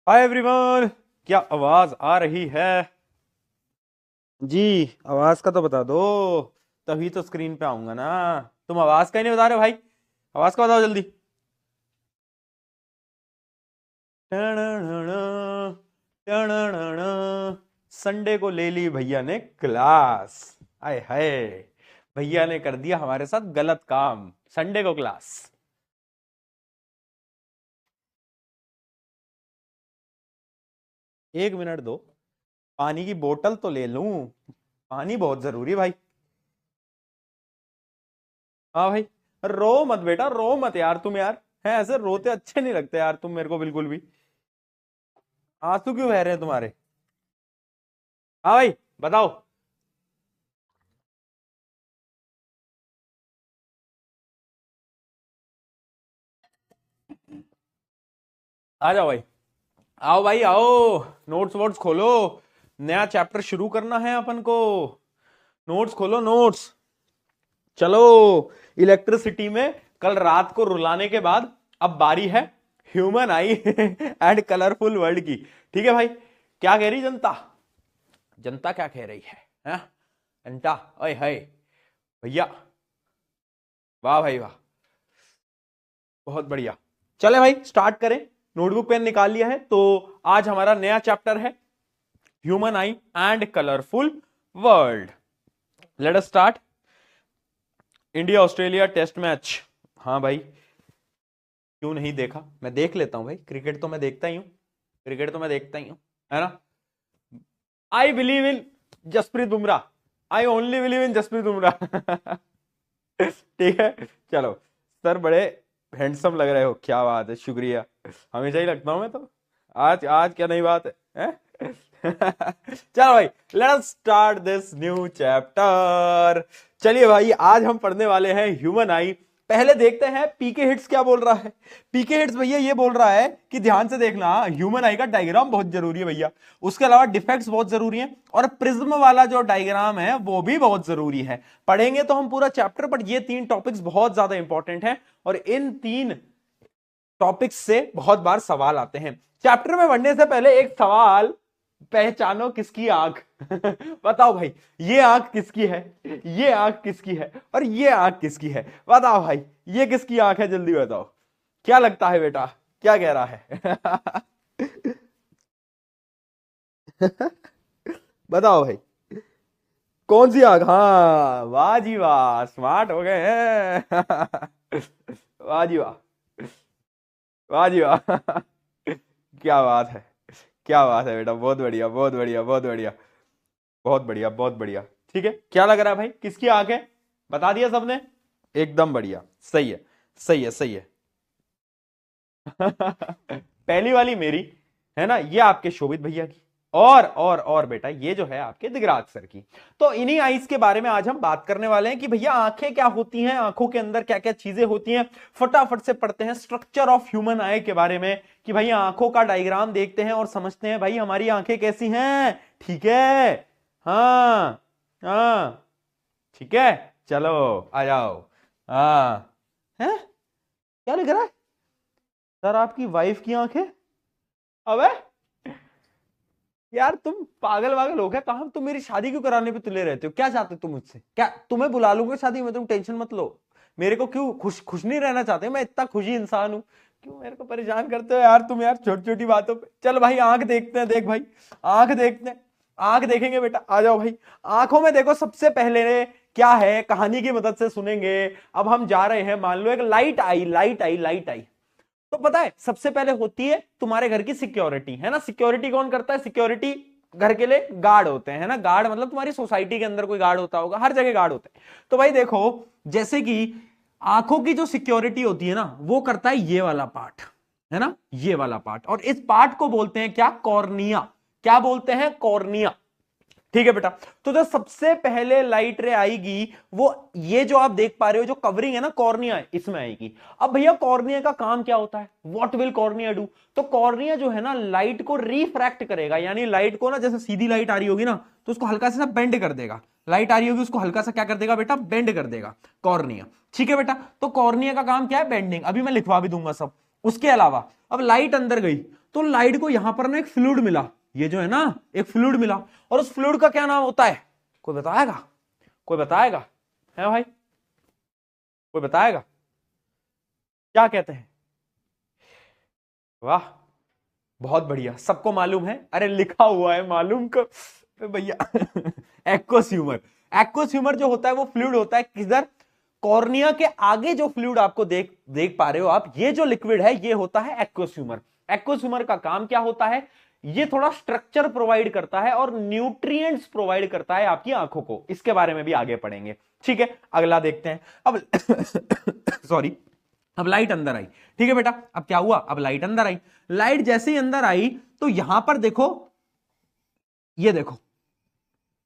Hi everyone, क्या आवाज आ रही है? जी, आवाज का तो बता दो, तभी तो स्क्रीन पे आऊंगा ना। तुम आवाज का ही नहीं बता रहे भाई, आवाज का बताओ जल्दी। संडे को ले ली भैया ने क्लास। आय हाय, भैया ने कर दिया हमारे साथ गलत काम। संडे को क्लास। एक मिनट दो, पानी की बोतल तो ले लूं। पानी बहुत जरूरी है भाई। हाँ भाई, रो मत बेटा, रो मत यार तुम यार। है ऐसे रोते अच्छे नहीं लगते यार तुम मेरे को बिल्कुल भी। आंसू क्यों बह रहे हैं तुम्हारे? हाँ भाई, बताओ। आ जाओ भाई, आओ भाई आओ। नोट्स वोट्स खोलो, नया चैप्टर शुरू करना है अपन को। नोट्स खोलो नोट्स। चलो, इलेक्ट्रिसिटी में कल रात को रुलाने के बाद अब बारी है human eye and colourful world की। ठीक है भाई, क्या कह रही जनता? जनता क्या कह रही है, हैं? जनता, ओए हाय भैया, वाह भाई वाह, बहुत बढ़िया। चले भाई स्टार्ट करें। नोटबुक पेन निकाल लिया है तो आज हमारा नया चैप्टर है human eye and colourful world. Let us start. India Australia test match. हाँ भाई, क्यों नहीं देखा? मैं देख लेता हूं भाई, क्रिकेट तो मैं देखता ही हूं। क्रिकेट तो मैं देखता ही हूं, है ना। I believe in Jasprit Bumrah. I only believe in Jasprit Bumrah. ठीक है, चलो। सर बड़े हैंडसम लग रहे हो, क्या बात है, शुक्रिया। हमेशा ही लगता हूं मैं तो। आज आज क्या नई बात है? चलो भाई, late us start this new chapter. चलिए भाई, आज हम पढ़ने वाले हैं ह्यूमन आई। पहले देखते हैं पीके हिट्स क्या बोल रहा है। पीके हिट्स भैया ये बोल रहा है कि ध्यान से देखना, ह्यूमन आई का डायग्राम बहुत जरूरी है भैया। उसके अलावा डिफेक्ट्स बहुत जरूरी हैं, और प्रिज्म वाला जो डायग्राम है वो भी बहुत जरूरी है। पढ़ेंगे तो हम पूरा चैप्टर, बट ये तीन टॉपिक्स बहुत ज्यादा इंपॉर्टेंट हैं, और इन तीन टॉपिक्स से बहुत बार सवाल आते हैं। चैप्टर में बढ़ने से पहले एक सवाल, पहचानो किसकी आंख? बताओ भाई, ये आंख किसकी है, ये आंख किसकी है, और ये आंख किसकी है? बताओ भाई, ये किसकी आंख है? जल्दी बताओ, क्या लगता है बेटा, क्या कह रहा है? बताओ भाई, कौन सी आंख? हाँ वाह जी वाह, स्मार्ट हो गए हैं। वाह जी वाह, वाह जी वाह। क्या बात है, क्या बात है बेटा, बहुत बढ़िया बहुत बढ़िया बहुत बढ़िया, बहुत बढ़िया बहुत बढ़िया। ठीक है, क्या लग रहा है भाई, किसकी आंख है? बता दिया सबने, एकदम बढ़िया, सही है, सही है, सही है। पहली वाली मेरी, है ना, ये आपके शोभित भैया की। और बेटा, ये जो है आपके दिगराज सर की। तो इन्हीं आईज के बारे में आज हम बात करने वाले हैं कि भैया आंखें क्या होती हैं, आंखों के अंदर क्या क्या चीजें होती हैं। फटाफट से पढ़ते हैं स्ट्रक्चर ऑफ ह्यूमन आई के बारे में, कि भाई आंखों का डायग्राम देखते हैं और समझते हैं भाई हमारी आंखें कैसी हैं। ठीक है, हाँ हाँ, ठीक है, चलो आ जाओ। हाँ, है, क्या लिख रहा है सर? आपकी वाइफ की आंखें? अबे यार, तुम पागल वागल हो क्या? कहा तुम मेरी शादी क्यों कराने पे तुले रहते हो? क्या चाहते हो तुम मुझसे? क्या तुम्हें बुला लूंगा शादी में, तुम टेंशन मत लो। मेरे को क्यों खुश खुश नहीं रहना चाहते? मैं इतना खुशी इंसान हूं, क्यों मेरे को परेशान करते हो यार तुम यार, छोटी छोटी बातों पे। चल भाई आंख देखते हैं, देख भाई, आंख देखते हैं, आंख देखेंगे बेटा, आ जाओ भाई। आंखों में देखो, सबसे पहले क्या है, कहानी की मदद से सुनेंगे। अब हम जा रहे हैं, मान लो एक लाइट आई, लाइट आई, लाइट आई। तो पता है सबसे पहले होती है तुम्हारे घर की सिक्योरिटी, है ना। सिक्योरिटी कौन करता है? सिक्योरिटी घर के लिए गार्ड होते हैं, है ना। गार्ड मतलब तुम्हारी सोसाइटी के अंदर कोई गार्ड होता होगा, हर जगह गार्ड होते हैं। तो भाई देखो, जैसे कि आंखों की जो सिक्योरिटी होती है ना, वो करता है ये वाला पार्ट, है ना, ये वाला पार्ट। और इस पार्ट को बोलते हैं क्या? कॉर्निया। क्या बोलते हैं? कॉर्निया। ठीक है बेटा। तो जो सबसे पहले लाइट रे आएगी, वो ये जो आप देख पा रहे हो, जो कवरिंग है ना, कॉर्निया, इसमें आएगी। अब भैया कॉर्निया का काम क्या होता है? What will cornea do? तो कॉर्निया जो है ना, लाइट को रिफ्रैक्ट करेगा, यानी लाइट को ना, जैसे सीधी लाइट आ रही होगी ना, तो उसको हल्का सा बेंड कर देगा। लाइट आ रही होगी, उसको हल्का सा क्या कर देगा बेटा? बेंड कर देगा, कॉर्निया। ठीक है बेटा, तो कॉर्निया का काम क्या है? बेंडिंग। अभी मैं लिखवा भी दूंगा सब। उसके अलावा अब लाइट अंदर गई, तो लाइट को यहां पर ना एक फ्लूइड मिला, ये जो है ना एक फ्लूइड मिला, और उस फ्लूइड का क्या नाम होता है? कोई बताएगा? कोई बताएगा? है भाई, कोई बताएगा क्या कहते हैं? वाह, बहुत बढ़िया, सबको मालूम है, अरे लिखा हुआ है मालूम को भैया एक्वस ह्यूमर। एक्वस ह्यूमर जो होता है वो फ्लूइड होता है किधर? कॉर्निया के आगे जो फ्लूइड आपको देख पा रहे हो आप, ये जो लिक्विड है ये होता है एक्वस ह्यूमर। एक्वस ह्यूमर का काम क्या होता है? ये थोड़ा स्ट्रक्चर प्रोवाइड करता है और न्यूट्रिएंट्स प्रोवाइड करता है आपकी आंखों को। इसके बारे में भी आगे पढ़ेंगे, ठीक है। अगला देखते हैं अब सॉरी, अब लाइट अंदर आई, ठीक है बेटा। अब क्या हुआ? अब लाइट अंदर आई, लाइट जैसे ही अंदर आई तो यहां पर देखो, ये देखो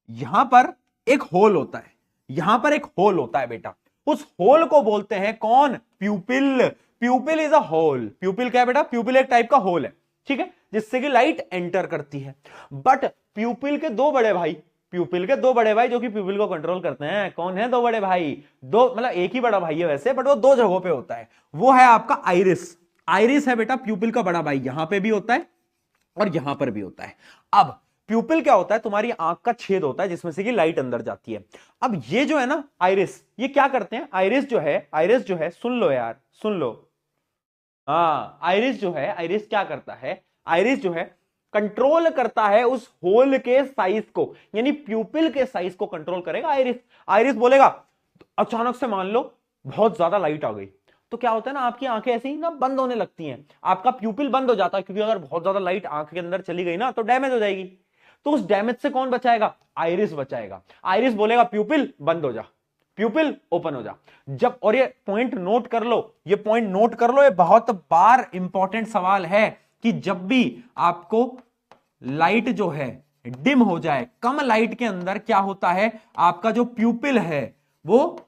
यहां पर एक होल होता है, यहां पर एक होल होता है बेटा। उस होल को बोलते हैं कौन? प्यूपिल। प्यूपिल इज अ होल। प्यूपिल क्या है बेटा? प्यूपिल एक टाइप का होल है, ठीक है, जिससे कि लाइट एंटर करती है। बट प्यूपिल के दो बड़े भाई, प्यूपिल के दो बड़े भाई जो कि प्यूपिल को कंट्रोल करते हैं, कौन है दो बड़े भाई? दो मतलब एक ही बड़ा भाई है वैसे, बट वो दो जगहों पे होता है। वो है आपका आइरिस। आइरिस है बेटा प्यूपिल का बड़ा भाई, यहां पे भी होता है और यहां पर भी होता है। अब प्यूपिल क्या होता है? तुम्हारी आंख का छेद होता है जिसमें से कि लाइट अंदर जाती है। अब ये जो है ना आइरिस, ये क्या करते हैं? आइरिस जो है सुन लो यार, सुन लो। हाँ, आइरिस जो है, आइरिस क्या करता है? आइरिस जो है कंट्रोल करता है उस होल के साइज को, यानी प्यूपिल के साइज को कंट्रोल करेगा आइरिस। आइरिस बोलेगा, अचानक से मान लो बहुत ज्यादा लाइट आ गई, तो क्या होता है ना, आपकी आंखें ऐसे ही ना बंद होने लगती हैं, आपका प्यूपिल बंद हो जाता है, क्योंकि अगर बहुत ज्यादा लाइट आंख के अंदर चली गई ना तो डैमेज हो जाएगी। तो उस डैमेज से कौन बचाएगा? आइरिस बचाएगा। आइरिस बोलेगा प्यूपिल बंद हो जा, प्यूपिल ओपन हो जा। जब, और ये पॉइंट नोट कर लो, ये पॉइंट नोट कर लो, ये बहुत बार इंपॉर्टेंट सवाल है कि जब भी आपको लाइट जो है डिम हो जाए, कम लाइट के अंदर क्या होता है, आपका जो प्यूपिल है वो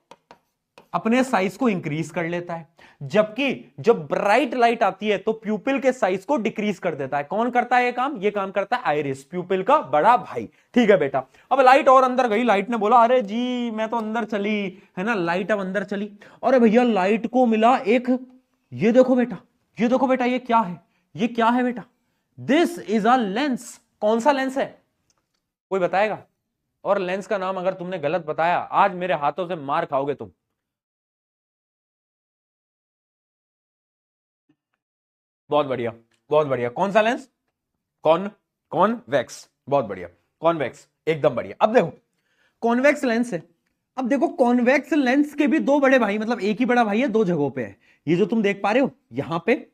अपने साइज को इंक्रीज कर लेता है, जबकि जब ब्राइट लाइट आती है तो प्यूपिल के साइज को डिक्रीज कर देता है। कौन करता है ये काम? ये काम करता है आइरिस, प्यूपिल का बड़ा भाई, ठीक है बेटा। अब लाइट और अंदर गई, लाइट ने बोला अरे जी मैं तो अंदर चली, है ना, लाइट अब अंदर चली। अरे भैया लाइट को मिला एक, ये देखो बेटा, ये देखो बेटा, ये क्या है? ये क्या है बेटा? This is a lens. कौन सा लेंस है? कोई बताएगा? और लेंस का नाम अगर तुमने गलत बताया, आज मेरे हाथों से मार खाओगे तुम। बहुत बढ़िया, बहुत बढ़िया। कौन सा लेंस? कॉन्वेक्स। बहुत बढ़िया, कॉन्वेक्स, एकदम बढ़िया। अब देखो कॉन्वेक्स लेंस है। अब देखो कॉन्वेक्स लेंस के भी दो बड़े भाई, मतलब एक ही बड़ा भाई है, दो जगहों पे है। ये जो तुम देख पा रहे हो यहां पे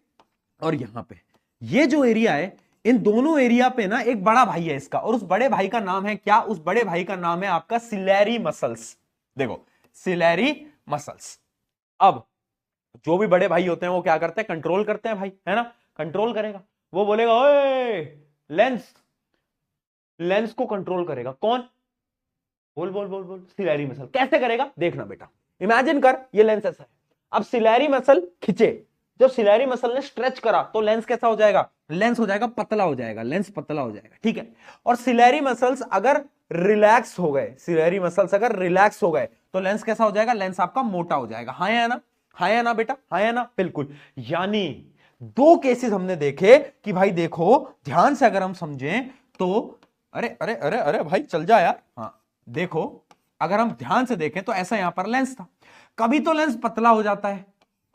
और यहां पे, ये जो एरिया है, इन दोनों एरिया पे ना एक बड़ा भाई है इसका, और उस बड़े भाई का नाम है क्या? उस बड़े भाई का नाम है आपका सिलेरी मसल्स। देखो सिलेरी मसल्स। अब जो भी बड़े भाई होते हैं वो क्या करते हैं? कंट्रोल करते हैं भाई, है ना, कंट्रोल करेगा। वो बोलेगा ओए लेंस, लेंस को कंट्रोल करेगा कौन? बोल बोल बोल बोल, सिलेरी मसल। कैसे करेगा देखना बेटा, इमेजिन कर ये लेंस ऐसा है, अब सिलेरी मसल खिंचे, जब सिलेरी मसल ने स्ट्रेच करा तो लेंस कैसा हो जाएगा? लेंस हो जाएगा पतला हो जाएगा, लेंस पतला हो जाएगा, ठीक है। और सिलेरी मसल्स अगर रिलैक्स हो गए, सिलेरी मसल्स अगर रिलैक्स हो गए तो लेंस कैसा हो जाएगा? लेंस आपका मोटा हो जाएगा। हाँ या ना? हाँ या ना बेटा? हाँ या ना? बिल्कुल। यानी दो केसेस हमने देखे कि भाई देखो ध्यान से अगर हम समझें तो, अरे अरे अरे अरे भाई चल जा यार। हाँ देखो, अगर हम ध्यान से देखें तो ऐसा यहां पर लेंस था, कभी तो लेंस पतला हो जाता है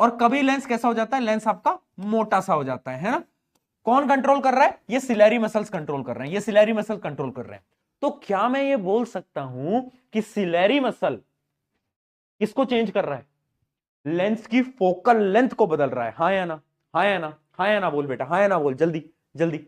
और कभी लेंस कैसा हो जाता है? लेंस आपका मोटा सा हो जाता है ना। कौन कंट्रोल कर रहा है? ये सिलेरी मसल्स कंट्रोल कर रहे हैं, ये सिलेरी मसल कंट्रोल कर रहे हैं। तो क्या मैं ये बोल सकता हूं कि सिलेरी मसल किसको चेंज कर रहा है? लेंस की फोकल लेंथ को बदल रहा है। हाँ या ना? हाँ या ना? हाँ या ना बोल बेटा, हाँ या ना बोल, जल्दी जल्दी।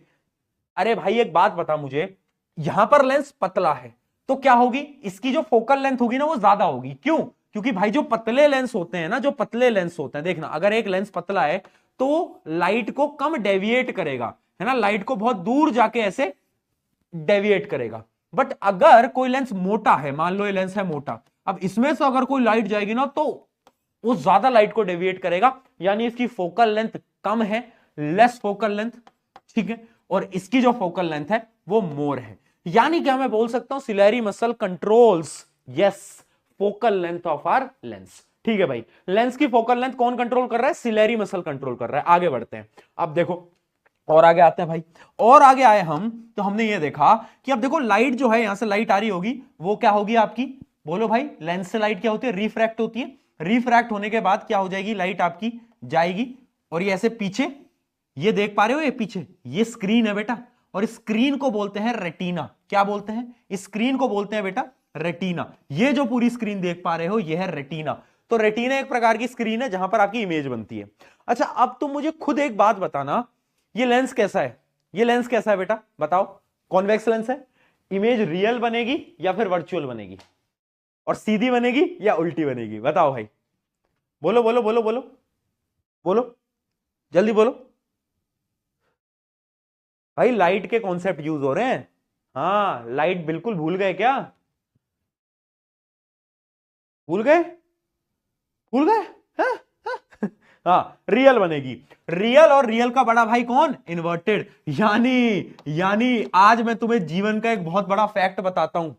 अरे भाई एक बात बता मुझे, यहां पर लेंस पतला है तो क्या होगी? इसकी जो फोकल लेंथ होगी ना वो ज्यादा होगी। क्यों? क्योंकि भाई जो पतले लेंस होते हैं ना, जो पतले लेंस होते हैं, देखना अगर एक लेंस पतला है तो लाइट को कम डेविएट करेगा, है ना, लाइट को बहुत दूर जाके ऐसे डेविएट करेगा। बट अगर कोई लेंस मोटा है, मान लो ये लेंस है मोटा, अब इसमें से अगर कोई लाइट जाएगी ना तो वो ज्यादा लाइट को डेविएट करेगा, यानी इसकी फोकल लेंथ कम है, लेस फोकल लेंथ, ठीक है, और इसकी जो फोकल लेंथ है वो मोर है। यानी क्या मैं बोल सकता हूं? Ciliary muscle controls, yes, focal length of our lens. ठीक है भाई, लेंस की फोकल लेंथ कौन कंट्रोल कर रहा है? सिलेरी मसल कंट्रोल कर रहा है। आगे बढ़ते हैं। अब देखो और आगे आते हैं भाई, और आगे आए हम तो हमने ये देखा कि अब देखो लाइट जो है, यहां से लाइट आ रही होगी, वो क्या होगी आपकी, बोलो भाई, लेंस से लाइट क्या होती है, रिफ्रैक्ट होती है। रिफ्रैक्ट होने के बाद क्या हो जाएगी, लाइट आपकी जाएगी, और ये ऐसे पीछे, ये देख पा रहे हो, ये पीछे ये स्क्रीन है बेटा, और स्क्रीन को बोलते हैं रेटिना। क्या बोलते हैं, स्क्रीन को बोलते हैं बेटा रेटिना। ये जो पूरी स्क्रीन देख पा रहे हो, ये है रेटिना। तो रेटिना एक प्रकार की स्क्रीन है जहां पर आपकी इमेज बनती है। अच्छा, अब तुम मुझे खुद एक बात बताना, ये लेंस कैसा है, ये लेंस कैसा है बेटा, बताओ। कॉन्वेक्स लेंस है, इमेज रियल बनेगी या फिर वर्चुअल बनेगी, और सीधी बनेगी या उल्टी बनेगी, बताओ भाई, बोलो बोलो बोलो बोलो बोलो, जल्दी बोलो भाई। लाइट के कॉन्सेप्ट यूज हो रहे हैं, हाँ, लाइट बिल्कुल भूल गए क्या, भूल गए, भूल गए, हाँ? हाँ, हाँ, रियल बनेगी। रियल, और रियल का बड़ा भाई कौन, इन्वर्टेड। यानी आज मैं तुम्हें जीवन का एक बहुत बड़ा फैक्ट बताता हूं।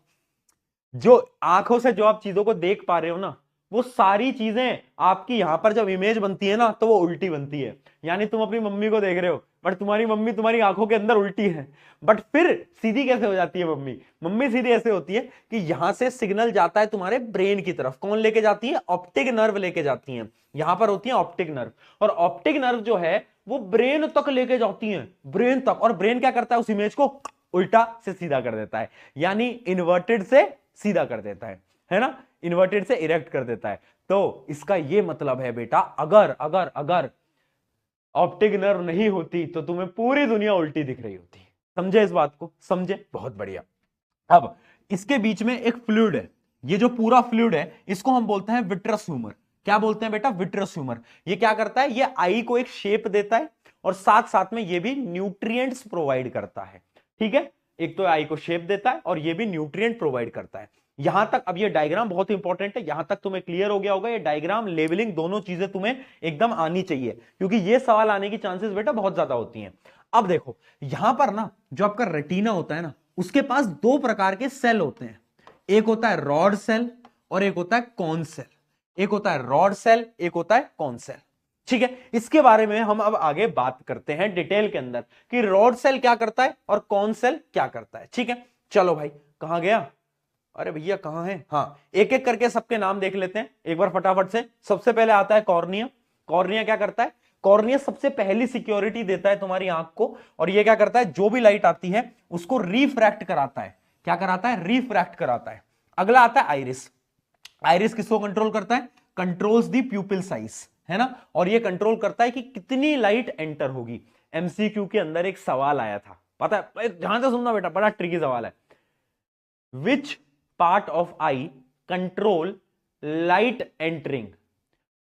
जो आंखों से जो आप चीजों को देख पा रहे हो ना, वो सारी चीजें आपकी यहां पर जब इमेज बनती है ना, तो वो उल्टी बनती है। यानी तुम अपनी मम्मी को देख रहे हो, बट तुम्हारी मम्मी तुम्हारी आंखों के अंदर उल्टी है, बट फिर सीधी कैसे हो जाती है मम्मी, मम्मी सीधी ऐसे होती है कि यहां से सिग्नल जाता है तुम्हारे ब्रेन की तरफ। कौन लेके जाती है, ऑप्टिक नर्व लेके जाती है, यहां पर होती है ऑप्टिक नर्व, और ऑप्टिक नर्व जो है वो ब्रेन तक लेके जाती है, ब्रेन तक, और ब्रेन क्या करता है, उस इमेज को उल्टा से सीधा कर देता है, यानी इन्वर्टेड से सीधा कर देता है ना, इन्वर्टेड से इरेक्ट कर देता है। तो इसका ये मतलब है बेटा, अगर अगर अगर ऑप्टिक नर्व नहीं होती तो तुम्हें पूरी दुनिया उल्टी दिख रही होती। समझे इस बात को, समझे, बहुत बढ़िया। अब इसके बीच में एक फ्लूइड है, ये जो पूरा फ्लूइड है इसको हम बोलते हैं विट्रस ह्यूमर। क्या बोलते हैं बेटा, विट्रस ह्यूमर। ये क्या करता है, ये आई को एक शेप देता है, और साथ साथ में ये भी न्यूट्रिएंट्स प्रोवाइड करता है। ठीक है, एक तो आई को शेप देता है और ये भी न्यूट्रिएंट प्रोवाइड करता है। यहां तक, अब ये डायग्राम बहुत इंपॉर्टेंट है, यहां तक तुम्हें क्लियर हो गया होगा। ये डायग्राम, लेवलिंग, दोनों चीजें तुम्हें एकदम आनी चाहिए, क्योंकि ये सवाल आने की चांसेस बेटा बहुत ज्यादा होती हैं। अब देखो यहां पर ना, जो आपका रेटिना होता है ना, उसके पास दो प्रकार के सेल होते हैं, एक होता है रॉड सेल और एक होता है कॉन सेल। एक होता है रॉड सेल, एक होता है कॉन सेल। ठीक है, इसके बारे में हम अब आगे बात करते हैं डिटेल के अंदर कि रॉड सेल क्या करता है और कॉन सेल क्या करता है। ठीक है, चलो भाई, कहां गया, अरे भैया कहां है, हाँ, एक एक करके सबके नाम देख लेते हैं एक बार फटाफट से। सबसे पहले आता है कॉर्निया। कॉर्निया क्या करता है, कॉर्निया सबसे पहली सिक्योरिटी देता है तुम्हारी आंख को, और ये क्या करता है, जो भी लाइट आती है उसको रिफ्रैक्ट कराता है। क्या कराता है, रिफ्रैक्ट कराता है। अगला आता है आइरिस। आइरिस किसको कंट्रोल करता है, कंट्रोल्स दी प्यूपिल साइज, है ना, और ये कंट्रोल करता है कि कितनी लाइट एंटर होगी। एमसीक्यू के अंदर एक सवाल आया था, पता है, ध्यान से सुनना बेटा, बड़ा ट्रिकी सवाल है। Which part of I control light entering,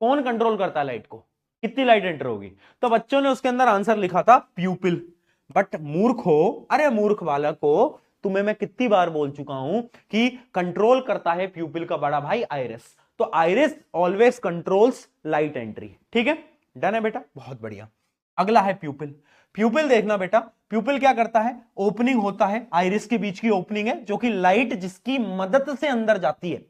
कौन कंट्रोल करता है लाइट को, कितनी लाइट एंटर होगी। तो बच्चों ने उसके अंदर आंसर लिखा था प्यूपिल। बट मूर्ख हो, अरे मूर्ख बालक हो, तुम्हें मैं कितनी बार बोल चुका हूं कि कंट्रोल करता है प्यूपिल का बड़ा भाई आइरिस। तो iris always controls light entry. ठीक है, डन है बेटा, बहुत बढ़िया। अगला है प्यूपिल। प्यूपिल देखना बेटा, प्यूपिल क्या करता है, ओपनिंग होता है, आइरिस के बीच की ओपनिंग है, जो कि लाइट जिसकी मदद से अंदर जाती है,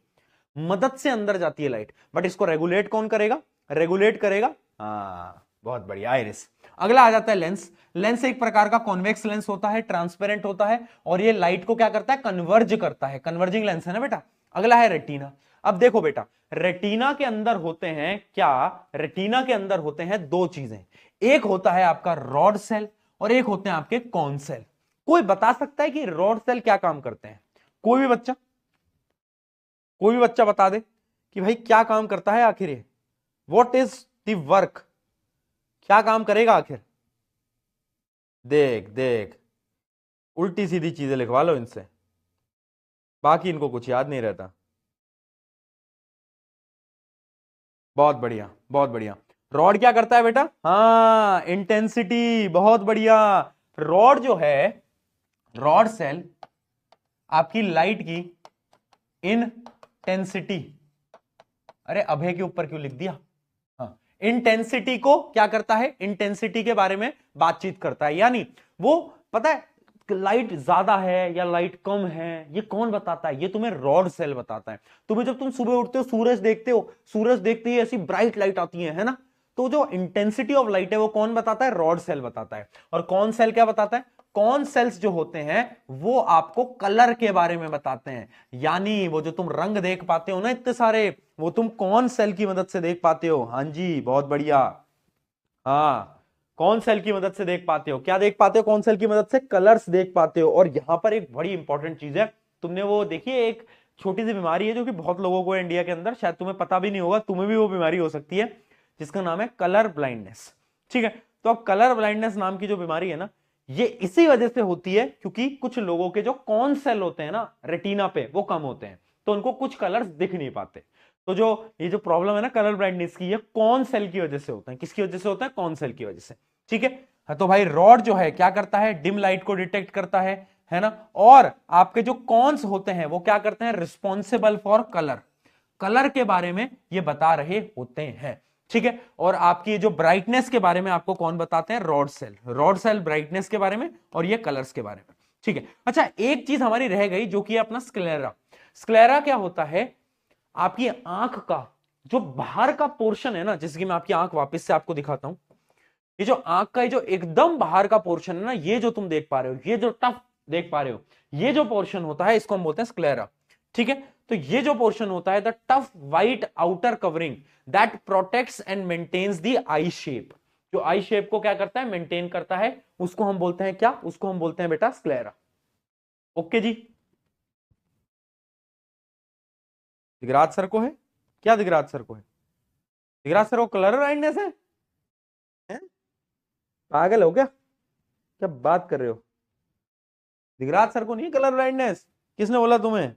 मदद से अंदर जाती है लाइट। बट इसको रेगुलेट कौन करेगा, रेगुलेट करेगा, हाँ, बहुत बढ़िया, आइरिस। अगला आ जाता है लेंस। लेंस एक प्रकार का कॉन्वेक्स लेंस होता है, ट्रांसपेरेंट होता है, और ये लाइट को क्या करता है, कन्वर्ज करता है, कन्वर्जिंग लेंस है ना बेटा। अगला है रेटिना। अब देखो बेटा, रेटिना के अंदर होते हैं क्या, रेटिना के अंदर होते हैं दो चीजें, एक होता है आपका रॉड सेल और एक होते हैं आपके कॉन सेल। कोई बता सकता है कि रॉड सेल क्या काम करते हैं, कोई भी बच्चा, कोई भी बच्चा बता दे कि भाई क्या काम करता है आखिर ये, व्हाट इज द वर्क, क्या काम करेगा आखिर। देख देख, उल्टी सीधी चीजें लिखवा लो इनसे, बाकी इनको कुछ याद नहीं रहता। बहुत बढ़िया, बहुत बढ़िया। रॉड क्या करता है बेटा, हाँ, इंटेंसिटी, बहुत बढ़िया। रॉड जो है, रॉड सेल आपकी लाइट की इंटेंसिटी, अरे अभय के ऊपर क्यों लिख दिया, हाँ, इंटेंसिटी को क्या करता है, इंटेंसिटी के बारे में बातचीत करता है। यानी वो पता है लाइट ज्यादा है या लाइट कम है, ये कौन बताता है, ये तुम्हें रॉड सेल बताता है। तुम्हें जब तुम सुबह उठते हो, सूरज देखते हो, सूरज देखते ही ऐसी ब्राइट लाइट आती है ना, तो जो इंटेंसिटी ऑफ लाइट है वो कौन बताता है? रॉड सेल बताता है। और कौन सेल क्या बताता है? कौन सेल्स जो होते हैं वो आपको कलर के बारे में बताते हैं। यानी वो जो तुम रंग देख पाते हो ना इतने सारे, वो तुम कौन सेल की मदद से देख पाते हो? हाँ जी, बहुत बढ़िया। हाँ, कौन सेल की मदद से देख पाते हो? क्या देख पाते हो कौन सेल की मदद से? कलर्स देख पाते हो। और यहां पर एक बड़ी इंपॉर्टेंट चीज है, तुमने वो देखी है, एक छोटी सी बीमारी है जो कि बहुत लोगों को है इंडिया के अंदर, शायद तुम्हें पता भी नहीं होगा, तुम्हें भी वो बीमारी हो सकती है, जिसका नाम है कलर ब्लाइंडनेस। ठीक है, तो अब कलर ब्लाइंडनेस नाम की जो बीमारी है ना, ये इसी वजह से होती है क्योंकि कुछ लोगों के जो कौन सेल होते हैं ना रेटिना पे, वो कम होते हैं, तो उनको कुछ कलर्स दिख नहीं पाते। तो जो ये जो प्रॉब्लम है ना कलर ब्लाइंडनेस की, ये कौन सेल की वजह से होता है। किसकी वजह से होता है? कौन सेल की वजह से। ठीक है, हाँ, तो भाई रॉड जो है क्या करता है? डिम लाइट को डिटेक्ट करता है ना। और आपके जो कॉन्स होते हैं वो क्या करते हैं? रिस्पॉन्सिबल फॉर कलर, कलर के बारे में ये बता रहे होते हैं। ठीक है, और आपकी जो ब्राइटनेस के बारे में आपको कौन बताते हैं? Rod cell. Rod cell brightness के बारे में और ये कलर्स के बारे में। ठीक है, अच्छा एक चीज हमारी रह गई जो कि अपना स्क्लेरा। स्क्लेरा क्या होता है? आपकी आंख का जो बाहर का पोर्शन है ना, जैसे कि मैं आपकी आंख वापस से आपको दिखाता हूं, ये जो आंख का ये जो एकदम बाहर का पोर्शन है ना, ये जो तुम देख पा रहे हो, ये जो टफ देख पा रहे हो, ये जो पोर्शन होता है इसको हम बोलते हैं स्क्लेरा। ठीक है, तो ये जो पोर्शन होता है the tough white outer covering that protects and maintains the eye shape, जो आई शेप को क्या करता है? मेंटेन करता है, उसको हम बोलते हैं क्या? उसको हम बोलते हैं बेटा स्क्लेरा। ओके जी, दिगराज सर को है क्या? दिगराज सर को है? दिगराज सर को कलर ब्लाइंडनेस है? हैं? पागल हो क्या? क्या बात कर रहे हो? दिगराज सर को नहीं कलर ब्लाइंडनेस? किसने बोला तुम्हें?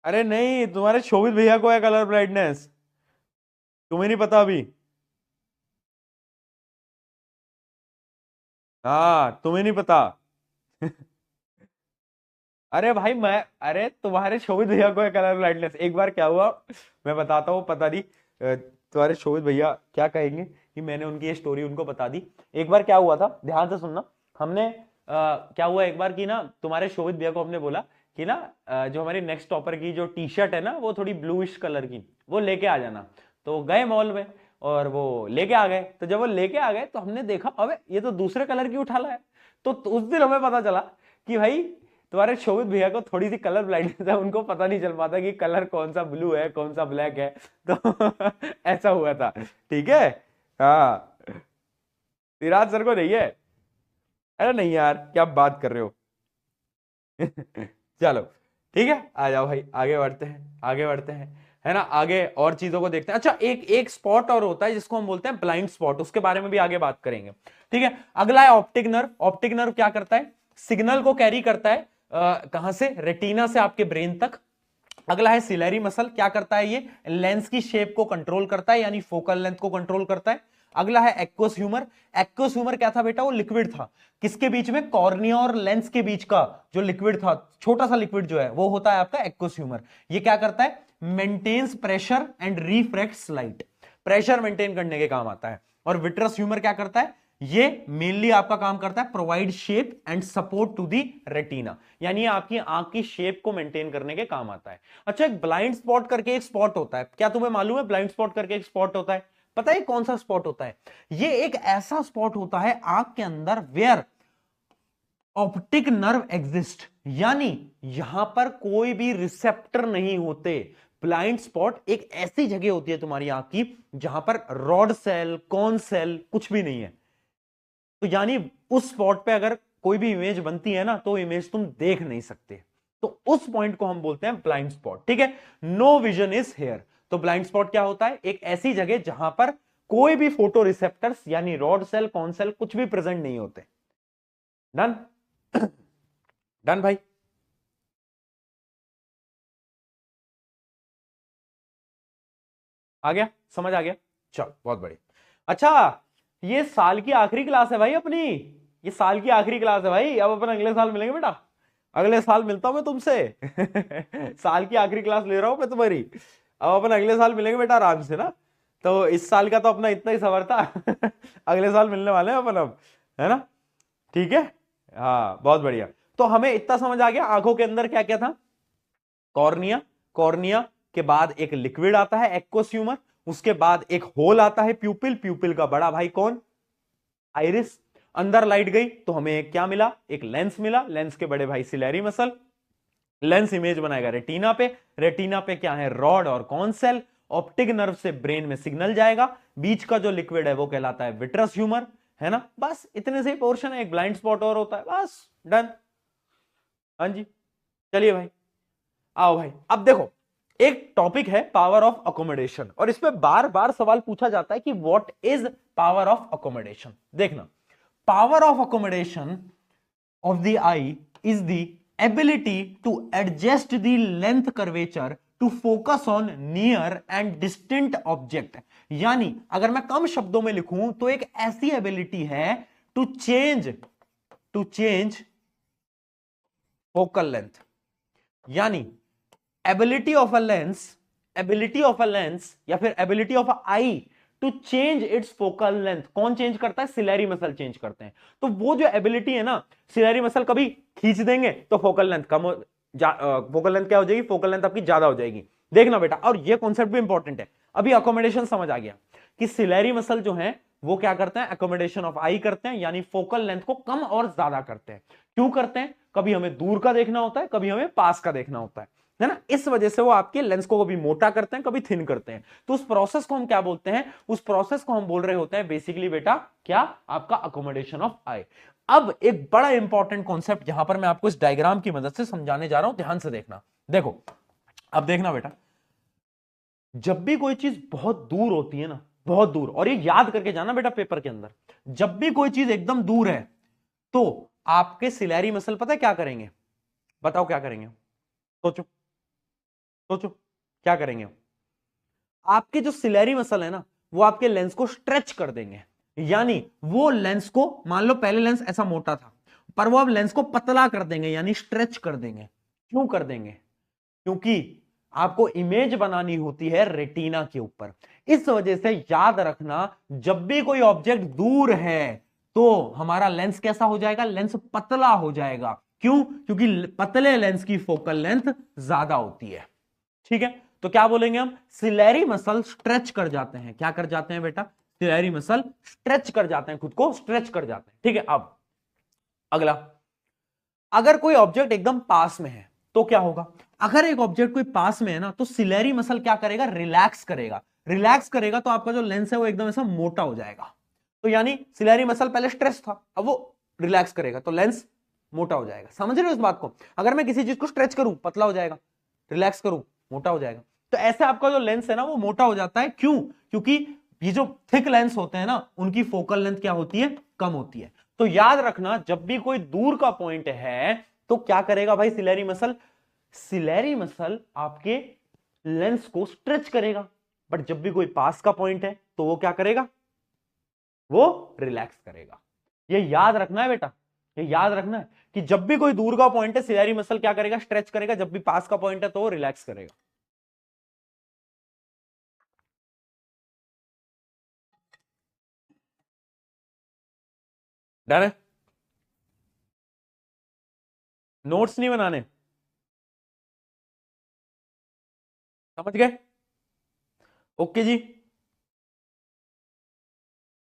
अरे नहीं, तुम्हारे शोभित भैया को है कलर ब्लाइंडनेस, तुम्हें नहीं पता अभी? हाँ, तुम्हें नहीं पता। अरे भाई मैं, अरे तुम्हारे शोभित भैया को है कलर ब्लाइंडनेस। एक बार क्या हुआ मैं बताता हूँ, पता नहीं तुम्हारे शोभित भैया क्या कहेंगे कि मैंने उनकी ये स्टोरी उनको बता दी। एक बार क्या हुआ था, ध्यान से सुनना। हमने क्या हुआ एक बार कि ना, तुम्हारे शोभित भैया को हमने बोला कि ना जो हमारी नेक्स्ट टॉपर की जो टी शर्ट है ना, वो थोड़ी ब्लूइश कलर की, वो लेके आ जाना। तो गए मॉल में और वो लेके आ गए। तो जब वो लेके आ गए तो हमने देखा अबे ये तो दूसरे कलर की उठा ला है। तो उस दिन हमें पता चला कि भाई तुम्हारे शोभित भैया को थोड़ी सी कलर ब्लाइंडनेस है, उनको पता नहीं चल पाता कि कलर कौन सा ब्लू है कौन सा ब्लैक है। तो ऐसा हुआ था। ठीक है, हाँ, विराज सर को नहीं है। अरे नहीं यार, क्या बात कर रहे हो? चलो ठीक है, आ जाओ भाई, आगे बढ़ते हैं, आगे बढ़ते हैं, है ना, आगे और चीजों को देखते हैं। अच्छा एक एक स्पॉट और होता है जिसको हम बोलते हैं ब्लाइंड स्पॉट, उसके बारे में भी आगे बात करेंगे। ठीक है, अगला है ऑप्टिक नर्व। ऑप्टिक नर्व क्या करता है? सिग्नल को कैरी करता है कहां से? रेटिना से आपके ब्रेन तक। अगला है सिलेरी मसल। क्या करता है ये? लेंस की शेप को कंट्रोल करता है, यानी फोकल लेंथ को कंट्रोल करता है। अगला है एक्वस ह्यूमर। एक्वस ह्यूमर क्या था बेटा? वो लिक्विड था, किसके बीच में? कॉर्निया और लेंस के बीच का जो लिक्विड था, छोटा सा लिक्विड जो है, वो होता है आपका एक्वस ह्यूमर। ये क्या करता है? Maintains pressure and refracts light, pressure maintain करने के काम आता है। और विट्रस ह्यूमर क्या करता है? ये मेनली आपका काम करता है provide shape and support to the retina, यानी आपकी आंख की शेप को मेंटेन करने के काम आता है। अच्छा एक ब्लाइंड स्पॉट करके एक स्पॉट होता है, क्या तुम्हें मालूम है ब्लाइंड स्पॉट करके एक स्पॉट होता है? पता है कौन सा स्पॉट होता है? ये एक ऐसा स्पॉट होता है आंख के अंदर वेयर ऑप्टिक नर्व एग्जिस्ट, यानी यहां पर कोई भी रिसेप्टर नहीं होते। ब्लाइंड स्पॉट एक ऐसी जगह होती है तुम्हारी आंख की जहां पर रॉड सेल कॉन सेल कुछ भी नहीं है। तो यानी उस स्पॉट पे अगर कोई भी इमेज बनती है ना, तो इमेज तुम देख नहीं सकते। तो उस पॉइंट को हम बोलते हैं ब्लाइंड स्पॉट। ठीक है, नो विजन इज हेयर। तो ब्लाइंड स्पॉट क्या होता है? एक ऐसी जगह जहां पर कोई भी फोटो रिसेप्टर्स यानी रॉड सेल कॉन सेल कुछ भी प्रेजेंट नहीं होते। डन? डन भाई? आ गया, समझ आ गया? चलो बहुत बढ़िया। अच्छा ये साल की आखिरी क्लास है भाई अपनी, ये साल की आखिरी क्लास है भाई। अब अपन अगले साल मिलेंगे बेटा, अगले साल मिलता हूं मैं तुमसे। साल की आखिरी क्लास ले रहा हूं मैं तुम्हारी। अब अपन अगले साल मिलेंगे बेटा आराम से ना। तो इस साल का तो अपना इतना ही सफर था। अगले साल मिलने वाले हैं अपन अब, है ना? ठीक है, हाँ बहुत बढ़िया। तो हमें इतना समझ आ गया आंखों के अंदर क्या क्या था, कॉर्निया, कॉर्निया के बाद एक लिक्विड आता है एक्वस ह्यूमर, उसके बाद एक होल आता है प्यूपिल, प्यूपिल का बड़ा भाई कौन, आइरिस, अंदर लाइट गई तो हमें क्या मिला, एक लेंस मिला, लेंस के बड़े भाई सिलेरी मसल, लेंस इमेज बनाएगा रेटिना पे, रेटिना पे क्या है, रॉड और कॉन सेल, ऑप्टिक नर्व से ब्रेन में सिग्नल जाएगा, बीच का जो लिक्विड है वो कहलाता है विट्रस ह्यूमर, है ना, बस इतने से ही पोर्शन है, एक ब्लाइंड स्पॉट और होता है, बस डन। हाँ जी, चलिए भाई, आओ भाई, अब देखो एक टॉपिक है पावर ऑफ अकोमोडेशन, और इस पे बार बार सवाल पूछा जाता है कि what is power of accommodation. देखना, power of accommodation of the eye is the ability to adjust the length curvature to focus on near and distant object. यानी अगर मैं कम शब्दों में लिखूं तो एक ऐसी एबिलिटी है टू चेंज फोकल लेंथ, यानी एबिलिटी ऑफ अ लेंस या फिर ability of a eye to change its focal length, कौन चेंज करता है, सिलेरी मसल चेंज करते हैं। तो वो जो एबिलिटी है ना, सिलेरी मसल कभी खींच देंगे तो फोकल लेंथ कम हो, फोकल लेंथ क्या हो जाएगी, फोकल लेंथ आपकी ज्यादा हो जाएगी। देखना बेटा, और ये कॉन्सेप्ट भी इंपॉर्टेंट है, अभी अकोमोडेशन समझ आ गया कि सिलेरी मसल जो है वो क्या करते हैं, अकोमोडेशन ऑफ आई करते हैं, यानी फोकल लेंथ को कम और ज्यादा करते हैं। क्यों करते हैं, कभी हमें दूर का देखना होता है, कभी हमें पास का देखना होता है ना, इस वजह से वो आपके लेंस को कभी मोटा करते हैं, कभी थिन करते हैं। तो उस प्रोसेस को हम क्या बोलते हैं, उस प्रोसेस को हम बोल रहे होते हैं बेसिकली बेटा क्या, आपका अकोमोडेशन ऑफ आई। अब एक बड़ा इंपॉर्टेंट कॉन्सेप्ट यहां पर मैं आपको इस डायग्राम की मदद से समझाने जा रहा हूं, ध्यान से देखना। देखो, अब देखना बेटा, जब भी कोई चीज बहुत दूर होती है ना, बहुत दूर, और ये याद करके जाना बेटा पेपर के अंदर, जब भी कोई चीज एकदम दूर है तो आपके सिलेरी मसल पता है क्या करेंगे, बताओ क्या करेंगे, सोचो सोचो क्या करेंगे, आपके जो सिलेरी मसल है ना वो आपके लेंस को स्ट्रेच कर देंगे। यानी वो लेंस को, मान लो पहले लेंस ऐसा मोटा था, पर वो अब लेंस को पतला कर देंगे, यानी स्ट्रेच कर देंगे। क्यों कर देंगे, क्योंकि आपको इमेज बनानी होती है रेटिना के ऊपर। इस वजह से याद रखना, जब भी कोई ऑब्जेक्ट दूर है तो हमारा लेंस कैसा हो जाएगा, लेंस पतला हो जाएगा। क्यों, क्योंकि पतले लेंस की फोकल लेंथ ज्यादा होती है। ठीक है, तो क्या बोलेंगे हम, सिलेरी मसल स्ट्रेच कर जाते हैं, क्या कर जाते हैं बेटा, सिलेरी मसल स्ट्रेच कर जाते हैं, खुद को स्ट्रेच कर जाते हैं। ठीक है, अब अगला, अगर कोई ऑब्जेक्ट एकदम पास में है तो क्या होगा, अगर एक ऑब्जेक्ट कोई पास में है ना तो सिलेरी मसल क्या करेगा, रिलैक्स करेगा, रिलैक्स करेगा तो आपका जो लेंस है वो एकदम ऐसा मोटा हो जाएगा। तो यानी सिलेरी मसल पहले स्ट्रेच था, अब वो रिलैक्स करेगा तो लेंस मोटा हो जाएगा। समझ रहे हो इस बात को, अगर मैं किसी चीज को स्ट्रेच करूं पतला हो जाएगा, रिलैक्स करूं मोटा हो जाएगा। तो ऐसे आपका जो लेंस है ना वो मोटा हो जाता है। क्यों, क्योंकि ये जो थिक लेंस होते हैं ना उनकी फोकल लेंथ क्या होती है, कम होती है। तो याद रखना, जब भी कोई दूर का पॉइंट है तो क्या करेगा भाई सिलेरी मसल, सिलेरी मसल आपके लेंस को स्ट्रेच करेगा। बट जब भी कोई पास का पॉइंट है तो वो क्या करेगा, वो रिलैक्स करेगा। ये याद रखना है बेटा, ये याद रखना है कि जब भी कोई दूर का पॉइंट है सिलेरी मसल क्या करेगा, स्ट्रेच करेगा, जब भी पास का पॉइंट है तो वो रिलैक्स करेगा। डन है, नोट्स नहीं बनाने, समझ गए, ओके जी,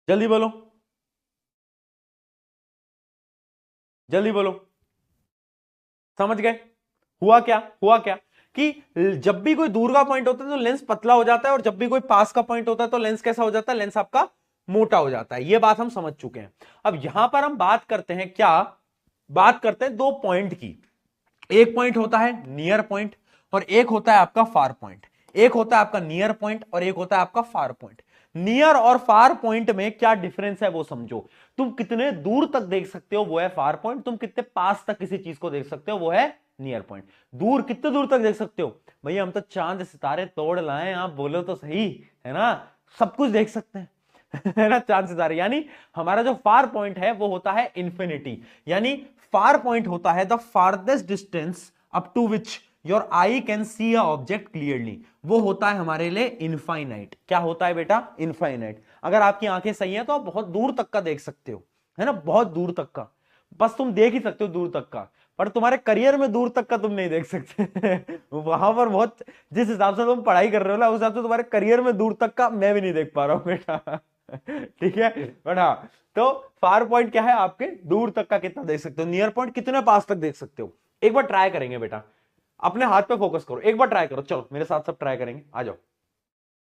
जल्दी बोलो, जल्दी बोलो, समझ गए, हुआ क्या, हुआ क्या कि जब भी कोई दूर का पॉइंट होता है तो लेंस पतला हो जाता है, और जब भी कोई पास का पॉइंट होता है तो लेंस कैसा हो जाता है, लेंस आपका मोटा हो जाता है। ये बात हम समझ चुके हैं। अब यहां पर हम बात करते हैं क्या, बात करते हैं दो पॉइंट की। एक पॉइंट होता है नियर पॉइंट और एक होता है आपका फार पॉइंट। एक होता है आपका नियर पॉइंट और एक होता है आपका फार पॉइंट। नियर और फार पॉइंट में क्या डिफरेंस है वो समझो। तुम कितने दूर तक देख सकते हो वो है फार पॉइंट, तुम कितने पास तक किसी चीज को देख सकते हो वो है नियर पॉइंट। दूर कितने दूर तक देख सकते हो, भैया हम तो चांद सितारे तोड़ लाए, आप बोलो तो सही, है ना, सब कुछ देख सकते हैं है ना, चांद सितारे। यानी हमारा जो फार पॉइंट है वो होता है इंफिनिटी, यानी फार पॉइंट होता है the farthest distance up to which your eye can see a object clearly, वो होता है हमारे लिए इनफाइनाइट। क्या होता है बेटा, इनफाइनाइट। अगर आपकी आंखें सही हैं तो आप बहुत दूर तक का देख सकते हो, है ना, बहुत दूर तक का, बस तुम देख ही सकते हो दूर तक का। पर तुम्हारे करियर में दूर तक का तुम नहीं देख सकते वहां पर बहुत, जिस हिसाब से तुम पढ़ाई कर रहे हो ना, उस हिसाब से तुम्हारे करियर में दूर तक का मैं भी नहीं देख पा रहा हूं बेटा ठीक है। बट हाँ, तो फार पॉइंट क्या है आपके, दूर तक का कितना देख सकते हो, नियर पॉइंट कितने पास तक देख सकते हो। एक बार ट्राई करेंगे बेटा, अपने हाथ पे फोकस करो, एक बार ट्राई करो, चलो मेरे साथ सब ट्राई करेंगे, आ जाओ,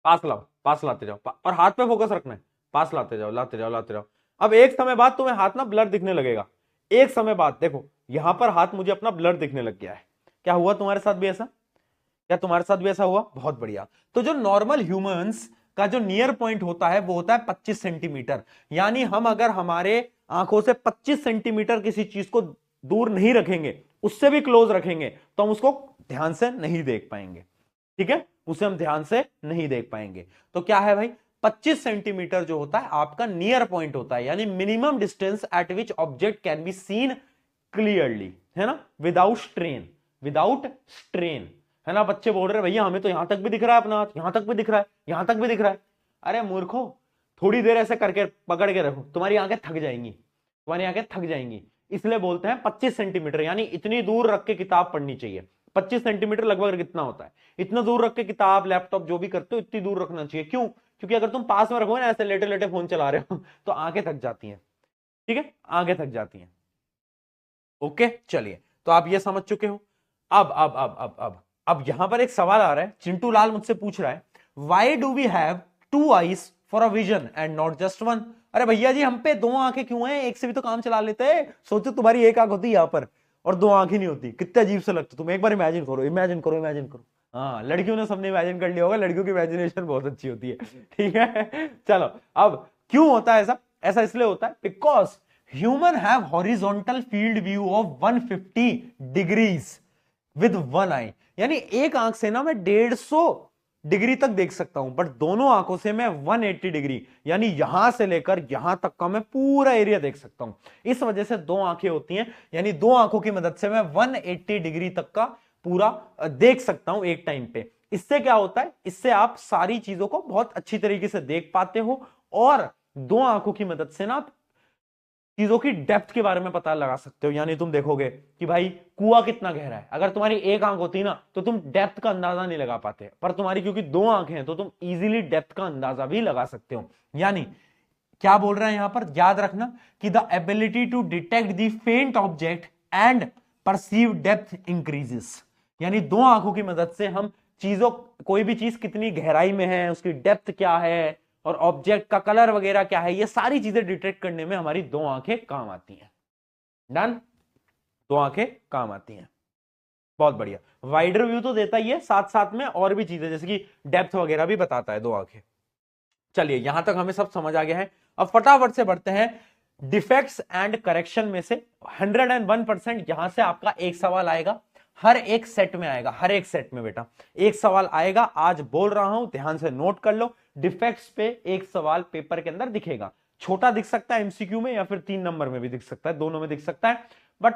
पास लाओ, पास लाते जाओ, और हाथ पे फोकस रखना है, पास लाते जाओ, लाते जाओ, लाते जाओ। अब एक समय बाद तुम्हें हाथ ना ब्लर दिखने लगेगा, एक समय बाद देखो यहां पर हाथ मुझे अपना ब्लर दिखने लग गया है। क्या हुआ तुम्हारे साथ भी ऐसा, क्या तुम्हारे साथ भी ऐसा हुआ, बहुत बढ़िया। तो जो नॉर्मल ह्यूमंस का जो नियर पॉइंट होता है वो होता है 25 सेंटीमीटर, यानी हम अगर हमारे आंखों से 25 सेंटीमीटर किसी चीज को दूर नहीं रखेंगे, उससे भी क्लोज रखेंगे, तो हम उसको ध्यान से नहीं देख पाएंगे, ठीक है, उसे हम ध्यान से नहीं देख पाएंगे। तो क्या है भाई, 25 सेंटीमीटर जो होता है आपका नियर पॉइंट होता है, यानी minimum distance eight which object can be seen clearly, है ना, विदाउट स्ट्रेन, विदाउट स्ट्रेन, है ना। बच्चे बोल रहे भैया हमें तो यहां तक भी दिख रहा है अपना हाथ, यहां तक भी दिख रहा है, यहां तक भी दिख रहा है। अरे मूर्खो, थोड़ी देर ऐसे करके पकड़ के रखो, तुम्हारी आंखें थक जाएंगी, तुम्हारी आंखें थक जाएंगी। इसलिए बोलते हैं 25 सेंटीमीटर, यानी इतनी दूर रख के किताब पढ़नी चाहिए। 25 सेंटीमीटर लगभग कितना होता है, इतना दूर रख के किताब लैपटॉप जो भी करते हो इतनी दूर रखना चाहिए। क्यों, क्योंकि अगर तुम पास में रखोगे ना, ऐसे लेटे लेटे फोन चला रहे हो तो आंखें थक जाती हैं, ठीक है, आंखें थक जाती हैं। ओके चलिए, तो आप ये समझ चुके हो। अब यहां पर एक सवाल आ रहा है, चिंटू लाल मुझसे पूछ रहा है, why do we have two eyes for a vision and not just one. अरे भैया जी हम पे दो आंखें क्यों हैं, एक से भी तो काम चला लेते हैं। सोचो तुम्हारी एक आंख होती है यहां पर और दो आंखें नहीं होती, कितने अजीब से लगता। तुम एक बार इमेजिन करो, इमेजिन करो, इमेजिन करो। हाँ, लड़कियों ने सबने इमेजिन कर लिया होगा, लड़कियों की इमेजिनेशन बहुत अच्छी होती है ठीक है। चलो, अब क्यों होता है ऐसा, ऐसा इसलिए होता है because human have horizontal field view of 150 degrees with one eye, यानी एक आंख से ना मैं 150 डिग्री तक देख सकता हूं, बट दोनों आंखों से मैं 180 डिग्री, यानी यहां से लेकर यहां तक का मैं पूरा एरिया देख सकता हूं। इस वजह से दो आंखें होती हैं, यानी दो आंखों की मदद से मैं 180 डिग्री तक का पूरा देख सकता हूं एक टाइम पे। इससे क्या होता है, इससे आप सारी चीजों को बहुत अच्छी तरीके से देख पाते हो, और दो आंखों की मदद से ना चीजों की डेप्थ के बारे में पता लगा सकते हो। यानी तुम देखोगे कि भाई कुआं कितना गहरा है, अगर तुम्हारी एक आंख होती ना तो तुम डेप्थ का अंदाजा नहीं लगा पाते, पर तुम्हारी क्योंकि दो आंखें हैं तो तुम इजीली डेप्थ का अंदाजा भी लगा सकते हो। यानी क्या बोल रहे हैं यहां पर, याद रखना कि the ability to detect the faint object and perceive depth increases, यानी दो आंखों की मदद से हम चीजों, कोई भी चीज कितनी गहराई में है, उसकी डेप्थ क्या है, और ऑब्जेक्ट का कलर वगैरह क्या है, ये सारी चीजें डिटेक्ट करने में हमारी दो आंखें काम आती हैं। डन, दो आंखें काम आती हैं, बहुत बढ़िया। वाइडर व्यू तो देता ही है, साथ साथ में और भी चीजें जैसे कि डेप्थ वगैरह भी बताता है दो आंखें। चलिए यहां तक हमें सब समझ आ गया है। अब फटाफट से बढ़ते हैं डिफेक्ट्स एंड करेक्शन में से 101%। यहां से आपका एक सवाल आएगा, हर एक सेट में आएगा, हर एक सेट में बेटा एक सवाल आएगा। आज बोल रहा हूं, ध्यान से नोट कर लो। डिफेक्ट्स पे एक सवाल पेपर के अंदर दिखेगा, छोटा दिख सकता है एमसीक्यू में, या फिर 3 नंबर में भी दिख सकता है, दोनों में दिख सकता है, बट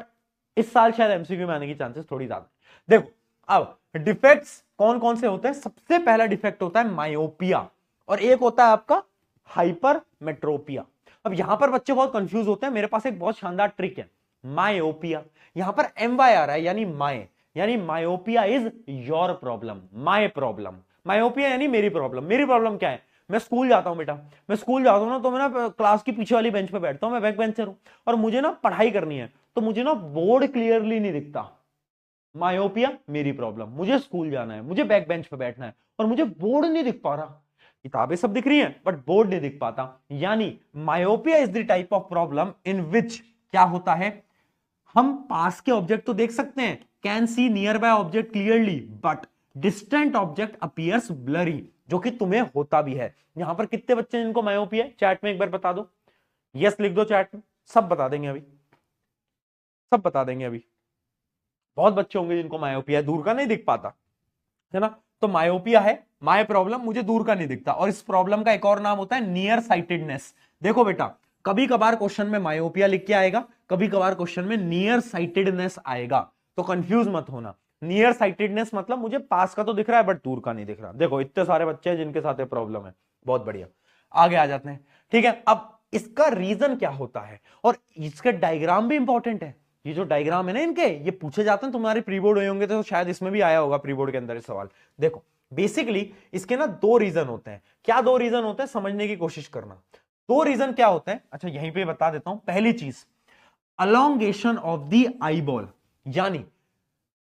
इस साल शायद एमसीक्यू में आने की चांसेस थोड़ी ज्यादा। देखो अब डिफेक्ट्स कौन कौन से होते हैं। सबसे पहला डिफेक्ट होता है मायोपिया, और एक होता है आपका हाइपरमेट्रोपिया। अब यहां पर बच्चे बहुत कंफ्यूज होते हैं, मेरे पास एक बहुत शानदार ट्रिक है। मायोपिया, यहां पर MY आ रहा है, यानी माय, यानी myopia is your problem, my problem. Myopia यानी मेरी प्रॉब्लम। मेरी प्रॉब्लम क्या है, मैं स्कूल जाता हूं बेटा, मैं स्कूल जाता हूं ना, तो मैं ना क्लास की पीछे वाली बेंच पे बैठता हूं, मैं बैक बेंचर हूं, और मुझे ना पढ़ाई करनी है, तो मुझे ना बोर्ड क्लियरली नहीं दिखता। मायोपिया मेरी प्रॉब्लम, मुझे स्कूल जाना है, मुझे बैक बेंच पे बैठना है, और मुझे बोर्ड नहीं दिख पा रहा। किताबें सब दिख रही हैं बट बोर्ड नहीं दिख पाता। यानी myopia is the type of problem in which क्या होता है, हम पास के ऑब्जेक्ट तो देख सकते हैं, can see near by object clearly, but distant object appears blurry, जो कि तुम्हें होता भी है। यहां पर कितने बच्चे जिनको मायोपिया है, चैट में एक बार बता दो, यस लिख दो चैट में, सब बता देंगे अभी, सब बता देंगे अभी। बहुत बच्चे होंगे जिनको मायोपिया दूर का नहीं दिख पाता, है ना। तो मायोपिया है, माय प्रॉब्लम, मुझे दूर का नहीं दिखता। और इस प्रॉब्लम का एक और नाम होता है नियर साइटेडनेस। देखो बेटा, कभी कभार क्वेश्चन में मायोपिया लिख के आएगा, कभी कभार क्वेश्चन में नियर साइटेडनेस आएगा, तो कंफ्यूज मत होना। नियर साइटेडनेस मतलब मुझे पास का तो दिख रहा है बट दूर का नहीं दिख रहा। देखो इतने सारे बच्चे हैं जिनके साथ ये प्रॉब्लम है, बहुत बढ़िया। आगे आ जाते हैं, ठीक है। अब इसका रीजन क्या होता है, और इसका डायग्राम भी इंपॉर्टेंट है। ये जो डायग्राम है ना इनके, ये पूछे जाते हैं तुम्हारे प्री बोर्ड हुए होंगे तो शायद इसमें भी आया होगा प्री बोर्ड के अंदर ये सवाल। देखो बेसिकली इसके ना दो रीजन होते हैं। क्या दो रीजन होते हैं, समझने की कोशिश करना। दो रीजन क्या होते हैं, अच्छा यहीं पे बता देता हूं। पहली चीज अलोंगेशन ऑफ द आई बॉल, यानी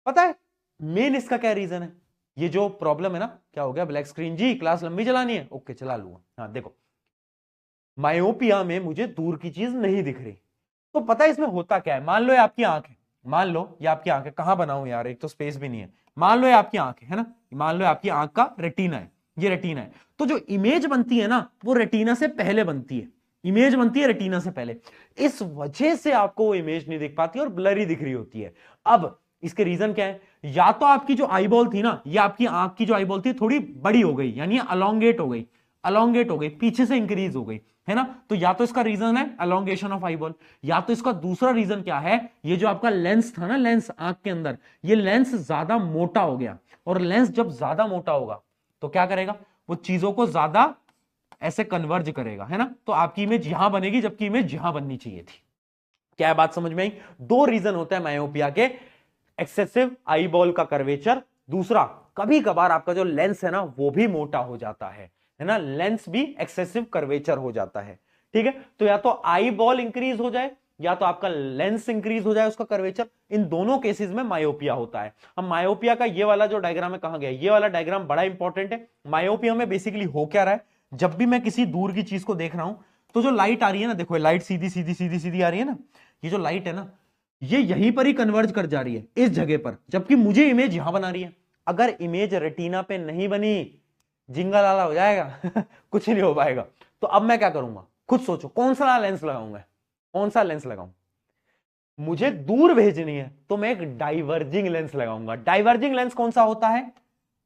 पता है मेन इसका क्या रीजन है। ये जो प्रॉब्लम है ना, क्या हो गया ब्लैक स्क्रीन जी, क्लास लंबी चलानी है, ओके चला लूंगा। हाँ देखो मायोपिया में मुझे दूर की चीज नहीं दिख रही, तो पता है इसमें होता क्या है। मान लो ये आपकी आंख है, मान लो ये आपकी आंख है, कहां बनाऊं यार, एक तो स्पेस भी नहीं है। मान लो ये आपकी आंख है ना, मान लो आपकी आंख का रेटिना है, ये रेटिना है। तो जो इमेज बनती है ना वो रेटिना से पहले बनती है, इमेज बनती है रेटिना से पहले। इस वजह से आपको वो इमेज नहीं दिख पाती और ब्लरी दिख रही होती है। अब इसके रीजन क्या है, या तो आपकी जो आईबॉल थी ना, ये आपकी आंख की जो आईबॉल थी थोड़ी बड़ी हो गई, यानी अलोंगेट हो गई, अलोंगेट हो गई, पीछे से इंक्रीज हो गई, है ना। तो या तो इसका रीजन है अलोंगेशन ऑफ आईबॉल, या तो इसका दूसरा रीजन क्या है, ये जो आपका लेंस था ना, लेंस आंख के अंदर, ये लेंस ज्यादा मोटा हो गया। और लेंस जब ज्यादा मोटा होगा तो क्या करेगा, वो चीजों को ज्यादा ऐसे कन्वर्ज करेगा, है ना। तो आपकी इमेज यहां बनेगी जबकि इमेज यहां बननी चाहिए थी। क्या बात समझ में आई। दो रीजन होते हैं मायोपिया के, एक्सेसिव आई बॉल का कर्वेचर, दूसरा कभी कभार आपका जो लेंस है ना वो भी मोटा हो जाता है ना, लेंस भी एक्सेसिव कर्वेचर हो जाता है। ठीक है, तो या तो आई बॉल इंक्रीज हो जाए या तो आपका लेंस इंक्रीज हो जाए उसका कर्वेचर, इन दोनों केसेस में मायोपिया होता है। अब मायोपिया का ये वाला जो डायग्राम है कहां गया, ये वाला डायग्राम बड़ा इंपॉर्टेंट है। मायोपिया में बेसिकली हो क्या रहा है, जब भी मैं किसी दूर की चीज को देख रहा हूं तो जो लाइट आ रही है ना, देखो लाइट सीधी सीधी सीधी सीधी आ रही है ना, ये जो लाइट है ना ये यहीं पर ही कन्वर्ज कर जा रही है इस जगह पर, जबकि मुझे इमेज यहां बना रही है। अगर इमेज रेटिना पे नहीं बनी जिंगा लाला हो जाएगा कुछ नहीं हो पाएगा। तो अब मैं क्या करूंगा, खुद सोचो कौन सा लेंस लगाऊंगा, कौन सा लेंस लगाऊं। मुझे दूर भेजनी है तो मैं एक डाइवर्जिंग लेंस लगाऊंगा। डाइवर्जिंग लेंस कौन सा होता है,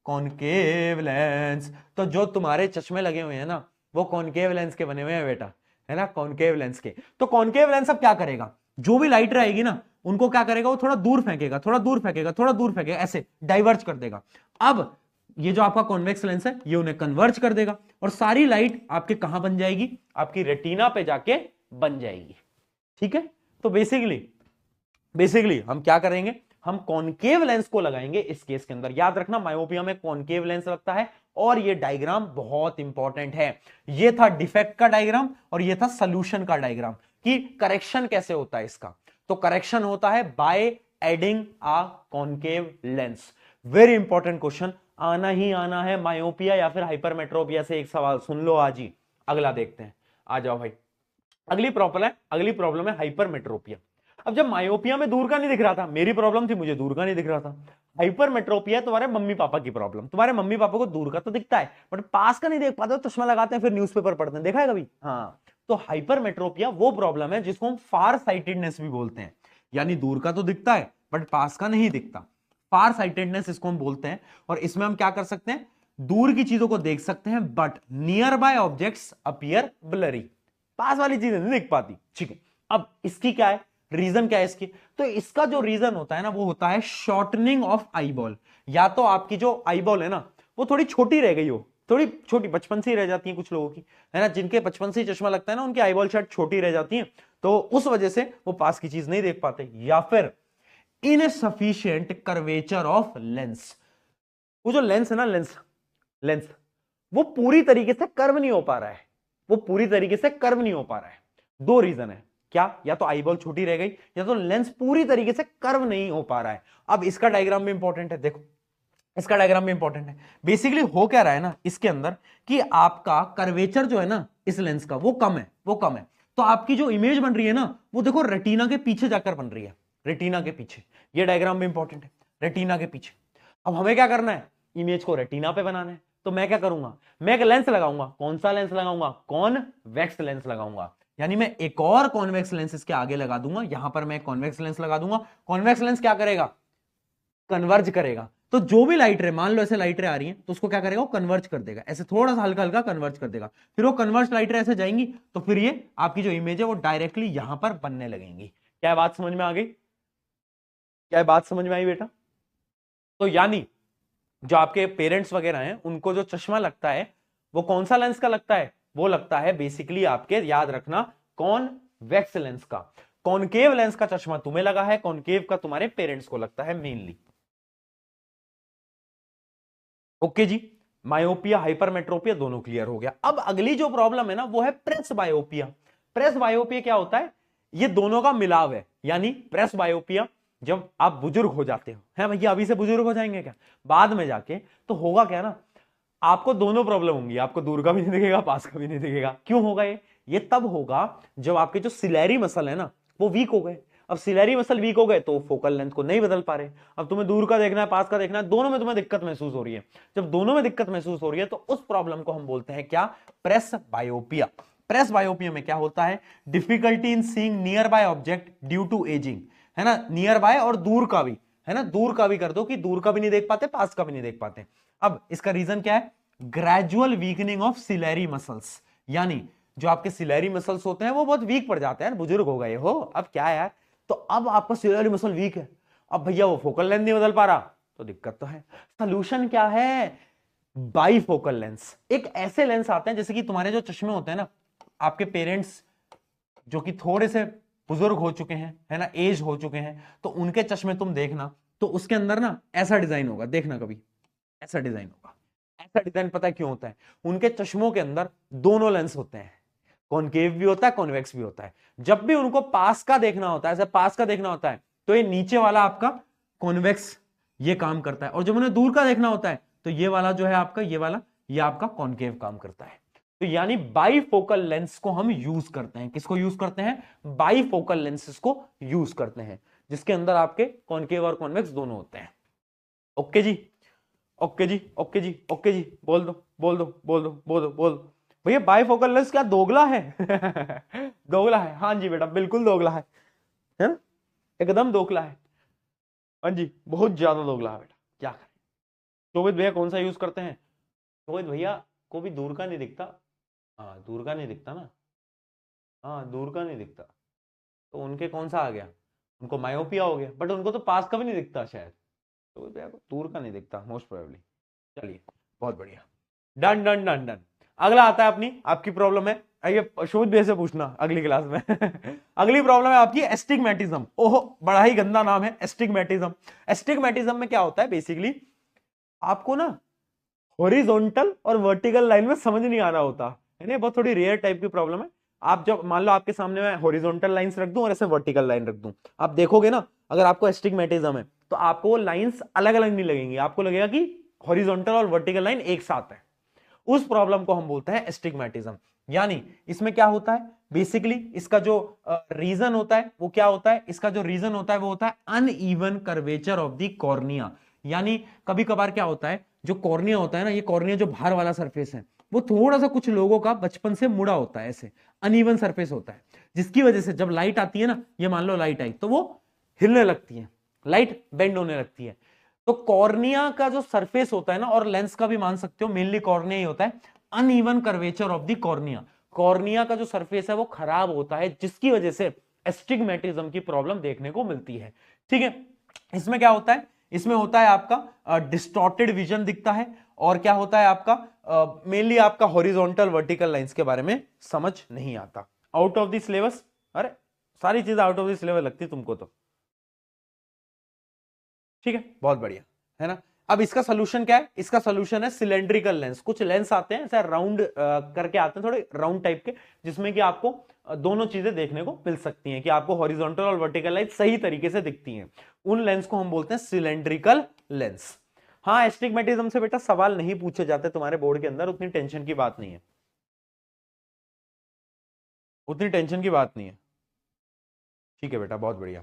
कॉनकेव लेंस। तो जो तुम्हारे चश्मे लगे हुए हैं ना वो कॉनकेव लेंस के बने हुए हैं बेटा, है ना, कॉनकेव लेंस के। तो कॉनकेव लेंस अब क्या करेगा, जो भी लाइट रहेगी ना उनको क्या करेगा, वो थोड़ा दूर फेंकेगा, थोड़ा दूर फेंकेगा, थोड़ा दूर फेंकेगा, ऐसे डाइवर्ज कर देगा। अब ये जो आपका कॉन्वेक्स लेंस है ये उन्हें कन्वर्ज कर देगा और सारी लाइट आपके कहां बन जाएगी, आपकी रेटिना पे जाके बन जाएगी। ठीक है, तो बेसिकली हम क्या करेंगे, हम कॉनकेव लेंस को लगाएंगे इस केस के अंदर। याद रखना मायोपिया में कॉनकेव लेंस लगता है और ये डायग्राम बहुत इंपॉर्टेंट है। ये था डिफेक्ट का डायग्राम और ये था सॉल्यूशन का डायग्राम कि करेक्शन कैसे होता है इसका। तो करेक्शन होता है by adding a concave lens. Very important question, आना ही आना है मायोपिया या फिर हाइपरमेट्रोपिया से एक सवाल सुन लो आज ही। अगला देखते हैं, आ जाओ भाई। अगली प्रॉब्लम है हाइपरमेट्रोपिया। अब जब मायोपिया में दूर का नहीं दिख रहा था, मेरी प्रॉब्लम थी मुझे दूर का नहीं दिख रहा था। हाइपरमेट्रोपिया तुम्हारे मम्मी पापा की प्रॉब्लम, तुम्हारे मम्मी पापा को दूर का तो दिखता है बट पास का नहीं देख पाते, तो चश्मा लगाते हैं फिर न्यूज़पेपर पढ़ते हैं, देखा है कभी। हाँ, तो हाइपरमेट्रोपिया वो प्रॉब्लम है जिसको हम फार साइटेडनेस भी बोलते हैं, यानी दूर का तो दिखता है बट पास का नहीं दिखता। फार साइटेडनेस इसको हम बोलते हैं। और इसमें हम क्या कर सकते हैं, दूर की चीजों को देख सकते हैं but nearby objects appear blurry, पास वाली चीजें नहीं दिख पाती। ठीक है, अब इसकी क्या है, रीजन क्या है इसकी, तो इसका जो रीजन होता है ना वो होता है शॉर्टनिंग ऑफ आईबॉल। या तो आपकी जो आईबॉल है ना वो थोड़ी छोटी रह गई हो, थोड़ी छोटी, बचपन से ही रह जाती है कुछ लोगों की, है ना, जिनके बचपन से ही चश्मा लगता है ना उनकी आईबॉल शायद छोटी रह जाती है, तो उस वजह से वो पास की चीज नहीं देख पाते। या फिर इनसफिशिएंट कर्वेचर ऑफ लेंस, वो जो लेंस है ना, लेंस वो पूरी तरीके से कर्व नहीं हो पा रहा है, वो पूरी तरीके से कर्व नहीं हो पा रहा है। दो रीजन है, क्या, या तो आईबॉल छोटी रह गई या तो लेंस पूरी तरीके से कर्व नहीं हो पा रहा है। अब इसका डायग्राम भी इंपॉर्टेंट है, देखो इसका डायग्राम भी इंपॉर्टेंट है। बेसिकली हो क्या रहा है ना इसके अंदर कि आपका कर्वेचर जो है ना इस लेंस का वो कम है, वो कम है। तो आपकी जो इमेज बन रही है ना वो देखो रेटिना के पीछे जाकर बन रही है, रेटिना के पीछे। ये डायग्राम भी इंपॉर्टेंट है, रेटिना के पीछे। अब हमें क्या करना है, इमेज को रेटिना पे बनाना है। तो मैं क्या करूंगा, मैं एक लेंस लगाऊंगा, कौन सा लेंस लगाऊंगा, कॉन्वेक्स लेंस लगाऊंगा। यानी मैं एक और कॉन्वेक्स लेंस इसके आगे लगा दूंगा, यहां पर मैं कॉन्वेक्स लेंस लगा दूंगा। कॉन्वेक्स लेंस क्या करेगा, कन्वर्ज करेगा। तो जो भी लाइट रे, मान लो ऐसे लाइट रे आ रही है तो उसको क्या करेगा, वो कन्वर्ज कर देगा, ऐसे थोड़ा सा हल्का हल्का कन्वर्ज कर देगा। फिर वो कन्वर्ज लाइट रे ऐसे जाएंगी तो फिर ये आपकी जो इमेज है वो डायरेक्टली यहां पर बनने लगेंगी। क्या बात समझ में आ गई, क्या बात समझ में आई बेटा। तो यानी जो आपके पेरेंट्स वगैरह हैं उनको जो चश्मा लगता है वो कौन सा लेंस का लगता है, वो लगता है बेसिकली आपके, याद रखना, कॉन्वेक्स लेंस का। कॉनकेव लेंस का चश्मा तुम्हें लगा है, कॉनकेव का तुम्हारे पेरेंट्स को लगता है मेनली। ओके जी, मायोपिया हाइपरमेट्रोपिया दोनों क्लियर हो गया। अब अगली जो प्रॉब्लम है ना वो है प्रेस बायोपिया। प्रेस बायोपिया क्या होता है? ये दोनों का मिलाव है, यानी प्रेस बायोपिया जब आप बुजुर्ग हो जाते हो, है भैया अभी से बुजुर्ग हो जाएंगे क्या, बाद में जाके तो होगा क्या ना, आपको दोनों प्रॉब्लम होंगी, आपको दूर का भी नहीं दिखेगा, पास का भी नहीं दिखेगा। क्यों होगा ये तब होगा जब आपके जो सिलेरी मसल है ना वो वीक हो गए। अब सिलेरी मसल वीक हो गए तो फोकल लेंथ को नहीं बदल पा रहे। अब तुम्हें दूर का देखना है, पास का देखना है, दोनों में तुम्हें दिक्कत महसूस हो रही है। जब दोनों में दिक्कत महसूस हो रही है तो उस प्रॉब्लम को हम बोलते हैं क्या? प्रेस बायोपिया। प्रेस बायोपिया में क्या होता है? Difficulty in seeing nearby object due to ageing, है ना, नियर बाय और दूर का भी, है ना, दूर का भी कर दो कि दूर का भी नहीं देख पाते, पास का भी नहीं देख पाते। अब इसका रीजन क्या है? Gradual weakening of ciliary muscles, यानी जो आपके सिलेरी मसल्स होते हैं वो बहुत वीक पड़ जाते हैं। बुजुर्ग हो गए हो, अब क्या है यार, तो अब आपका सिलेरी मसल वीक है, अब भैया वो फोकल लेंथ नहीं बदल पा रहा, तो दिक्कत तो है। सोल्यूशन क्या है? Bifocal lens. एक ऐसे लेंस आते हैं जैसे कि तुम्हारे जो चश्मे होते हैं ना, आपके पेरेंट्स जो कि थोड़े से बुजुर्ग हो चुके हैं, है ना, एज हो चुके हैं, तो उनके चश्मे तुम देखना तो उसके अंदर ना ऐसा डिजाइन होगा, देखना कभी ऐसा डिजाइन होगा। ऐसा डिजाइन पता है क्यों होता है? उनके चश्मों के अंदर दोनों लेंस होते हैं, कॉनकेव भी होता है, कॉन्वेक्स भी होता है। जब भी उनको पास का देखना होता है, ऐसे पास का देखना होता है, तो ये नीचे वाला आपका कॉन्वेक्स ये काम करता है, और जब उन्हें दूर का देखना होता है तो ये वाला जो है आपका, ये वाला, ये आपका कॉनकेव काम करता है। तो यानी बाईफोकल लेंस को हम यूज करते हैं। किसको यूज करते हैं? बाईफोकल लेंसेस को यूज करते हैं, जिसके अंदर आपके कॉनकेव और कॉन्वेक्स दोनों होते हैं। ओके जी, ओके जी, ओके जी, ओके जी, बोल दो बोल दो बोल दो बोल दो बोल दो। भैया बाईफोकल लेंस क्या दोगला है? दोगला है, हाँ जी बेटा बिल्कुल दोगला है ना, एकदम दोगला है, हाँ जी बहुत ज्यादा दोगला है बेटा, क्या करें। शोभित भैया कौन सा यूज करते हैं? शोभित भैया को भी दूर का नहीं दिखता, हाँ दूर का नहीं दिखता ना, हाँ दूर का नहीं दिखता, तो उनके कौन सा आ गया? उनको मायोपिया हो गया, बट उनको तो पास का भी नहीं दिखता शायद, तो भैया को दूर का नहीं दिखता मोस्ट प्रोबेबली। चलिए बहुत बढ़िया, डन डन डन डन। अगला आता है अपनी, आपकी प्रॉब्लम है, आइए शोध भैया से पूछना अगली क्लास में। अगली प्रॉब्लम है आपकी एस्टिग्मेटिज्म। ओहो बड़ा ही गंदा नाम है, एस्टिग्मेटिज्म। एस्टिग्मेटिज्म में क्या होता है बेसिकली, आपको ना हॉरिजॉन्टल और वर्टिकल लाइन में समझ नहीं आ रहा होता है ना, बहुत थोड़ी रेयर टाइप की प्रॉब्लम है। आप जब मान लो आपके सामने मैं हॉरिजॉन्टल लाइंस रख दूं और ऐसे वर्टिकल लाइन रख दूं, आप देखोगे ना, अगर आपको एस्टिग्मेटिज्म है तो आपको वो लाइंस अलग अलग नहीं लगेंगी, आपको लगेगा कि हॉरिजॉन्टल और वर्टिकल लाइन एक साथ है। उस प्रॉब्लम को हम बोलते हैं एस्टिग्मेटिज्म। यानी इसमें क्या होता है बेसिकली, इसका जो रीजन होता है वो क्या होता है? इसका जो रीजन होता है वो होता है uneven curvature of the cornea. यानी कभी कभार क्या होता है, जो कॉर्निया होता है ना, ये कॉर्निया जो बाहर वाला सरफेस है वो थोड़ा सा कुछ लोगों का बचपन से मुड़ा होता है, ऐसे अनइवन सरफेस होता है, जिसकी वजह से जब लाइट आती है ना, ये मान लो लाइट आई तो वो हिलने लगती है, लाइट बेंड होने लगती है। तो कॉर्निया का जो सरफेस होता है ना, और लेंस का भी मान सकते हो, मेनली कॉर्निया ही होता है, uneven curvature of the cornea. Cornea का जो सरफेस है वो खराब होता है, जिसकी वजह से एस्टिग्मेटिज्म की प्रॉब्लम देखने को मिलती है। ठीक है, इसमें क्या होता है? इसमें होता है आपका डिस्टॉर्टेड विजन दिखता है, और क्या होता है आपका मेनली आपका हॉरिजॉन्टल वर्टिकल लाइंस के बारे में समझ नहीं आता। आउट ऑफ द सिलेबस, अरे सारी चीजें आउट ऑफ द सिलेबस लगती तुमको तो, ठीक है बहुत बढ़िया, है ना। अब इसका सोल्यूशन क्या है? इसका सोल्यूशन है सिलेंड्रिकल लेंस। कुछ लेंस आते हैं ऐसे राउंड करके आते हैं, थोड़े राउंड टाइप के, जिसमें कि आपको दोनों चीजें देखने को मिल सकती हैं, कि आपको हॉरिजॉन्टल और वर्टिकल लाइन सही तरीके से दिखती हैं। उन लेंस को हम बोलते हैं सिलेंड्रिकल लेंस। हाँ एस्टिग्मेटिज्म से बेटा सवाल नहीं पूछे जाते तुम्हारे बोर्ड के अंदर, उतनी टेंशन की बात नहीं है, उतनी टेंशन की बात नहीं है। ठीक है बेटा बहुत बढ़िया,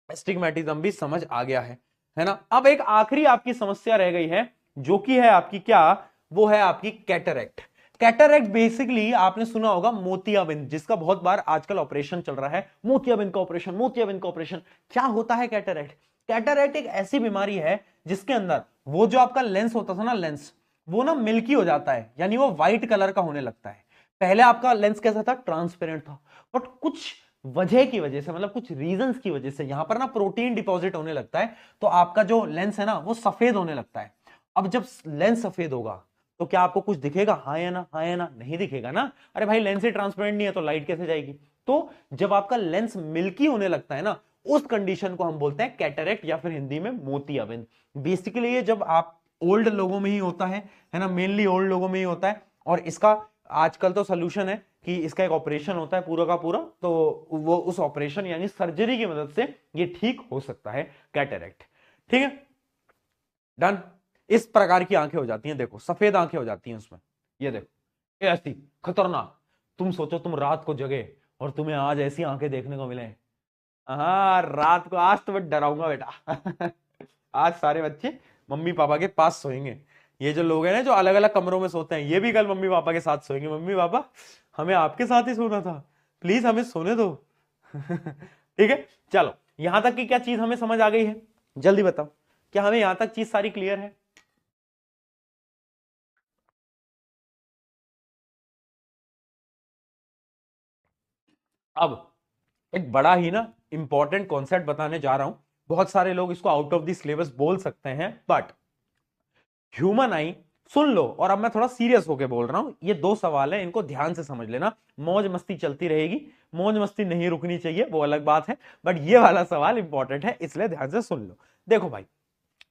एस्टिग्मेटिज्म भी समझ आ गया है ना। अब एक आखिरी आपकी समस्या रह गई है, जो कि है आपकी क्या? वो है आपकी कैटरैक्ट। कैटरैक्ट बेसिकली आपने सुना होगा मोतियाबिंद, जिसका बहुत बार आजकल ऑपरेशन चल रहा है, मोतियाबिंद का ऑपरेशन, मोतियाबिंद का ऑपरेशन। क्या होता है कैटरैक्ट? कैटरैक्ट एक ऐसी बीमारी है जिसके अंदर वो जो आपका लेंस होता था ना, लेंस वो ना मिल्की हो जाता है, यानी वो व्हाइट कलर का होने लगता है। पहले आपका लेंस कैसा था? ट्रांसपेरेंट था, बट कुछ वजह की वजह से, मतलब कुछ रीजंस की वजह से यहां पर ना प्रोटीन डिपॉजिट होने लगता है, तो आपका जो लेंस है ना वो सफेद होने लगता है। अब जब लेंस सफेद होगा तो क्या आपको कुछ दिखेगा? हाँ या ना, हाँ या ना? नहीं दिखेगा ना। अरे भाई लेंस ही ट्रांसपेरेंट नहीं है तो लाइट कैसे जाएगी? तो जब आपका लेंस मिल्की होने लगता है ना, उस कंडीशन को हम बोलते हैं कैटरेक्ट, या फिर हिंदी में मोतियाबिंद। बेसिकली ये जब आप ओल्ड लोगों में ही होता है ना, मेनली ओल्ड लोगों में ही होता है। और इसका आजकल तो सोल्यूशन है कि इसका एक ऑपरेशन होता है पूरा का पूरा, तो वो उस ऑपरेशन यानी सर्जरी की मदद से ये ठीक हो सकता है, कैटरेक्ट। ठीक है, डन। इस प्रकार की आंखें हो जाती हैं, देखो सफेद आंखें हो जाती हैं उसमें। ये देखो, ये ऐसी खतरनाक। तुम सोचो तुम रात को जगे और तुम्हें आज ऐसी आंखें देखने को मिले। हाँ, रात को आज तो मैं डराऊंगा बेटा। आज सारे बच्चे मम्मी पापा के पास सोएंगे। ये जो लोग हैं ना जो अलग अलग कमरों में सोते हैं, ये भी कल मम्मी पापा के साथ सोएंगे। मम्मी पापा, हमें आपके साथ ही सोना था, प्लीज हमें सोने दो। ठीक है, चलो यहां तक की क्या चीज हमें समझ आ गई है? जल्दी बताओ, क्या हमें यहां तक चीज सारी क्लियर है? अब एक बड़ा ही ना इंपॉर्टेंट कॉन्सेप्ट बताने जा रहा हूं। बहुत सारे लोग इसको आउट ऑफ द सिलेबस बोल सकते हैं, बट ह्यूमन आई, सुन लो। और अब मैं थोड़ा सीरियस होके बोल रहा हूं, ये दो सवाल है, इनको ध्यान से समझ लेना। मौज मस्ती चलती रहेगी, मौज मस्ती नहीं रुकनी चाहिए, वो अलग बात है, बट ये वाला सवाल इंपॉर्टेंट है, इसलिए ध्यान से सुन लो। देखो भाई,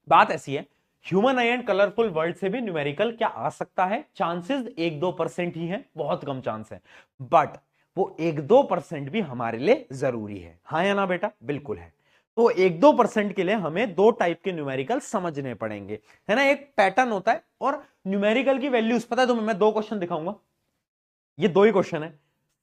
बात ऐसी है, human eye and colourful world से भी न्यूमेरिकल क्या आ सकता है? चांसेस 1-2% ही है, बहुत कम चांस है, बट वो 1-2% भी हमारे लिए जरूरी है। हाँ या ना बेटा? बिल्कुल है। तो 1-2% के लिए हमें दो टाइप के न्यूमेरिकल समझने पड़ेंगे, है ना। एक पैटर्न होता है, और न्यूमेरिकल की वैल्यूज पता है तुम्हें? मैं दो क्वेश्चन दिखाऊंगा, ये दो ही क्वेश्चन है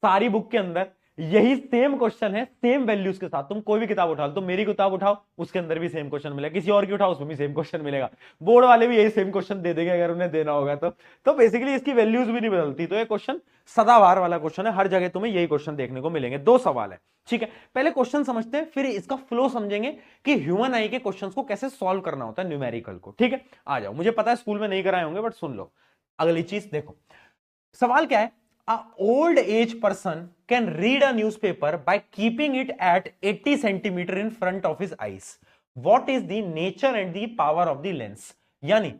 सारी बुक के अंदर, यही सेम क्वेश्चन है सेम वैल्यूज के साथ। तुम कोई भी किताब उठा लो, तुम मेरी किताब उठाओ उसके अंदर भी सेम क्वेश्चन मिलेगा, किसी और की उठाओ उसमें भी सेम क्वेश्चन मिलेगा। बोर्ड वाले भी यही सेम क्वेश्चन दे देंगे अगर उन्हें देना होगा तो बेसिकली इसकी वैल्यूज भी नहीं बदलती। तो ये क्वेश्चन सदाबहार वाला क्वेश्चन है, हर जगह तुम्हें यही क्वेश्चन देखने को मिलेंगे। दो सवाल है, ठीक है। पहले क्वेश्चन समझते हैं, फिर इसका फ्लो समझेंगे कि ह्यूमन आई के क्वेश्चंस को कैसे सॉल्व करना होता है न्यूमेरिकल को। ठीक है, आ जाओ। मुझे पता है स्कूल में नहीं कराए होंगे, बट सुन लो। अगली चीज देखो, सवाल क्या है? A old age person can read a newspaper by keeping it at 80 centimeter in front of his eyes. What is the nature and the power of the lens? यानी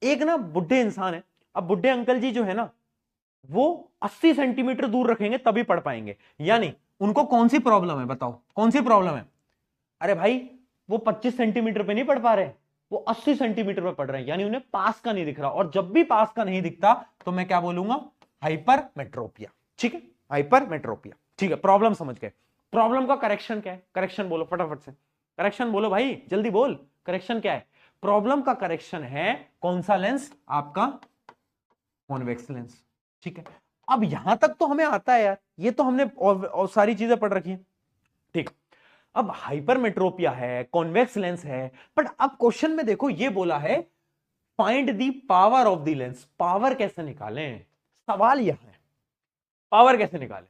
एक ना बुढ़े इंसान है, अब बुढ़े अंकल जी जो है ना, वो 80 सेंटीमीटर दूर रखेंगे तभी पढ़ पाएंगे। यानी उनको कौन सी प्रॉब्लम है? बताओ कौन सी प्रॉब्लम है? अरे भाई, वो 25 सेंटीमीटर पे नहीं पढ़ पा रहे, वो 80 सेंटीमीटर पे पढ़ रहे हैं, यानी उन्हें पास का नहीं दिख रहा। और जब भी पास का नहीं दिखता तो मैं क्या बोलूंगा? हाइपरमेट्रोपिया। ठीक है, हाइपरमेट्रोपिया। ठीक है, प्रॉब्लम समझ गए। प्रॉब्लम का करेक्शन क्या है? करेक्शन बोलो फटाफट से, करेक्शन बोलो भाई, जल्दी बोल, करेक्शन क्या है? प्रॉब्लम का करेक्शन है कौन सा लेंस? आपका कॉन्वेक्स लेंस। ठीक है, अब यहां तक तो हमें आता है यार, ये तो हमने और सारी चीजें पढ़ रखी है। ठीक, अब हाइपरमेट्रोपिया है, कॉन्वेक्स लेंस है, बट अब क्वेश्चन में देखो ये बोला है find the power of the lens. Power कैसे निकालें? सवाल यह है, पावर कैसे निकालें?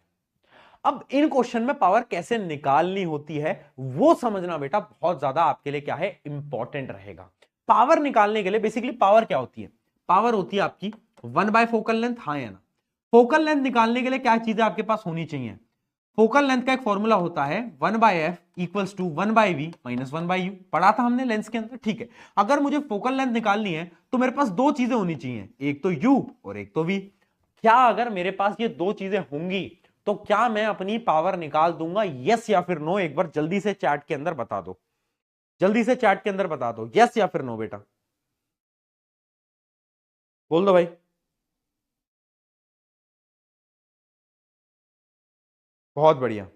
अब इन क्वेश्चन में पावर कैसे निकालनी होती है वो समझना बेटा बहुत ज्यादा आपके लिए क्या है, इंपॉर्टेंट रहेगा। पावर निकालने के लिए बेसिकली पावर क्या होती है? पावर होती है आपकी 1/4 फोकल लेंथ। हाँ या ना? फोकल लेंथ निकालने के लिए क्या चीजें आपके पास होनी चाहिए? फोकल लेंथ का एक फॉर्मूला होता है 1/f equals to 1/v minus 1/u। पढ़ा था हमने लेंस के अंदर, ठीक है। अगर मुझे फोकल लेंथ निकालनी है तो मेरे पास दो चीजें होनी चाहिए, एक तो u और एक तो v। क्या अगर मेरे पास ये दो चीजें होंगी तो क्या मैं अपनी पावर निकाल दूंगा? यस या फिर नो? एक बार जल्दी से चैट के अंदर बता दो, जल्दी से चैट के अंदर बता दो, यस या फिर नो बेटा, बोल दो भाई। बहुत बढ़िया,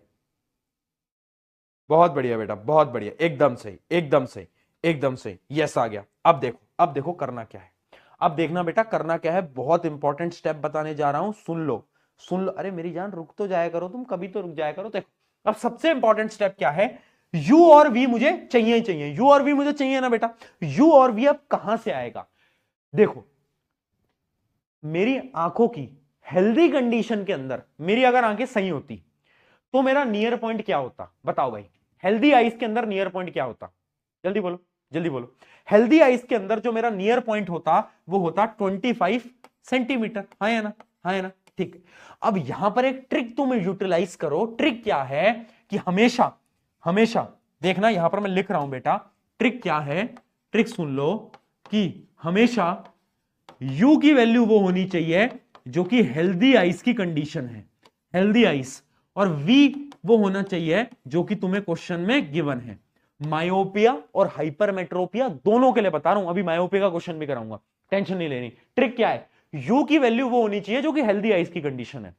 बहुत बढ़िया बेटा, बहुत बढ़िया, एकदम सही, एकदम सही, एकदम सही, यस आ गया। अब देखो, अब देखो करना क्या है। अब देखना बेटा करना क्या है, बहुत इंपॉर्टेंट स्टेप बताने जा रहा हूं, सुन लो, सुन लो। अरे मेरी जान रुक तो जाया करो, तुम कभी तो रुक जाया करो। देखो अब सबसे इंपॉर्टेंट स्टेप क्या है? u और v मुझे चाहिए ही चाहिए, u और v मुझे चाहिए ना बेटा। u और v अब कहां से आएगा? देखो, मेरी आंखों की हेल्दी कंडीशन के अंदर मेरी अगर आंखें सही होती तो मेरा नियर पॉइंट क्या होता? बताओ भाई, हेल्दी आइज के अंदर नियर पॉइंट क्या होता? जल्दी बोलो, जल्दी बोलो। हेल्दी आइज के अंदर जो मेरा नियर पॉइंट होता वो होता 25 सेंटीमीटर। हाँ या ना? हाँ या ना? ठीक। अब यहां पर एक ट्रिक तुम यूटिलाइज करो। ट्रिक क्या है कि हमेशा हमेशा देखना, यहां पर मैं लिख रहा हूं बेटा, ट्रिक क्या है? ट्रिक सुन लो कि हमेशा u की वैल्यू वो होनी चाहिए जो कि हेल्दी आइस की कंडीशन है, हेल्दी आइस, और v वो होना चाहिए जो कि तुम्हें क्वेश्चन में गिवन है। मायोपिया और हाइपरमेट्रोपिया दोनों के लिए बता रहा हूं, अभी मायोपिया का क्वेश्चन भी कराऊंगा, टेंशन नहीं लेनी। ट्रिक क्या है, u की वैल्यू वो होनी चाहिए जो कि हेल्दी आइस की कंडीशन है,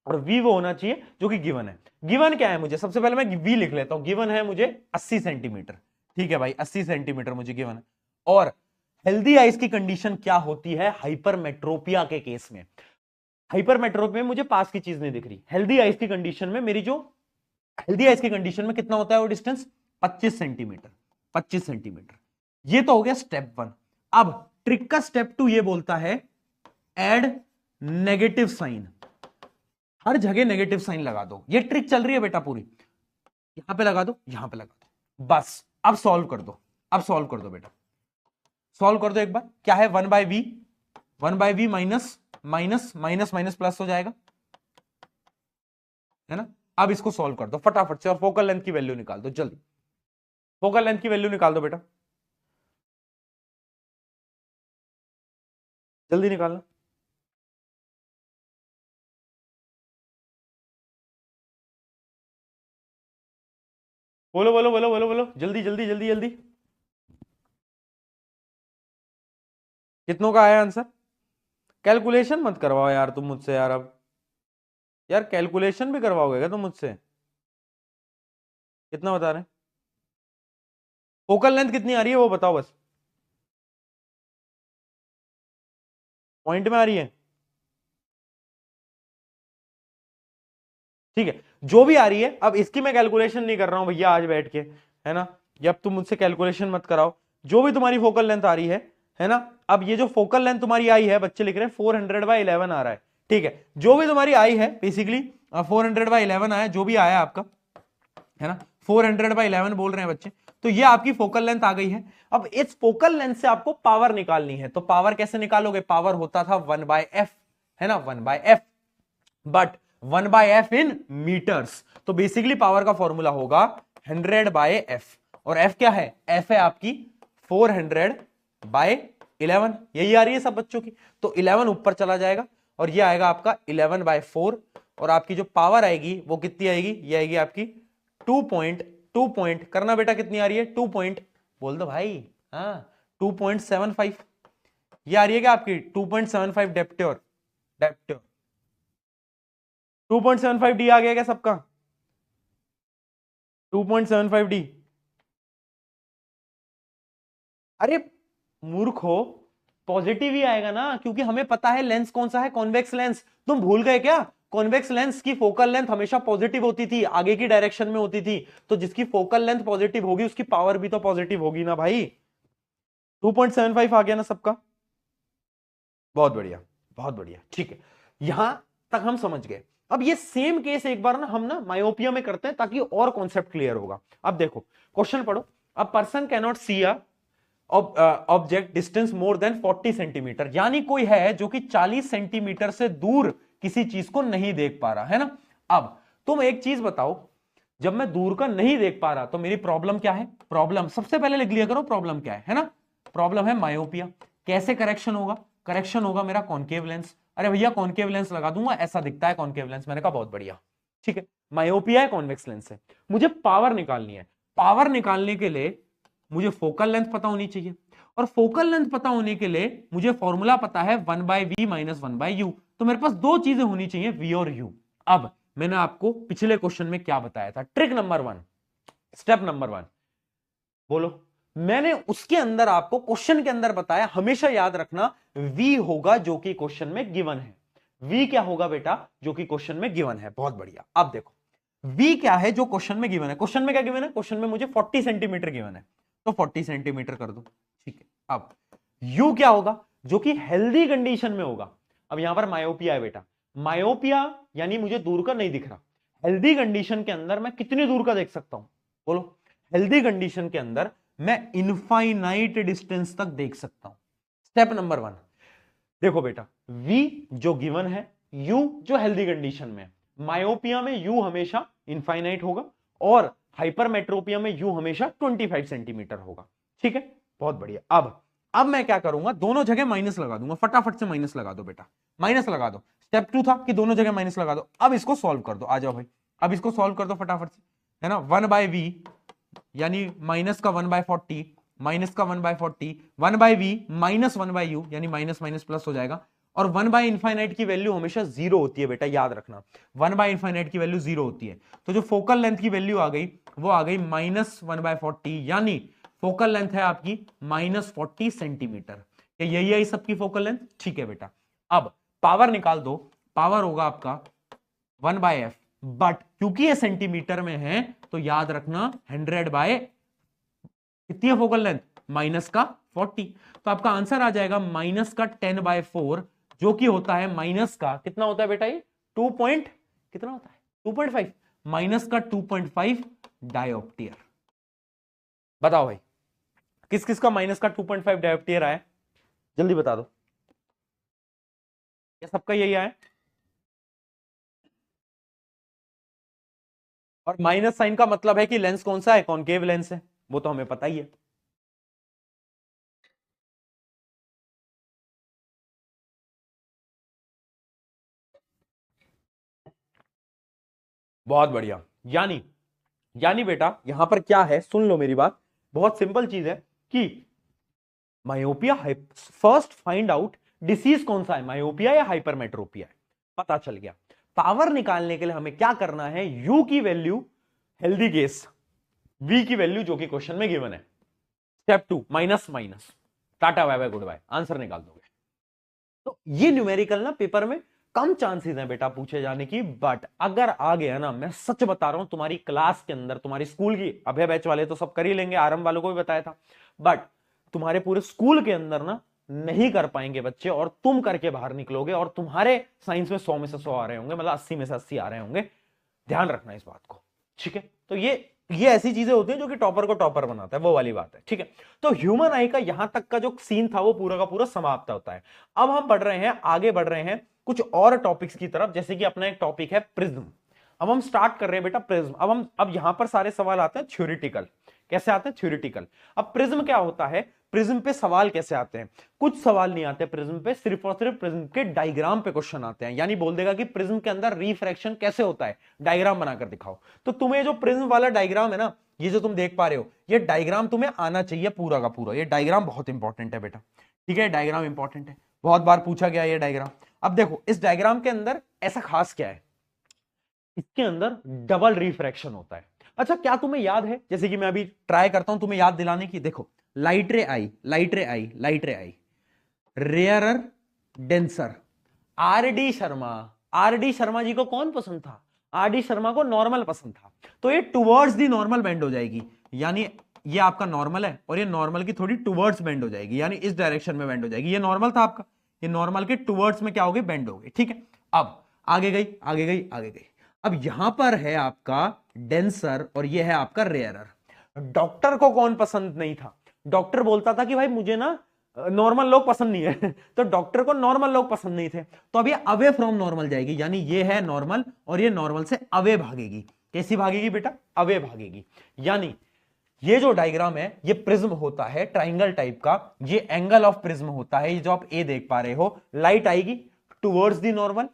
और v वो होना चाहिए जो कि गिवन है। गिवन क्या है मुझे, सबसे पहले मैं v लिख लेता हूं। गिवन है मुझे 80 सेंटीमीटर, ठीक है भाई, 80 सेंटीमीटर मुझे गिवन है। और हेल्दी आइस की कंडीशन क्या होती है हाइपरमेट्रोपिया के केस में? हाइपरमेट्रोपिया में मुझे पास की चीज नहीं दिख रही, हेल्दी आइस की कंडीशन में मेरी जो हेल्दी आइस की कंडीशन में कितना होता है वो डिस्टेंस, 25 सेंटीमीटर, 25 सेंटीमीटर। ये तो हो गया स्टेप 1। अब ट्रिक का स्टेप 2 ये बोलता है एड नेगेटिव साइन, हर जगह नेगेटिव साइन लगा दो। ये ट्रिक चल रही है बेटा पूरी, यहां पे लगा दो, यहां पे लगा दो, बस। अब सॉल्व कर दो, अब सॉल्व कर दो बेटा, सॉल्व कर दो एक बार। क्या है, 1/v, 1/v minus minus minus minus plus हो जाएगा, है ना। अब इसको सॉल्व कर दो फटाफट से, और फोकल लेंथ की वैल्यू निकाल दो जल्दी, फोकल लेंथ की वैल्यू निकाल दो बेटा, जल्दी निकालना। बोलो बोलो बोलो बोलो बोलो, जल्दी जल्दी जल्दी जल्दी। कितनों का आया आंसर? कैलकुलेशन मत करवाओ यार तुम मुझसे यार, अब यार कैलकुलेशन भी करवाओगे क्या तुम मुझसे? कितना बता रहे हैं? फोकल लेंथ कितनी आ रही है वो बताओ बस, पॉइंट में आ रही है? ठीक है, जो भी आ रही है, अब इसकी मैं कैलकुलेशन नहीं कर रहा हूं भैया आज बैठ के, है ना। ये अब तुम मुझसे कैलकुलेशन मत कराओ, जो भी तुम्हारी फोकल लेंथ आ रही है ना। अब ये जो फोकल लेंथ तुम्हारी आई है, बच्चे लिख रहे हैं 400/11 आ रहा है, ठीक है। जो भी तुम्हारी आई है बेसिकली 400/11 आया, जो भी आया आपका, है ना, 400/11 बोल रहे हैं बच्चे, तो ये आपकी फोकल लेंथ आ गई है। अब इस फोकल लेंथ से आपको पावर निकालनी है, तो पावर कैसे निकालोगे? पावर होता था 1/f, है ना, 1/f, but 1/f in metres, तो बेसिकली पावर का फॉर्मूला होगा 100/f, और f क्या है? f है आपकी 400/11, यही आ रही है सब बच्चों की, तो 11 ऊपर चला जाएगा, और ये आएगा आपका 11/4, और आपकी जो पावर आएगी वो कितनी आएगी? ये आएगी आपकी 2 करना बेटा, कितनी आ रही है? 2 पॉइंट, बोल दो भाई, हाँ 2.75, ये आ रही है क्या आपकी 2.75 डेप्ट्योर, डेप्ट्योर 2.75 डी आ गया क्या सबका? 2.75 डी। अरे मूर्ख हो, पॉजिटिव ही आएगा ना, क्योंकि हमें पता है लेंस कौन सा है, कॉन्वेक्स लेंस। तुम भूल गए क्या? कॉन्वेक्स लेंस की फोकल लेंथ हमेशा पॉजिटिव होती थी, आगे की डायरेक्शन में होती थी, तो जिसकी फोकल लेंथ पॉजिटिव होगी उसकी पावर भी तो पॉजिटिव होगी ना भाई। 2.75 आ गया ना सबका? बहुत बढ़िया, बहुत बढ़िया, ठीक है, यहां तक हम समझ गए। अब ये सेम केस एक बार ना हम ना मायोपिया में करते हैं, ताकि और कॉन्सेप्ट क्लियर होगा। अब देखो क्वेश्चन पढ़ो, a person cannot see a object distance more than 40 centimetre, यानी कोई है जो कि 40 सेंटीमीटर से दूर किसी चीज को नहीं देख पा रहा है ना। अब तुम एक चीज बताओ, जब मैं दूर का नहीं देख पा रहा तो मेरी प्रॉब्लम क्या है? प्रॉब्लम सबसे पहले लिख लिया करो, प्रॉब्लम क्या है ना। प्रॉब्लम है मायोपिया। कैसे करेक्शन होगा? करेक्शन होगा मेरा कॉनकेव लेंस। अरे भैया कॉनकेव लेंस लगा दूंगा, ऐसा दिखता है कॉनकेव लेंस। मैंने कहा बहुत बढ़िया, ठीक है, मायोपिया है, कॉन्वेक्स लेंस है। मुझे पावर निकालनी है, पावर निकालने के लिए मुझे फोकल लेंथ पता होनी चाहिए, और फोकल लेंथ पता होने के लिए मुझे फॉर्मूला पता है 1/v माइनस 1/u, तो मेरे पास दो चीजें होनी चाहिए, v और u। अब मैंने आपको पिछले क्वेश्चन में क्या बताया था? ट्रिक नंबर 1, स्टेप नंबर 1, बोलो। मैंने उसके अंदर आपको क्वेश्चन के अंदर बताया, हमेशा याद रखना v होगा जो कि क्वेश्चन में गिवन है। v क्या होगा बेटा? जो कि क्वेश्चन में गिवन है। बहुत बढ़िया, अब देखो v क्या है जो क्वेश्चन में गिवन है। क्वेश्चन में क्या गिवन है? क्वेश्चन में मुझे 40 सेंटीमीटर गिवन है, तो 40 सेंटीमीटर कर दो, ठीक है। अब u क्या होगा? जो कि हेल्दी कंडीशन में होगा। अब यहां पर मायोपिया है बेटा, मायोपिया यानी मुझे दूर का नहीं दिख रहा। हेल्दी कंडीशन के अंदर मैं कितनी दूर का देख सकता हूं? बोलो। हेल्दी कंडीशन के अंदर मैं इनफाइनाइट डिस्टेंस तक देख सकता हूं। स्टेप नंबर 1, देखो बेटा, v जो गिवन है, u जो हेल्दी कंडीशन में है। मायोपिया में u हमेशा इनफाइनाइट होगा, और हाइपरमेट्रोपिया में u हमेशा 25 सेंटीमीटर होगा, ठीक है। बहुत बढ़िया। अब अब मैं क्या करूंगा, दोनों जगह माइनस लगा दूंगा, फटाफट से माइनस लगा दो बेटा, माइनस लगा दो। स्टेप 2 था कि दोनों जगह माइनस लगा दो। अब इसको सॉल्व कर दो, आ जाओ भाई, अब इसको सॉल्व कर दो फटाफट से, है ना। 1/v यानी माइनस का 1/40, माइनस का 1/40, 1/v माइनस 1/u यानी माइनस माइनस प्लस हो जाएगा। और 1/इनफाइनाइट की वैल्यू हमेशा जीरो होती है बेटा, याद रखना, 1/इनफाइनाइट की वैल्यू जीरो होती है। तो जो फोकल लेंथ की वैल्यू आ गई वो आ गई माइनस 1/40, यानी फोकल लेंथ है आपकी माइनस 40 सेंटीमीटर। यही है सबकी फोकल लेंथ, ठीक है बेटा। अब पावर निकाल दो, पावर होगा आपका 1/f, बट क्योंकि ये सेंटीमीटर में है तो याद रखना 100 बाय कितनी है फोकल लेंथ, माइनस का 40। तो आपका आंसर आ जाएगा माइनस का 10/4, जो कि होता है माइनस का कितना होता है बेटा, ये 2 पॉइंट कितना होता है, 2.5, माइनस का 2.5 डायोप्टियर। बताओ भाई किस किस का माइनस का 2.5 डायोप्टियर आया, जल्दी बता दो। क्या सबका यही आया? और माइनस साइन का मतलब है कि लेंस कौन सा है, कॉनकेव लेंस है, वो तो हमें पता ही है। बहुत बढ़िया। यानी यानी बेटा यहां पर क्या है, सुन लो मेरी बात, बहुत सिंपल चीज है कि myopia, first find out disease कौन सा है, मायोपिया या हाइपरमेट्रोपिया है, पता चल गया। पावर निकालने के लिए हमें क्या करना है, यू की वैल्यू हेल्दी केस, वी की वैल्यू जो कि क्वेश्चन में गिवन है। Step 2 minus minus, tata bye bye goodbye, answer निकाल दोगे। तो ये न्यूमेरिकल ना पेपर में कम चांसेस हैं बेटा पूछे जाने की, बट अगर आ गया ना, मैं सच बता रहा हूं, तुम्हारी क्लास के अंदर, तुम्हारी स्कूल की, अभय बैच वाले तो सब कर ही लेंगे, आरंभ वालों को भी बताया था, बट तुम्हारे पूरे स्कूल के अंदर ना नहीं कर पाएंगे बच्चे, और तुम करके बाहर निकलोगे, और तुम्हारे साइंस में 100 में से 100 आ रहे होंगे, मतलब 80 में से 80 आ रहे होंगे। ध्यान रखना इस बात को, ठीक है। तो ये ऐसी चीजें होती हैं जो कि टॉपर को टॉपर बनाता है, वो वाली बात है, ठीक है। तो ह्यूमन आई का यहां तक का जो सीन था वो पूरा का पूरा समाप्त होता है। अब हम बढ़ रहे हैं, आगे बढ़ रहे हैं कुछ और टॉपिक्स की तरफ, जैसे कि अपना एक टॉपिक है प्रिज्म। अब हम स्टार्ट कर रहे हैं बेटा प्रिज्म। अब यहां पर सारे सवाल आते हैं थ्योरेटिकल। कैसे आते हैं, थ्योरेटिकल। अब प्रिज्म क्या होता है, प्रिज्म पे सवाल कैसे आते हैं, कुछ सवाल नहीं आते प्रिज्म पे, सिर्फ और सिर्फ प्रिज्म के डायग्राम पे क्वेश्चन आते हैं। यानी बोल देगा कि प्रिज्म के अंदर रिफ्रैक्शन कैसे होता है, डायग्राम बनाकर दिखाओ। तो तुम्हें जो प्रिज्म वाला डायग्राम है ना, ये जो तुम देख पा रहे हो, ये डायग्राम तुम्हें आना चाहिए पूरा का पूरा। ये डायग्राम बहुत इंपॉर्टेंट है बेटा, ठीक है, डायग्राम इंपॉर्टेंट है, बहुत बार पूछा गया ये डायग्राम। अब देखो इस डायग्राम के अंदर ऐसा खास क्या है, इसके अंदर डबल रिफ्रैक्शन होता है। अच्छा क्या तुम्हें याद है, जैसे कि मैं अभी ट्राई करता हूं तुम्हें याद दिलाने की, देखो light ray I, light ray I, light ray I, rarer, denser. R D Sharma ji को कौन पसंद था, आर डी शर्मा को नॉर्मल पसंद था, तो ये टुवर्ड्स दी नॉर्मल बेंड हो जाएगी। यानी ये आपका नॉर्मल है और ये नॉर्मल की थोड़ी टुवर्ड्स बेंड हो जाएगी, यानी इस डायरेक्शन में बेंड हो जाएगी। ये नॉर्मल था आपका, ये नॉर्मल के टुवर्ड्स में क्या हो गई, बेंड हो गई, ठीक है। अब आगे गई, आगे गई, आगे गई। अब यहां पर है आपका डेंसर और ये है आपका रेयरर। डॉक्टर को कौन पसंद नहीं था, डॉक्टर बोलता था कि भाई मुझे ना नॉर्मल लोग पसंद नहीं है तो डॉक्टर को नॉर्मल लोग पसंद नहीं थे, तो अब ये अवे फ्रॉम नॉर्मल जाएगी, यानी ये है नॉर्मल और ये नॉर्मल से अवे भागेगी। कैसी भागेगी बेटा, अवे भागेगी। यानी ये जो डायग्राम है ये प्रिज्म होता है ट्राइंगल टाइप का, ये एंगल ऑफ प्रिज्म होता है। ये जो आप ए देख पा रहे हो, लाइट आएगी towards the normal,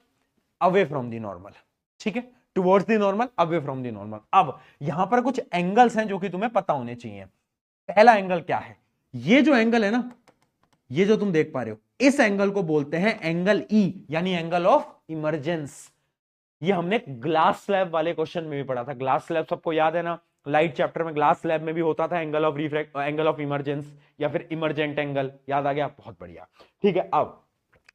away from the normal, ठीक है, towards the normal, away from the normal. अब यहां पर कुछ एंगल्स हैं जो कि तुम्हें पता होने चाहिए। पहला एंगल क्या है, ये जो एंगल है ना, ये जो तुम देख पा रहे हो, इस एंगल को बोलते हैं एंगल ई, यानी एंगल ऑफ इमरजेंस। ये हमने ग्लास स्लैब वाले क्वेश्चन में भी पढ़ा था। ग्लास स्लैब सबको याद है ना, लाइट चैप्टर में ग्लास स्लैब में भी होता था angle of refract, angle of emergence या फिर इमरजेंट एंगल, याद आ गया, बहुत बढ़िया, ठीक है। अब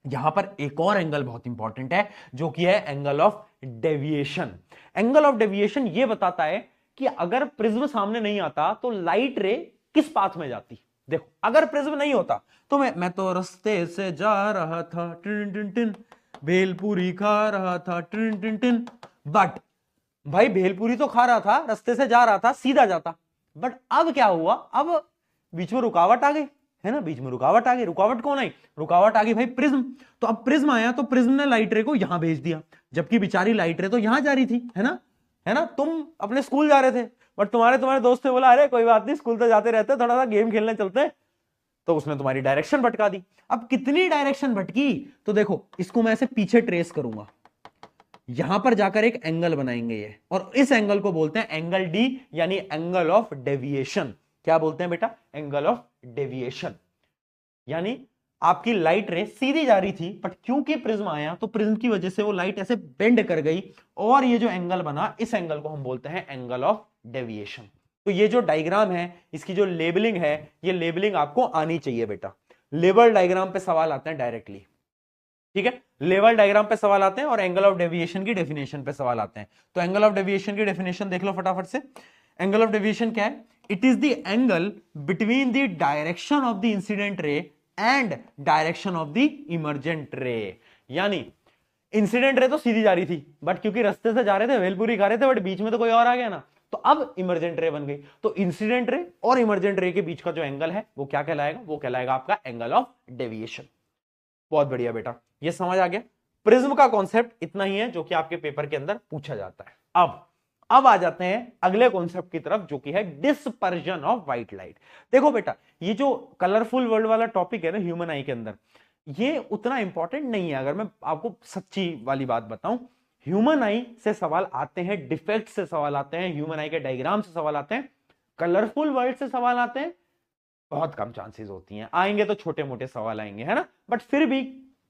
यहां पर एक और एंगल बहुत इंपॉर्टेंट है जो कि है angle of deviation. Angle of deviation ये बताता है कि अगर प्रिज्म सामने नहीं आता तो लाइट रे किस पाथ में जाती। देखो अगर प्रिज्म नहीं होता तो मैं तो रास्ते से जा रहा था, टिन टिन टिन, भेलपुरी खा रहा था, टिन टिन टिन, बट भाई भेलपुरी तो खा रहा था, रास्ते से जा रहा था, सीधा जाता, बट अब क्या हुआ, अब बीच में रुकावट आ गई, है ना, बीच में रुकावट आ गई। रुकावट कौन आई, रुकावट आ गई भाई प्रिज्म। तो अब प्रिज्म आया तो प्रिज्म ने लाइट रे को यहां भेज दिया, जबकि बेचारी लाइट रे तो यहां जा रही थी, है ना, है ना। तुम अपने स्कूल जा रहे थे बट तुम्हारे दोस्त ने बोला अरे कोई बात नहीं, स्कूल तो जाते रहते, थोड़ा सा गेम खेलने चलते हैं, तो उसने तुम्हारी डायरेक्शन भटका दी। अब कितनी डायरेक्शन भटकी, तो देखो इसको मैं ऐसे पीछे ट्रेस करूंगा, यहां पर जाकर एक एंगल बनाएंगे ये, और इस एंगल को बोलते हैं एंगल डी, यानी एंगल ऑफ डेविएशन। क्या बोलते हैं बेटा? Angle of deviation. यानी आपकी लाइट रे सीधी जा रही थी, बट क्योंकि प्रिज्म आया तो प्रिज्म की वजह से वो लाइट ऐसे बेंड कर गई, और ये जो एंगल बना, इस एंगल को हम बोलते हैं एंगल ऑफ डेविएशन। तो ये जो डायग्राम है, इसकी जो लेबलिंग है, ये लेबलिंग आपको आनी चाहिए बेटा। लेवल डायग्राम पे सवाल आते हैं डायरेक्टली, ठीक है? लेवल डायग्राम पे सवाल आते हैं और एंगल ऑफ डेविएशन की डेफिनेशन पे सवाल आते हैं। तो एंगल ऑफ डेविएशन की डेफिनेशन देख लो फटाफट से। एंगल ऑफ डेविएशन क्या है? It is the angle between the direction of the incident ray and direction of the emergent रे। यानी इंसिडेंट रे तो सीधी जा रही थी, बट क्योंकि रास्ते से जा रहे थे, भेलपुरी खा रहे थे, बट बीच में तो कोई और आ गया ना, तो अब इमर्जेंट रे बन गई। तो इंसिडेंट रे और इमर्जेंट रे के बीच का जो एंगल है वो क्या कहलाएगा? वो कहलाएगा आपका एंगल ऑफ डेविएशन। बहुत बढ़िया बेटा, ये समझ आ गया। प्रिज्म का कॉन्सेप्ट इतना ही है जो कि आपके पेपर के अंदर पूछा जाता है। अब आ जाते हैं अगले कॉन्सेप्ट की तरफ, जो कि है डिस्पर्जन ऑफ व्हाइट लाइट। देखो बेटा, ये जो कलरफुल वर्ल्ड वाला टॉपिक है ना ह्यूमन आई के अंदर, ये उतना इंपॉर्टेंट नहीं है। अगर मैं आपको सच्ची वाली बात बताऊं, ह्यूमन आई से सवाल आते हैं, डिफेक्ट से सवाल आते हैं, ह्यूमन आई के डायग्राम से सवाल आते हैं, कलरफुल वर्ल्ड से सवाल आते हैं, बहुत कम चांसेस होती हैं। आएंगे तो छोटे मोटे सवाल आएंगे, है ना, बट फिर भी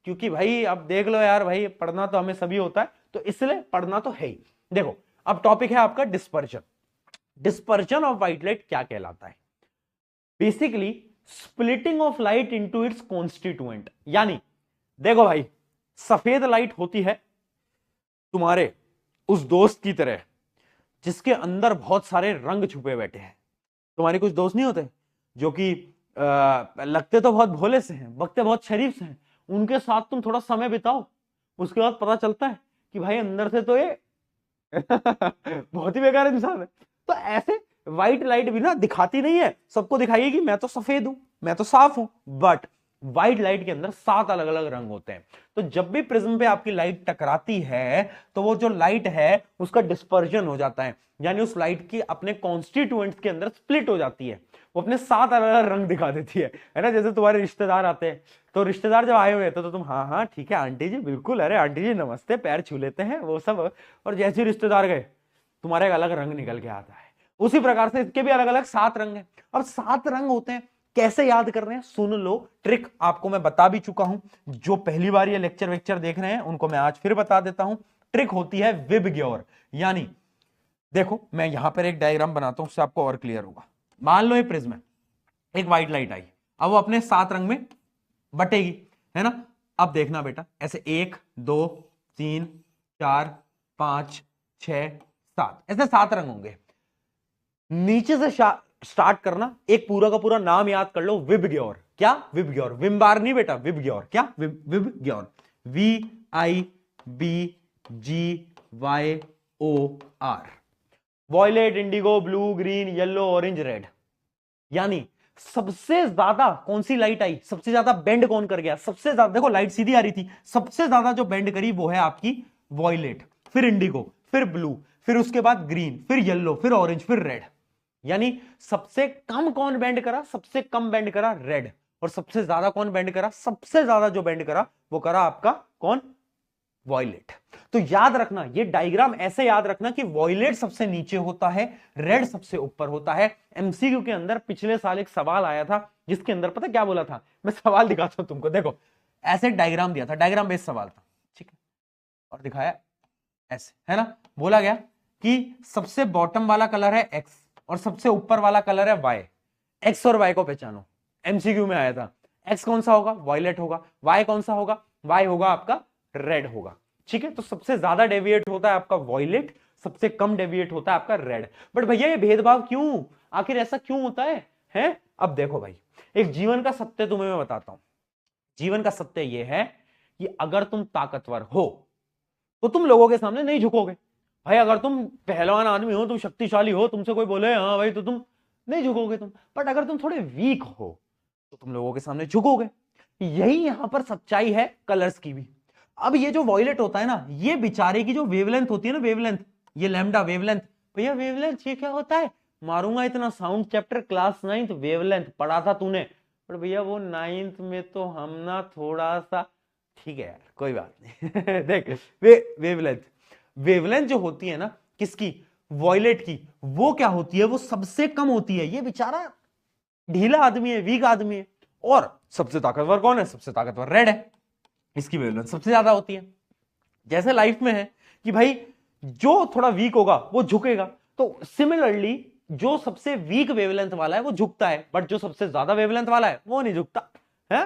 क्योंकि भाई अब देख लो यार, भाई पढ़ना तो हमें सभी होता है, तो इसलिए पढ़ना तो है ही। देखो अब टॉपिक है आपका dispersion. Dispersion of white light क्या कहलाता है? Basically splitting of light into its constituent. यानी देखो भाई, सफेद लाइट होती है तुम्हारे उस दोस्त की तरह जिसके अंदर बहुत सारे रंग छुपे बैठे हैं। तुम्हारे कुछ दोस्त नहीं होते जो कि लगते तो बहुत भोले से हैं, बकते बहुत शरीफ से हैं, उनके साथ तुम थोड़ा समय बिताओ, उसके बाद पता चलता है कि भाई अंदर से तो ये बहुत ही बेकार इंसान है। तो ऐसे व्हाइट लाइट भी ना दिखाती नहीं है, सबको दिखाएगी मैं तो सफेद हूं, मैं तो साफ हूं, बट व्हाइट लाइट के अंदर 7 अलग अलग रंग होते हैं। तो जब भी प्रिज्म पे आपकी लाइट टकराती है तो वो जो लाइट है उसका डिस्पर्जन हो जाता है, यानी उस लाइट की अपने कॉन्स्टिट्यूएंट्स के अंदर स्प्लिट हो जाती है, वो अपने 7 अलग अलग रंग दिखा देती है ना। जैसे तुम्हारे रिश्तेदार आते हैं, तो रिश्तेदार जब आए हुए तो तुम हाँ हाँ ठीक है आंटी जी बिल्कुल, अरे आंटी जी नमस्ते, पैर छू लेते हैं वो सब, और जैसे रिश्तेदार गए तुम्हारा एक अलग रंग निकल के आता है। उसी प्रकार से इसके भी अलग अलग 7 रंग हैं। अब 7 रंग होते हैं, कैसे याद कर रहे हैं? सुन लो, ट्रिक आपको मैं बता भी चुका हूं, जो पहली बार ये लेक्चर देख रहे हैं उनको मैं आज फिर बता देता हूं। ट्रिक होती है विबग्योर। यानी देखो मैं यहां पर एक डायग्राम बनाता हूं, उससे आपको और क्लियर होगा। मान लो ये प्रिज्म है, एक व्हाइट लाइट आई, अब वो अपने 7 रंग में बटेगी, है ना। अब देखना बेटा, ऐसे 1 2 3 4 5 6 7 ऐसे 7 रंग होंगे। नीचे से स्टार्ट करना, एक पूरा का पूरा नाम याद कर लो, विबग्योर। क्या? विबग्योर, विमबार नहीं बेटा, विबग्योर। क्या? VIBGYOR, VIBGYOR। Violet, indigo, blue, green, yellow, orange, red. यानी सबसे ज्यादा कौन सी लाइट आई, सबसे ज्यादा बेंड कौन कर गया? सबसे ज्यादा, देखो लाइट सीधी आ रही थी, सबसे ज्यादा जो बेंड करी वो है आपकी वॉयलेट, फिर इंडिगो, फिर ब्लू, फिर उसके बाद ग्रीन, फिर येलो, फिर ऑरेंज, फिर रेड। यानी सबसे कम कौन बेंड करा? सबसे कम बेंड करा रेड। और सबसे ज्यादा कौन बेंड करा? सबसे ज्यादा जो बेंड करा वो करा आपका कौन? वॉयलेट। तो याद रखना, ये डायग्राम ऐसे याद रखना कि वॉयलेट सबसे नीचे होता है, रेड सबसे ऊपर होता है। एमसीक्यू के अंदर पिछले साल एक सवाल आया था जिसके अंदर पता क्या बोला था, मैं सवाल दिखाता हूं तुमको। देखो ऐसे एक डायग्राम दिया था, डायग्राम बेस्ड सवाल था, ठीक है, और दिखाया ऐसे, है ना। बोला गया कि सबसे बॉटम वाला कलर है एक्स और सबसे ऊपर वाला कलर है वाई, एक्स और वाई को पहचानो। एमसीक्यू में आया था, एक्स कौन सा होगा? वॉयलेट होगा। वाई कौन सा होगा? वाई होगा आपका रेड होगा, ठीक है। तो सबसे ज्यादा डेविएट होता है आपका वॉयलेट, सबसे कम डेविएट होता है आपका रेड। बट भैया ये भेदभाव क्यों, आखिर ऐसा क्यों होता है? अब देखो भाई, एक जीवन का सत्य तुम्हें मैं बताता हूं। जीवन का सत्य यह है कि अगर तुम ताकतवर हो तो तुम लोगों के सामने नहीं झुकोगे। भाई अगर तुम पहलवान आदमी हो, तुम शक्तिशाली हो, तुमसे कोई बोले हाँ भाई, तो तुम नहीं झुकोगे तुम। बट अगर तुम थोड़े वीक हो तो तुम लोगों के सामने झुकोगे। यही यहां पर सच्चाई है कलर्स की भी। अब ये जो वॉयलेट होता है ना, ये बेचारे की जो वेवलेंथ होती है ना, वेवलेंथ, ये लैम्डा वेवलेंथ। भैया वेवलेंथ ये क्या होता है? मारूंगा इतना sound chapter class 9th, wavelength पढ़ा था तूने, पर भैया वो नाइन्थ में तो हम ना थोड़ा सा, ठीक है यार कोई बात नहीं। देख वेवलेंथ, वेवलेंथ जो होती है ना किसकी, वॉयलेट की, वो क्या होती है, वो सबसे कम होती है। ये बेचारा ढीला आदमी है, वीक आदमी है, और सबसे ताकतवर कौन है, सबसे ताकतवर रेड है, इसकी वेवलेंथ सबसे ज्यादा होती है। जैसे लाइफ में है कि भाई जो थोड़ा वीक होगा वो झुकेगा, तो सिमिलरली जो सबसे वीक वेवलेंथ वाला है वो झुकता है, बट जो सबसे ज्यादा वेवलेंथ वाला है वो नहीं झुकता है।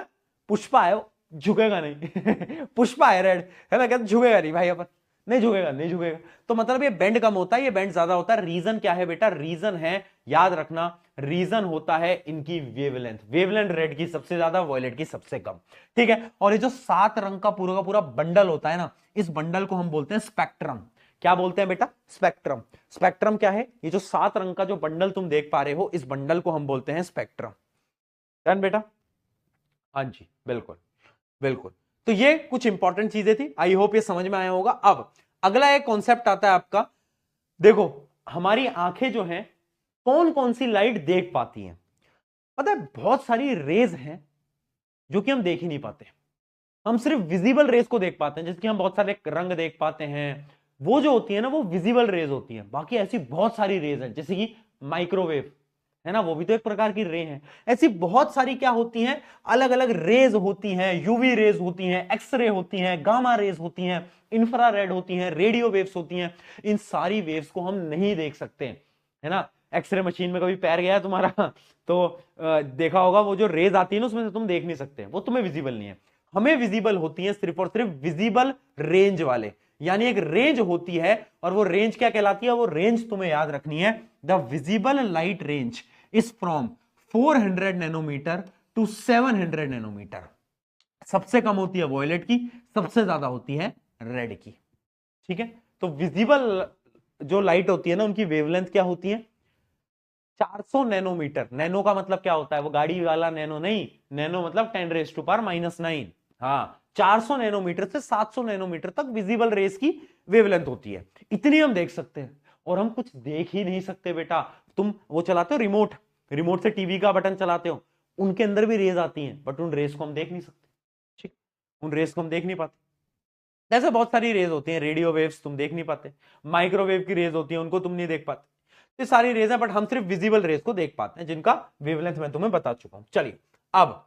पुष्पा है वो झुकेगा नहीं। पुष्पा है रेड, है ना, कहते झुकेगा नहीं भाई, अपन नहीं झुकेगा, नहीं झुकेगा। तो मतलब ये बेंड कम होता है, ये बेंड ज्यादा होता है। रीजन क्या है बेटा, रीजन है, याद रखना, रीजन होता है इनकी वेवलेंथ। वेवलेंथ रेड की सबसे ज्यादा, वॉयलेट की सबसे कम, ठीक है। और ये जो 7 रंग का पूरा बंडल होता है ना, इस बंडल को हम बोलते हैं स्पेक्ट्रम। क्या बोलते हैं बेटा, स्पेक्ट्रम। स्पेक्ट्रम क्या है, ये जो 7 रंग का जो बंडल तुम देख पा रहे हो, इस बंडल को हम बोलते हैं स्पेक्ट्रम। डन बेटा, हाँ जी बिल्कुल बिल्कुल। तो ये कुछ इंपॉर्टेंट चीजें थी, आई होप ये समझ में आया होगा। अब अगला एक कॉन्सेप्ट आता है आपका, देखो हमारी आंखें जो हैं कौन कौन सी लाइट देख पाती हैं। पता है बहुत सारी रेज हैं जो कि हम देख ही नहीं पाते, हम सिर्फ विजिबल रेज को देख पाते हैं, जैसे कि हम बहुत सारे रंग देख पाते हैं, वो जो होती है ना वो विजिबल रेज होती है। बाकी ऐसी बहुत सारी रेज हैं, जैसे कि माइक्रोवेव है ना, वो भी तो एक प्रकार की रे है। ऐसी बहुत सारी क्या होती हैं, अलग अलग रेज होती हैं, यूवी रेज होती हैं, एक्सरे होती हैं, गामा रेज होती हैं, इंफ्रारेड होती हैं, रेडियो वेव्स होती हैं। इन सारी वेव्स को हम नहीं देख सकते, है ना। एक्सरे मशीन में कभी पैर गया है तुम्हारा तो देखा होगा, वो जो रेज आती है ना उसमें से तुम देख नहीं सकते, वो तुम्हें विजिबल नहीं है। हमें विजिबल होती है सिर्फ और सिर्फ विजिबल रेंज वाले, यानी एक रेंज होती है, और वो रेंज क्या कहलाती है, वो रेंज तुम्हें याद रखनी है, the visible light range is from 400 nanometre to 700 nanometre. सबसे कम होती है वॉयलेट की, सबसे ज्यादा होती है रेड की, ठीक है। तो विजिबल जो लाइट होती है ना, उनकी वेवलेंथ क्या होती है, 400 नैनोमीटर। नैनो का मतलब क्या होता है, वो गाड़ी वाला नैनो नहीं, नैनो मतलब 10⁻⁹ हाँ, 400 नैनोमीटर से 700 नैनोमीटर तक विजिबल रेस की वेवलेंथ होती है। इतनी हम देख सकते हैं, और हम कुछ देख ही नहीं सकते बेटा। तुम वो चलाते हो रिमोट, रिमोट से टीवी का बटन चलाते हो, उनके अंदर भी रेज आती हैं, बट उन रेस को हम देख नहीं सकते, ठीक, उन रेस को हम देख नहीं पाते। ऐसे बहुत सारी रेज होती हैं, रेडियो वेव्स तुम देख नहीं पाते, माइक्रोवेव की रेज होती है, उनको तुम नहीं देख पाते। ये सारी रेज है, बट हम सिर्फ विजिबल रेज को देख पाते हैं, जिनका वेवलेंथ मैं तुम्हें बता चुका हूं। चलिए अब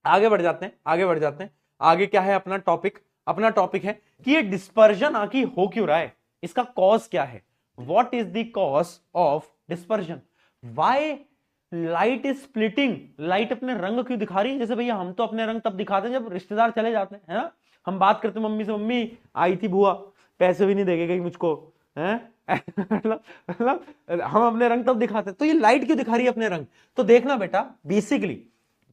आगे बढ़ जाते हैं, आगे बढ़ जाते हैं। आगे क्या है अपना टॉपिक, अपना टॉपिक है कि ये डिस्पर्जन आखिर हो क्यों रहा है, इसका कॉज क्या है, what is the cause of dispersion, why light is splitting. Light अपने रंग क्यों दिखा रही है, जैसे भैया हम तो अपने रंग तब दिखाते हैं जब रिश्तेदार चले जाते हैं, है ना। हम बात करते हैं मम्मी से, मम्मी आई थी बुआ, पैसे भी नहीं देगी कहीं मुझको, है मतलब हम अपने रंग तब दिखाते हैं। तो ये लाइट क्यों दिखा रही है अपने रंग, तो देखना बेटा, बेसिकली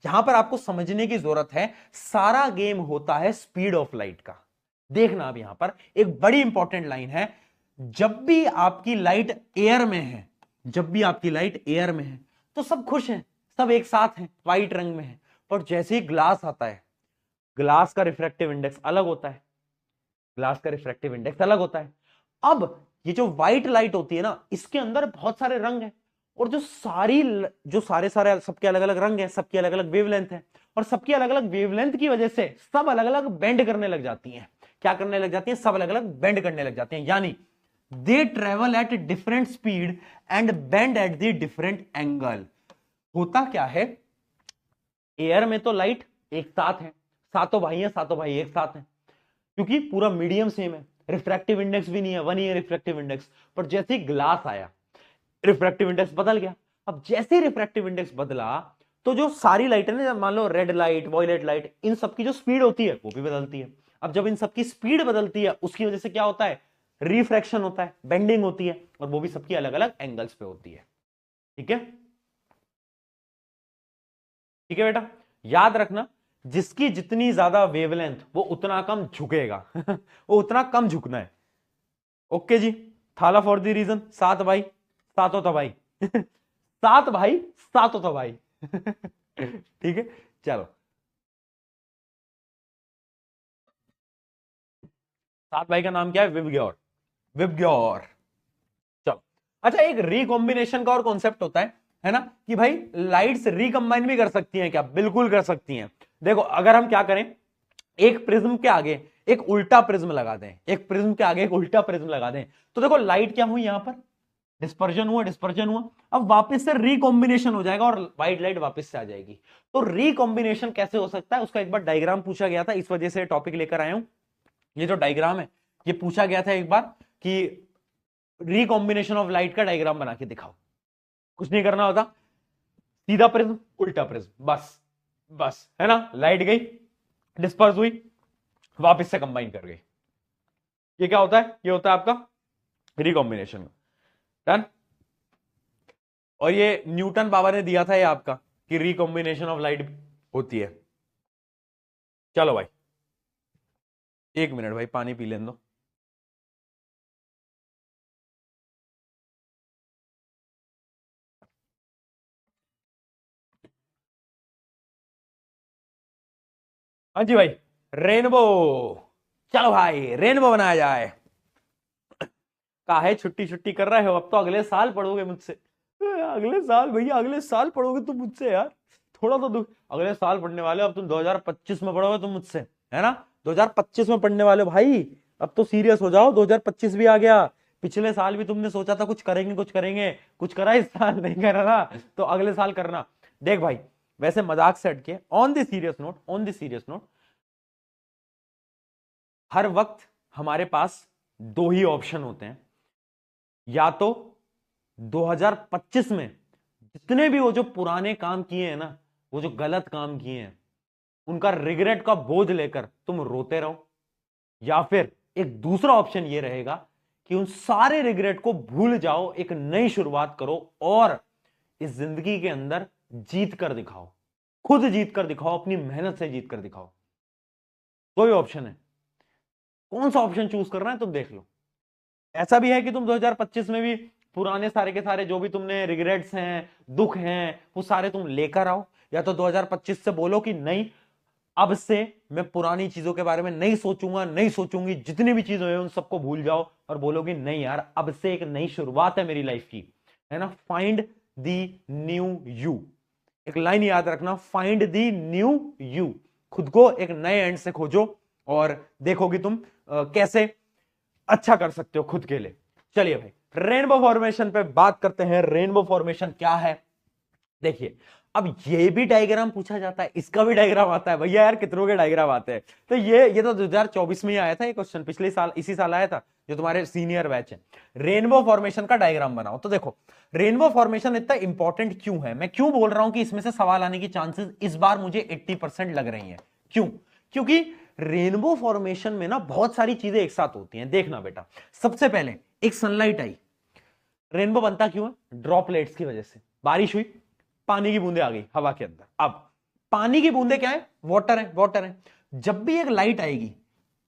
यहां पर आपको समझने की जरूरत है, सारा गेम होता है स्पीड ऑफ लाइट का। देखना अब यहां पर एक बड़ी इंपॉर्टेंट लाइन है, जब भी आपकी लाइट एयर में है, जब भी आपकी लाइट एयर में है तो सब खुश हैं, सब एक साथ हैं, व्हाइट रंग में है। पर जैसे ही ग्लास आता है, ग्लास का रिफ्रैक्टिव इंडेक्स अलग होता है, ग्लास का रिफ्रैक्टिव इंडेक्स अलग होता है। अब ये जो व्हाइट लाइट होती है ना, इसके अंदर बहुत सारे रंग हैं, और जो सारे सारे सबके अलग अलग रंग हैं, सबकी अलग अलग वेवलेंथ है, और सबकी अलग अलग वेवलेंथ की वजह से सब अलग अलग बेंड करने लग जाती हैं। क्या करने लग जाती हैं, सब अलग अलग बेंड करने लग जाती हैं, यानी they travel at different speed and bend at the different angle. होता क्या है, एयर में तो लाइट एक साथ है, सातों भाई हैं, सातों भाई एक साथ हैं, क्योंकि पूरा मीडियम सेम है, रिफ्रैक्टिव इंडेक्स भी नहीं है, 1 ही है रिफ्रैक्टिव इंडेक्स। पर जैसे ही ग्लास आया, रिफ्रैक्टिव इंडेक्स बदल गया। अब जैसे ही रिफ्रैक्टिव इंडेक्स बदला, तो जो सारी लाइट है ना, मान लो रेड लाइट, वॉयलेट लाइट, इन सबकी जो स्पीड होती है वो भी बदलती है। अब जब इन सबकी स्पीड बदलती है, उसकी वजह से क्या होता है, रिफ्रैक्शन होता है, बेंडिंग होती है, और वो भी सबकी अलग अलग एंगल्स पे होती है, ठीक है। ठीक है बेटा, याद रखना, जिसकी जितनी ज्यादा वेवलेंथ वो उतना कम झुकेगा। वो उतना कम झुकना है। ओके जी, थाला फॉर द रीजन, सात भाई सातों तबाही। सात भाई सातों तबाही। ठीक है, चलो, सात भाई का नाम क्या है, विबग्योर, विबग्योर। चलो, अच्छा, एक रिकॉम्बिनेशन का और कॉन्सेप्ट होता है, है ना, कि भाई लाइट्स रिकंबाइन भी कर सकती हैं क्या? बिल्कुल कर सकती हैं। देखो अगर हम क्या करें, एक प्रिज्म के आगे एक उल्टा प्रिज्म लगा दें, एक प्रिज्म के आगे एक उल्टा प्रिज्म लगा दें, तो देखो लाइट क्या हुई, यहां पर डिस्पर्जन हुआ, डिस्पर्जन हुआ, अब वापस से रिकॉम्बिनेशन हो जाएगा और व्हाइट लाइट वापस से आ जाएगी। तो रिकॉम्बिनेशन कैसे हो सकता है, उसका एक बार डायग्राम पूछा गया था, इस वजह से टॉपिक लेकर आया हूं। ये जो डायग्राम है ये पूछा गया था एक बार कि रिकॉम्बिनेशन ऑफ लाइट का डायग्राम बना के दिखाओ। कुछ नहीं करना होता, सीधा प्रिज्म उल्टा प्रिज्म, बस बस, है ना, लाइट गई, डिस्पर्स हुई, वापस से कंबाइन कर गई। ये क्या होता है? ये होता है आपका रिकॉम्बिनेशन। डन। और ये न्यूटन पावर ने दिया था ये आपका कि रिकॉम्बिनेशन ऑफ लाइट होती है। चलो भाई, एक मिनट भाई, पानी पी लेने दो। हाँ जी भाई, रेनबो। चलो भाई रेनबो बनाया जाए। काहे छुट्टी छुट्टी कर रहे हो, अब तो अगले साल पढ़ोगे मुझसे। अगले साल भैया, अगले साल पढ़ोगे तुम मुझसे यार, थोड़ा तो दुख। अगले साल पढ़ने वाले हो, अब तुम 2025 में पढ़ोगे तुम मुझसे, है ना, 2025 में पढ़ने वाले हो भाई। अब तो सीरियस हो जाओ, 2025 भी आ गया। पिछले साल भी तुमने सोचा था कुछ करेंगे कुछ करेंगे, कुछ करा इस साल नहीं करा ना, तो अगले साल करना। देख भाई, वैसे मजाक से हटके, on the serious note, on the serious note, हर वक्त हमारे पास दो ही ऑप्शन होते हैं। या तो 2025 में जितने भी वो जो पुराने काम किए हैं ना, वो जो गलत काम किए हैं, उनका रिग्रेट का बोझ लेकर तुम रोते रहो, या फिर एक दूसरा ऑप्शन ये रहेगा कि उन सारे रिग्रेट को भूल जाओ, एक नई शुरुआत करो और इस जिंदगी के अंदर जीत कर दिखाओ, खुद जीत कर दिखाओ, अपनी मेहनत से जीत कर दिखाओ। दो ही ऑप्शन है, कौन सा ऑप्शन चूज करना है तुम देख लो। ऐसा भी है कि तुम 2025 में भी पुराने सारे के सारे जो भी तुमने रिग्रेट्स हैं, दुख हैं, वो सारे तुम लेकर आओ, या तो 2025 से बोलो कि नहीं, अब से मैं पुरानी चीजों के बारे में नहीं सोचूंगा, नहीं सोचूंगी, जितनी भी चीजें हैं उन सबको भूल जाओ और बोलो कि नहीं यार, अब से एक नई शुरुआत है मेरी लाइफ की, है ना। फाइंड द न्यू यू, एक लाइन याद रखना, फाइंड द न्यू यू। खुद को एक नए एंड से खोजो और देखो कि तुम कैसे अच्छा कर सकते हो खुद के लिए। चलिए भाई, रेनबो फॉर्मेशन पे बात करते हैं। रेनबो फॉर्मेशन क्या है? देखिए, अब ये भी डायग्राम पूछा जाता है, इसका भी डायग्राम आता है भैया, यार कितनों के डायग्राम आते हैं। तो ये तो 2024 में ही आया था ये क्वेश्चन, पिछले साल इसी साल आया था, जो तुम्हारे सीनियर बैच है। रेनबो फॉर्मेशन का डायग्राम बनाओ। तो देखो, रेनबो फॉर्मेशन इतना इंपॉर्टेंट क्यों है, मैं क्यों बोल रहा हूं कि इसमें से सवाल आने की चांसेस इस बार मुझे 80% लग रही है। क्यों? क्योंकि रेनबो फॉर्मेशन में ना बहुत सारी चीजें एक साथ होती हैं। देखना बेटा, सबसे पहले एक सनलाइट आई, रेनबो बनता क्यों है? ड्रॉपलेट्स की वजह से। बारिश हुई, पानी की बूंदे आ गई हवा के अंदर। अब पानी की बूंदे क्या है? वाटर है, वाटर है। जब भी एक लाइट आएगी,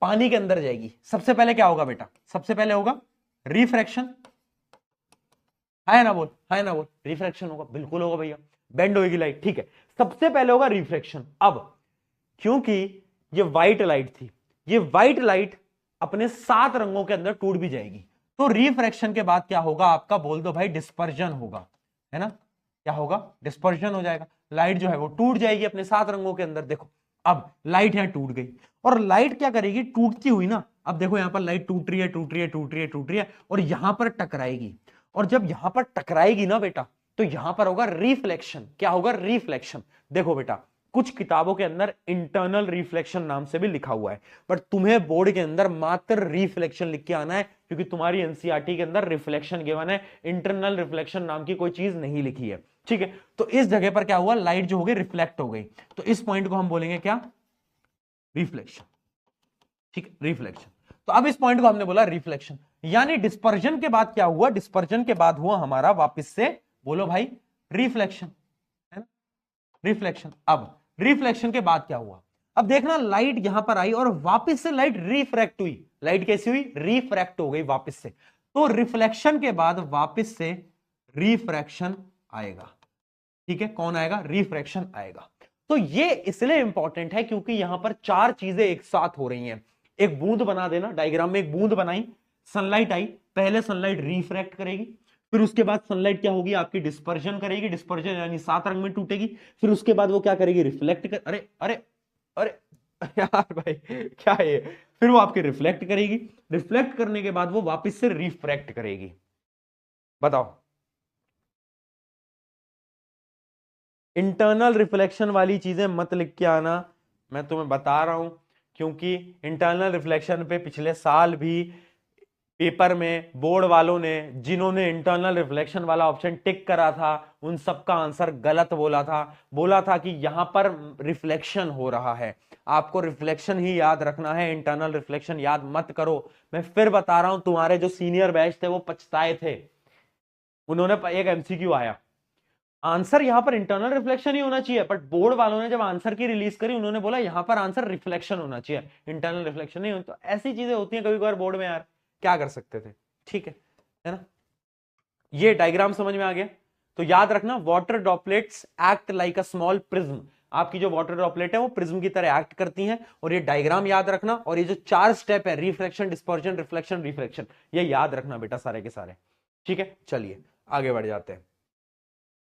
पानी के अंदर जाएगी, सबसे पहले क्या होगा बेटा? सबसे पहले होगा रिफ्रैक्शन। है ना बोल, है ना बोल, रिफ्रैक्शन होगा, बिल्कुल होगा भैया। बेंड होगी लाइट, ठीक है, सबसे पहले होगा रिफ्रैक्शन। अब क्योंकि ये व्हाइट लाइट थी, ये व्हाइट लाइट अपने 7 रंगों के अंदर टूट भी जाएगी, तो रिफ्रैक्शन के बाद क्या होगा आपका? बोल दो भाई, डिस्पर्जन होगा, है ना। क्या होगा? डिस्पर्जन हो जाएगा, लाइट जो है वो टूट जाएगी अपने 7 रंगों के अंदर। देखो, अब लाइट यहां टूट गई, और लाइट क्या करेगी? टूटती हुई ना, अब देखो यहां पर लाइट टूट रही है, टूट रही है, टूट रही है, टूट रही है, और यहां पर टकराएगी। और जब यहां पर टकराएगी ना बेटा, तो यहां पर होगा रिफ्लेक्शन। क्या होगा? रिफ्लेक्शन। देखो बेटा, कुछ किताबों के अंदर इंटरनल रिफ्लेक्शन नाम से भी लिखा हुआ है, पर तुम्हें बोर्ड के अंदर मात्र रिफ्लेक्शन लिख के आना है, क्योंकि तुम्हारी एनसीईआरटी के अंदर रिफ्लेक्शन गिवन है, इंटरनल रिफ्लेक्शन नाम की कोई चीज नहीं लिखी है, ठीक है। तो इस जगह पर क्या हुआ? लाइट जो हो गई रिफ्लेक्ट हो गई, तो इस पॉइंट को हम बोलेंगे क्या? रिफ्लेक्शन, ठीक है, रिफ्लेक्शन। तो अब इस पॉइंट को हमने बोला रिफ्लेक्शन। यानी डिस्पर्जन के बाद क्या हुआ? डिस्पर्जन के बाद हुआ हमारा वापस से, बोलो भाई, रिफ्लेक्शन, है ना, रिफ्लेक्शन। अब रिफ्लेक्शन के बाद क्या हुआ? अब देखना, लाइट यहां पर आई और वापस से लाइट रिफ्रैक्ट हुई। लाइट कैसी हुई? रिफ्रैक्ट हो गई वापस से। तो रिफ्लेक्शन के बाद वापस से रिफ्रैक्शन आएगा, ठीक है। कौन आएगा? रिफ्रैक्शन आएगा। तो ये इसलिए इंपॉर्टेंट है क्योंकि यहां पर 4 चीजें एक साथ हो रही हैं। एक बूंद बना देना, डायग्राम में एक बूंद बनाई, सनलाइट आई, पहले सनलाइट रिफ्रैक्ट करेगी, फिर उसके बाद सनलाइट क्या होगी आपकी, डिस्पर्जन करेगी, डिस्पर्जन यानी 7 रंग में टूटेगी। फिर उसके बाद वो क्या करेगी, रिफ्लेक्ट कर, अरे अरे अरे यार भाई क्या है ये, फिर वो आपके रिफ्लेक्ट करेगी, रिफ्लेक्ट करने के बाद वो वापस से रिफ्रैक्ट करेगी। बताओ, इंटरनल रिफ्लेक्शन वाली चीजें मत लिख के आना, मैं तुम्हें बता रहा हूं, क्योंकि इंटरनल रिफ्लेक्शन पे पिछले साल भी पेपर में बोर्ड वालों ने, जिन्होंने इंटरनल रिफ्लेक्शन वाला ऑप्शन टिक करा था, उन सबका आंसर गलत बोला था कि यहां पर रिफ्लेक्शन हो रहा है। आपको रिफ्लेक्शन ही याद रखना है, इंटरनल रिफ्लेक्शन याद मत करो। मैं फिर बता रहा हूं, तुम्हारे जो सीनियर बैच थे वो पछताए थे, उन्होंने एक एमसीक्यू आया, आंसर यहां पर इंटरनल रिफ्लेक्शन ही होना चाहिए, बट बोर्ड वालों ने जब आंसर की रिलीज करी, उन्होंने बोला यहां पर आंसर रिफ्लेक्शन होना चाहिए, इंटरनल रिफ्लेक्शन नहीं। तो ऐसी चीजें होती हैं कभी कभार बोर्ड में यार, क्या कर सकते थे, ठीक है ना। ये डायग्राम समझ में आ गया, तो याद रखना, water droplets act like a small prism, आपकी जो वाटर ड्रॉपलेट है वो प्रिज्म की तरह एक्ट करती हैं। और ये डायग्राम याद रखना, और ये जो 4 स्टेप है, रिफ्लेक्शन, डिस्पर्जन, रिफ्लेक्शन, रिफ्रैक्शन, ये याद रखना बेटा सारे के सारे, ठीक है। चलिए आगे बढ़ जाते हैं,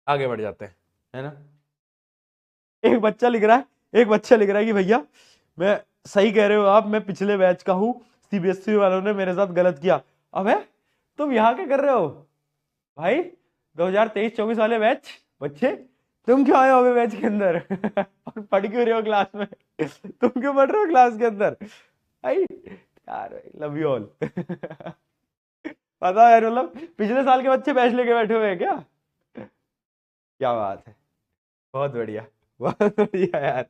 आगे बढ़ जाते हैं, है ना। एक बच्चा लिख रहा है, एक बच्चा लिख रहा है कि भैया मैं, सही कह रहे हो आप, मैं पिछले बैच का हूं, सीबीएसई वालों ने मेरे साथ गलत किया। अबे तुम यहां क्या कर रहे हो भाई, 2023-24 वाले बैच बच्चे, तुम क्यों आए हो अभी बैच के अंदर और पढ़ क्यों रहे हो क्लास में तुम क्यों पढ़ रहे हो क्लास के अंदर भाई, यार लव यू ऑल पता है यार, मतलब पिछले साल के बच्चे बैच लेके बैठे हुए हैं क्या, क्या बात है, बहुत बढ़िया, बहुत बढ़िया यार,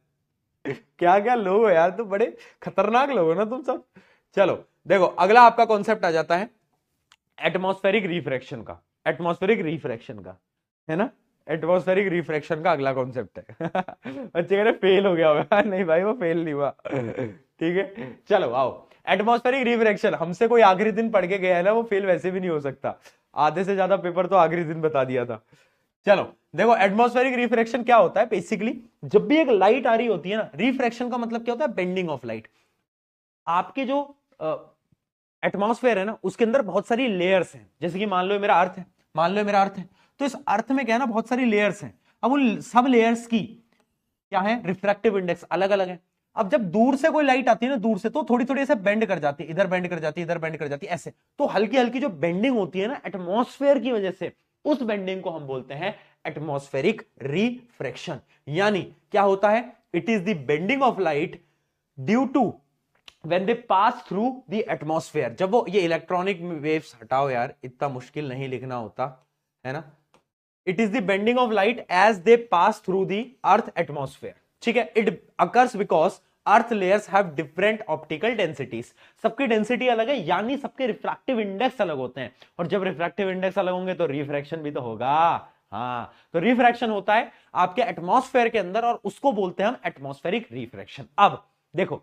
क्या क्या लोग हो यार, तुम बड़े खतरनाक लोग हो ना तुम सब। चलो देखो, अगला आपका कॉन्सेप्ट आ जाता है एटमॉस्फेरिक रिफ्रैक्शन का, एटमॉस्फेरिक रिफ्रैक्शन का, है ना। एटमॉस्फेरिक रिफ्रैक्शन का अगला कॉन्सेप्ट है बच्चे कह रहे फेल हो गया होगा नहीं भाई, वो फेल नहीं हुआ ठीक है। चलो आओ, एटमॉस्फेरिक रिफ्रैक्शन, हमसे कोई आखिरी दिन पढ़ के गया है ना, वो फेल वैसे भी नहीं हो सकता, आधे से ज्यादा पेपर तो आखिरी दिन बता दिया था। चलो देखो, एटमॉस्फेरिक रिफ्रैक्शन क्या होता है, बेसिकली जब भी एक लाइट आ रही होती है ना, रिफ्रैक्शन का मतलब क्या होता है, बेंडिंग ऑफ लाइट। आपके जो एटमॉस्फेयर है ना, उसके अंदर बहुत सारी लेयर्स हैं, जैसे कि मान लो मेरा अर्थ है, मान लो मेरा अर्थ है, तो इस अर्थ में क्या है ना, बहुत सारी लेयर्स हैं। अब उन सब लेयर्स की क्या है, रिफ्रैक्टिव इंडेक्स अलग अलग है। अब जब दूर से कोई लाइट आती है ना, दूर से, तो थोड़ी थोड़ी ऐसे बेंड कर जाती है, इधर बेंड कर जाती है, इधर बेंड कर जाती है, ऐसे, तो हल्की हल्की जो बेंडिंग होती है ना एटमॉस्फेयर की वजह से, उस बेंडिंग को हम बोलते हैं एटमॉस्फेरिक रिफ्रैक्शन। यानी क्या होता है, it is the bending of light due to when they pass through the atmosphere। जब वो, ये इलेक्ट्रॉनिक वेव्स हटाओ यार, इतना मुश्किल नहीं लिखना होता है ना। It is the bending of light as they pass through the earth atmosphere, ठीक है। It occurs because earth layers have different optical densities, सबकी डेंसिटी अलग है, यानी सबके रिफ्रैक्टिव इंडेक्स अलग होते हैं, और जब रिफ्रैक्टिव इंडेक्स अलग होंगे तो रिफ्रैक्शन भी तो होगा। हाँ, तो रिफ्रैक्शन होता है आपके एटमॉस्फेयर के अंदर, और उसको बोलते हैं हम एटमॉस्फेरिक रिफ्रैक्शन। अब देखो,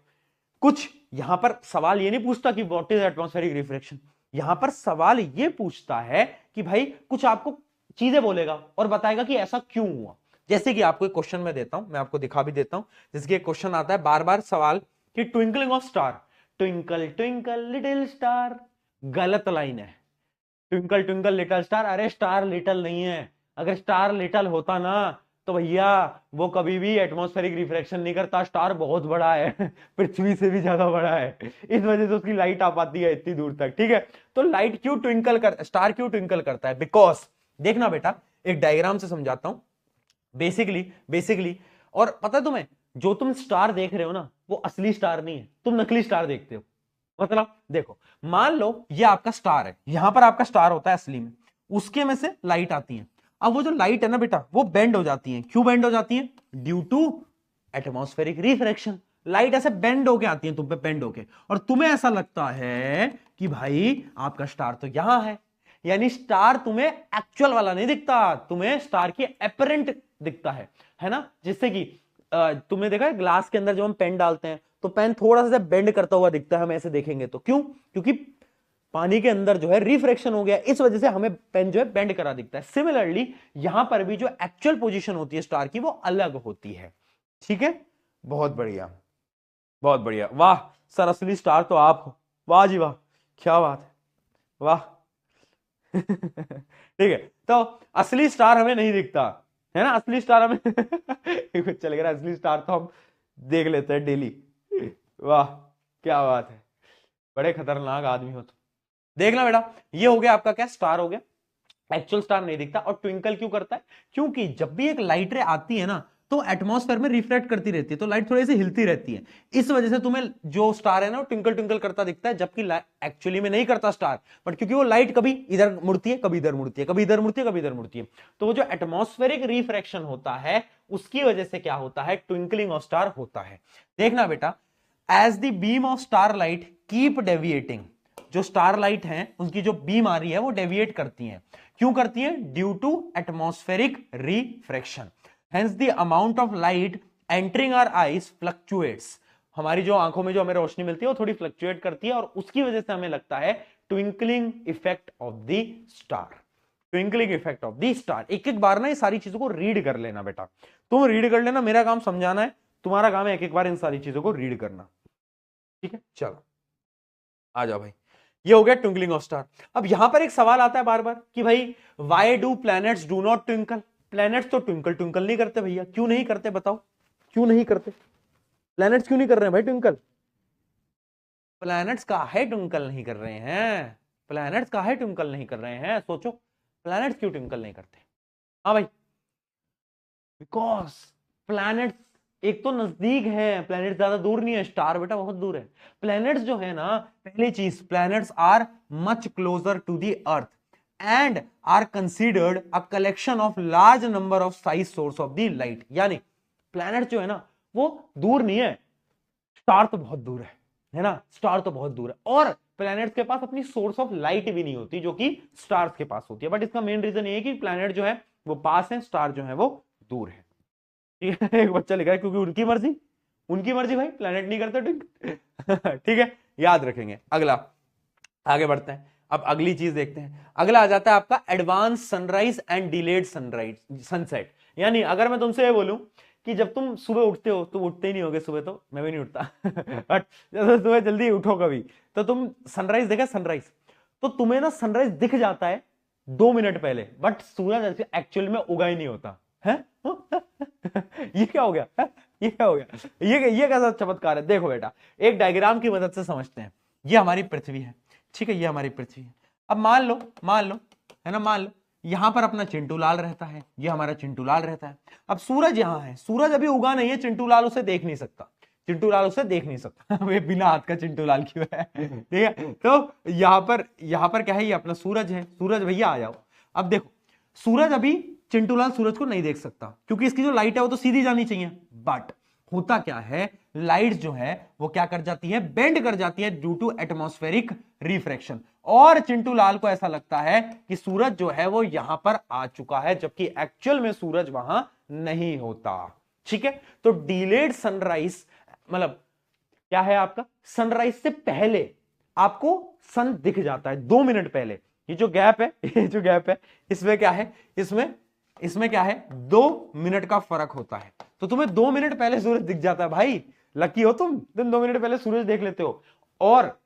कुछ यहां पर सवाल ये नहीं पूछता कि व्हाट इज एटमॉस्फेरिक रिफ्रैक्शन, यहां पर सवाल ये पूछता है कि भाई कुछ आपको चीजें बोलेगा और बताएगा कि ऐसा क्यों हुआ। जैसे कि आपको एक क्वेश्चन में देता हूं, मैं आपको दिखा भी देता हूं, जैसे कि एक क्वेश्चन आता है बार बार सवाल कि twinkling of star, twinkle twinkle little star, गलत लाइन है, ट्विंकल ट्विंकल लिटिल स्टार, अरे स्टार लिटिल नहीं है, अगर स्टार लिटिल होता ना तो भैया वो कभी भी एटमॉस्फेरिक रिफ्रैक्शन नहीं करता, स्टार बहुत बड़ा है पृथ्वी से भी ज्यादा बड़ा है, इस वजह से उसकी लाइट आ पाती है इतनी दूर तक, ठीक है। तो लाइट क्यों ट्विंकल कर, स्टार क्यों ट्विंकल करता है, बिकॉज देखना बेटा, एक डायग्राम से समझाता हूं, बेसिकली बेसिकली, और पता है तुम्हें, जो तुम स्टार देख रहे हो ना, वो असली स्टार नहीं है, तुम नकली स्टार देखते हो। मतलब देखो, मान लो ये आपका स्टार है, यहां पर आपका स्टार होता है असली में, उसके में से लाइट आती है। अब वो जो लाइट है ना बेटा, वो बेंड हो जाती है, क्यों बेंड हो जाती है, due to atmospheric refraction. Light ऐसे बेंड होके आती है तुम पे, बेंड होके, और तुम्हें ऐसा लगता है कि भाई आपका स्टार तो यहां है, यानी स्टार तुम्हें एक्चुअल वाला नहीं दिखता, तुम्हें स्टार की एपरेंट दिखता है ना। जिससे कि तुमने देखा है ग्लास के अंदर जब हम पेन डालते हैं तो पेन थोड़ा सा बेंड करता हुआ दिखता है, हम ऐसे देखेंगे तो, क्यों, क्योंकि पानी के अंदर जो है रिफ्रैक्शन हो गया, इस वजह से हमें पेन जो है बेंड करा दिखता है। सिमिलरली यहां पर भी जो एक्चुअल पोजीशन होती है स्टार की, वो अलग होती है, ठीक है। बहुत बढ़िया, बहुत बढ़िया, वाह सर, असली स्टार तो आप हो, वाह जी वाह, क्या बात है, वाह ठीक है, तो असली स्टार हमें नहीं दिखता है ना, असली स्टार हमें चल गया, असली स्टार तो हम देख लेते हैं डेली। वाह क्या बात है, बड़े खतरनाक आदमी हो तो। देखना बेटा, ये हो गया आपका क्या, स्टार हो गया, एक्चुअल स्टार नहीं दिखता। और ट्विंकल क्यों करता है, क्योंकि जब भी एक लाइट रे आती है ना तो एटमॉस्फेयर में रिफ्लेक्ट करती रहती है, तो लाइट थोड़ी सी हिलती रहती है, इस वजह से तुम्हें जो स्टार है ना वो ट्विंकल ट्विंकल करता दिखता है, जबकि एक्चुअली में नहीं करता स्टार, बट क्योंकि वो लाइट कभी इधर मुड़ती है, कभी इधर मुड़ती है, कभी इधर मुड़ती है, कभी इधर मुड़ती है, तो वो जो एटमॉस्फेरिक रिफ्रैक्शन होता है उसकी वजह से क्या होता है, ट्विंकलिंग ऑफ स्टार होता है। देखना बेटा, as the beam of star light keep deviating, जो स्टार लाइट है उनकी जो बीम आ रही है वो डेविएट करती है, क्यों करती है, due to atmospheric refraction, hence the amount of light entering our eyes fluctuates, हमारी जो आंखों में जो हमें रोशनी मिलती है वो थोड़ी फ्लक्चुएट करती है, और उसकी वजह से हमें लगता है twinkling effect of the star, twinkling effect of the star. एक एक बार ना ये सारी चीजों को रीड कर लेना बेटा, तुम रीड कर लेना, मेरा काम समझाना है, तुम्हारा काम है एक एक बार इन सारी चीजों को रीड करना, ठीक है। चलो आ जाओ भाई, ये हो गया ट्विंकलिंग ऑफ स्टार। अब यहां पर एक सवाल आता है बार बार कि भाई why do planets do not twinkle, planets तो ट्विंकल ट्विंकल नहीं करते भैया, क्यों नहीं करते बताओ, क्यों नहीं करते, प्लैनेट्स क्यों नहीं कर रहे हैं भाई ट्विंकल, प्लैनेट्स काहे ट्विंकल नहीं कर रहे हैं, प्लैनेट्स काहे ट्विंकल नहीं कर रहे हैं, सोचो प्लैनेट्स क्यों ट्विंकल नहीं करते। हाँ भाई, बिकॉज प्लैनेट्स एक तो नजदीक है, प्लैनेट ज्यादा दूर नहीं है, स्टार बेटा बहुत दूर है। प्लैनेट्स जो है ना, पहली चीज planets are much closer to the earth and are considered a collection of large number of size source of the light, यानी प्लैनेट जो है ना वो दूर नहीं है, स्टार तो बहुत दूर है ना, स्टार तो बहुत दूर है, और प्लैनेट्स के पास अपनी सोर्स ऑफ लाइट भी नहीं होती जो कि स्टार्स के पास होती है। बट इसका मेन रीजन ये है कि प्लैनेट जो है वो पास है, स्टार जो है वो दूर है। ठीक है, एक बच्चा लिखा है क्योंकि उनकी मर्जी, उनकी मर्जी भाई, प्लैनेट नहीं करते ठीक ठीक है, याद रखेंगे। अगला आगे बढ़ते हैं, अब अगली चीज देखते हैं। अगला आ जाता है आपका advance sunrise and delayed sunrise sunset, यानी अगर मैं तुमसे ये बोलूं कि जब तुम सुबह उठते हो, तुम उठते ही नहीं होगे सुबह, तो मैं भी नहीं उठता बट जब सुबह जल्दी उठो कभी, तो तुम सनराइज देखा, सनराइज, तो तुम्हें ना सनराइज दिख जाता है 2 मिनट पहले, बट सूरज एक्चुअल में उगा ही नहीं होता है ये क्या हो गया है? ये क्या हो गया, ये कैसा चमत्कार है। देखो बेटा, एक डायग्राम की मदद से समझते हैं। ये हमारी पृथ्वी है, ठीक है, ये हमारी पृथ्वी है। अब मान लो है ना, मान लो यहां पर अपना चिंटू लाल रहता है, ये हमारा चिंटू लाल रहता है। अब सूरज यहां है, सूरज अभी उगा नहीं है, चिंटू लाल उसे देख नहीं सकता, चिंटू लाल उसे देख नहीं सकता वे बिना हाथ का चिंटू लाल क्यों है ठीक है, तो यहां पर क्या है, ये अपना सूरज है, सूरज भैया आ जाओ। अब देखो सूरज अभी, चिंटू लाल सूरज को नहीं देख सकता क्योंकि इसकी जो लाइट है वो तो सीधी जानी चाहिए, बट होता क्या है, लाइट जो है वो क्या कर जाती है, बेंड कर जाती है ड्यू टू एटमॉस्फेरिक रिफ्रैक्शन, और चिंटू लाल को ऐसा लगता है कि सूरज जो है वो यहां पर आ चुका है, जबकि एक्चुअल में सूरज वहां नहीं होता। ठीक है, तो डिलेड सनराइज मतलब क्या है आपका, सनराइज से पहले आपको सन दिख जाता है 2 मिनट पहले। ये जो गैप है ये जो गैप है इसमें क्या है, इसमें क्या है, 2 मिनट का फर्क होता है, तो तुम्हें 2 मिनट पहले सूरज दिख जाता है भाई, लकी हो तुम 2 मिनट पहले सूरज देख लेते हो। और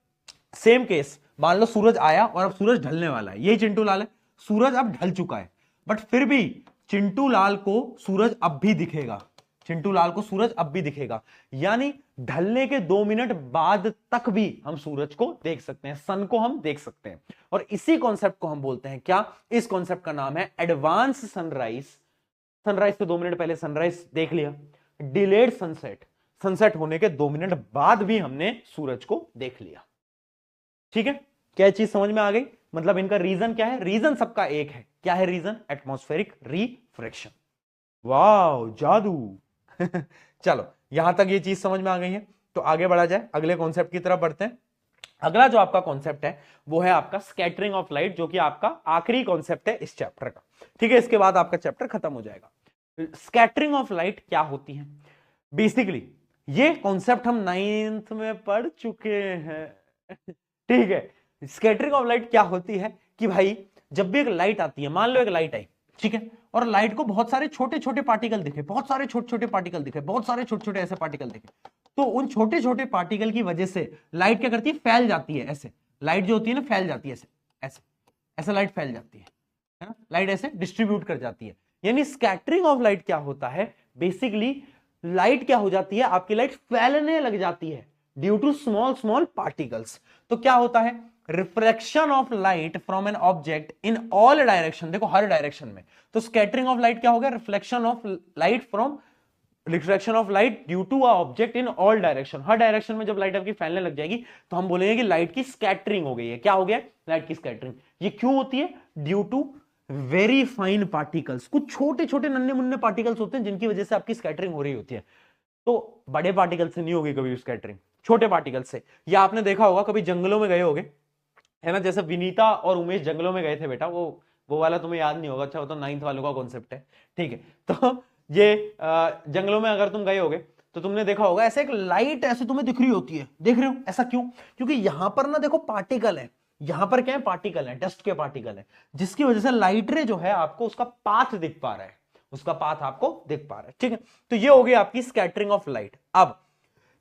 सेम केस, मान लो सूरज आया और अब सूरज ढलने वाला है, यही चिंटू लाल है, सूरज अब ढल चुका है, बट फिर भी चिंटू लाल को सूरज अब भी दिखेगा, चिंटू लाल को सूरज अब भी दिखेगा, यानी ढलने के 2 मिनट बाद तक भी हम सूरज को देख सकते हैं, सन को हम देख सकते हैं। और इसी कॉन्सेप्ट को हम बोलते हैं क्या, इस कॉन्सेप्ट का नाम है एडवांस सनराइज, सनराइज से 2 मिनट पहले सनराइज देख लिया, डिलेड सनसेट, सनसेट होने के 2 मिनट बाद भी हमने सूरज को देख लिया। ठीक है, क्या चीज समझ में आ गई, मतलब इनका रीजन क्या है, रीजन सबका एक है, क्या है रीजन, एटमॉस्फेरिक रिफ्रैक्शन। वाह जादू चलो यहां तक ये चीज समझ में आ गई है, तो आगे बढ़ा जाए, अगले कॉन्सेप्ट की तरफ बढ़ते हैं। अगला जो आपका कॉन्सेप्ट है वो है आपका स्कैटरिंग ऑफ लाइट, जो कि आपका आखिरी कॉन्सेप्ट है इस चैप्टर का। ठीक है, इसके बाद आपका चैप्टर खत्म हो जाएगा। स्कैटरिंग ऑफ लाइट क्या होती है, बेसिकली ये कॉन्सेप्ट हम 9th में पढ़ चुके हैं ठीक है, स्कैटरिंग ऑफ लाइट क्या होती है कि भाई जब भी एक लाइट आती है, मान लो एक लाइट आई, ठीक है, और लाइट को बहुत सारे छोटे छोटे पार्टिकल दिखे, बहुत सारे छोटे छोटे पार्टिकल दिखे, बहुत सारे छोटे छोटे ऐसे पार्टिकल दिखे, तो उन छोटे छोटे पार्टिकल की वजह से लाइट क्या करती है, फैल जाती है, ऐसे लाइट जो होती है ना फैल जाती है, ऐसे ऐसे ऐसा लाइट फैल जाती है ना, लाइट ऐसे डिस्ट्रीब्यूट कर जाती है। यानी स्कैटरिंग ऑफ लाइट क्या होता है, बेसिकली लाइट क्या हो जाती है, आपकी लाइट फैलने लग जाती है due to small small particles. तो क्या होता है, reflection of light from an object in all direction, देखो हर डायरेक्शन में। तो स्कैटरिंग ऑफ लाइट क्या हो गया, reflection of light from, reflection of light due to a object in all direction, हर डायरेक्शन में जब लाइट आपकी फैलने लग जाएगी तो हम बोलेंगे कि लाइट की स्कैटरिंग हो गई है। क्या हो गया, लाइट की स्कैटरिंग। ये क्यों होती है, due to very fine particles, कुछ छोटे छोटे नन्हे मुन्ने पार्टिकल्स होते हैं जिनकी वजह से आपकी स्कैटरिंग हो रही होती है। तो बड़े पार्टिकल से नहीं होगी कभी स्कैटरिंग, छोटे पार्टिकल से। या आपने देखा होगा कभी जंगलों में गए होगे, है ना, जैसे विनीता और उमेश जंगलों में गए थे बेटा, वो वाला तुम्हें याद नहीं होगा, अच्छा वो तो 9th वालों का कॉन्सेप्ट है, ठीक है। तो ये जंगलों में अगर तुम गए होगे तो तुमने देखा होगा ऐसे एक लाइट ऐसे तुम्हें दिख रही होती है, देख रहे हो, ऐसा क्यों, क्योंकि यहां पर ना देखो पार्टिकल है, यहां पर क्या है, पार्टिकल है, डस्ट के पार्टिकल है, जिसकी वजह से लाइट रे जो है आपको उसका पाथ दिख पा रहा है, उसका पाथ आपको दिख पा रहा है, ठीक है। तो ये हो गई आपकी स्कैटरिंग ऑफ लाइट। अब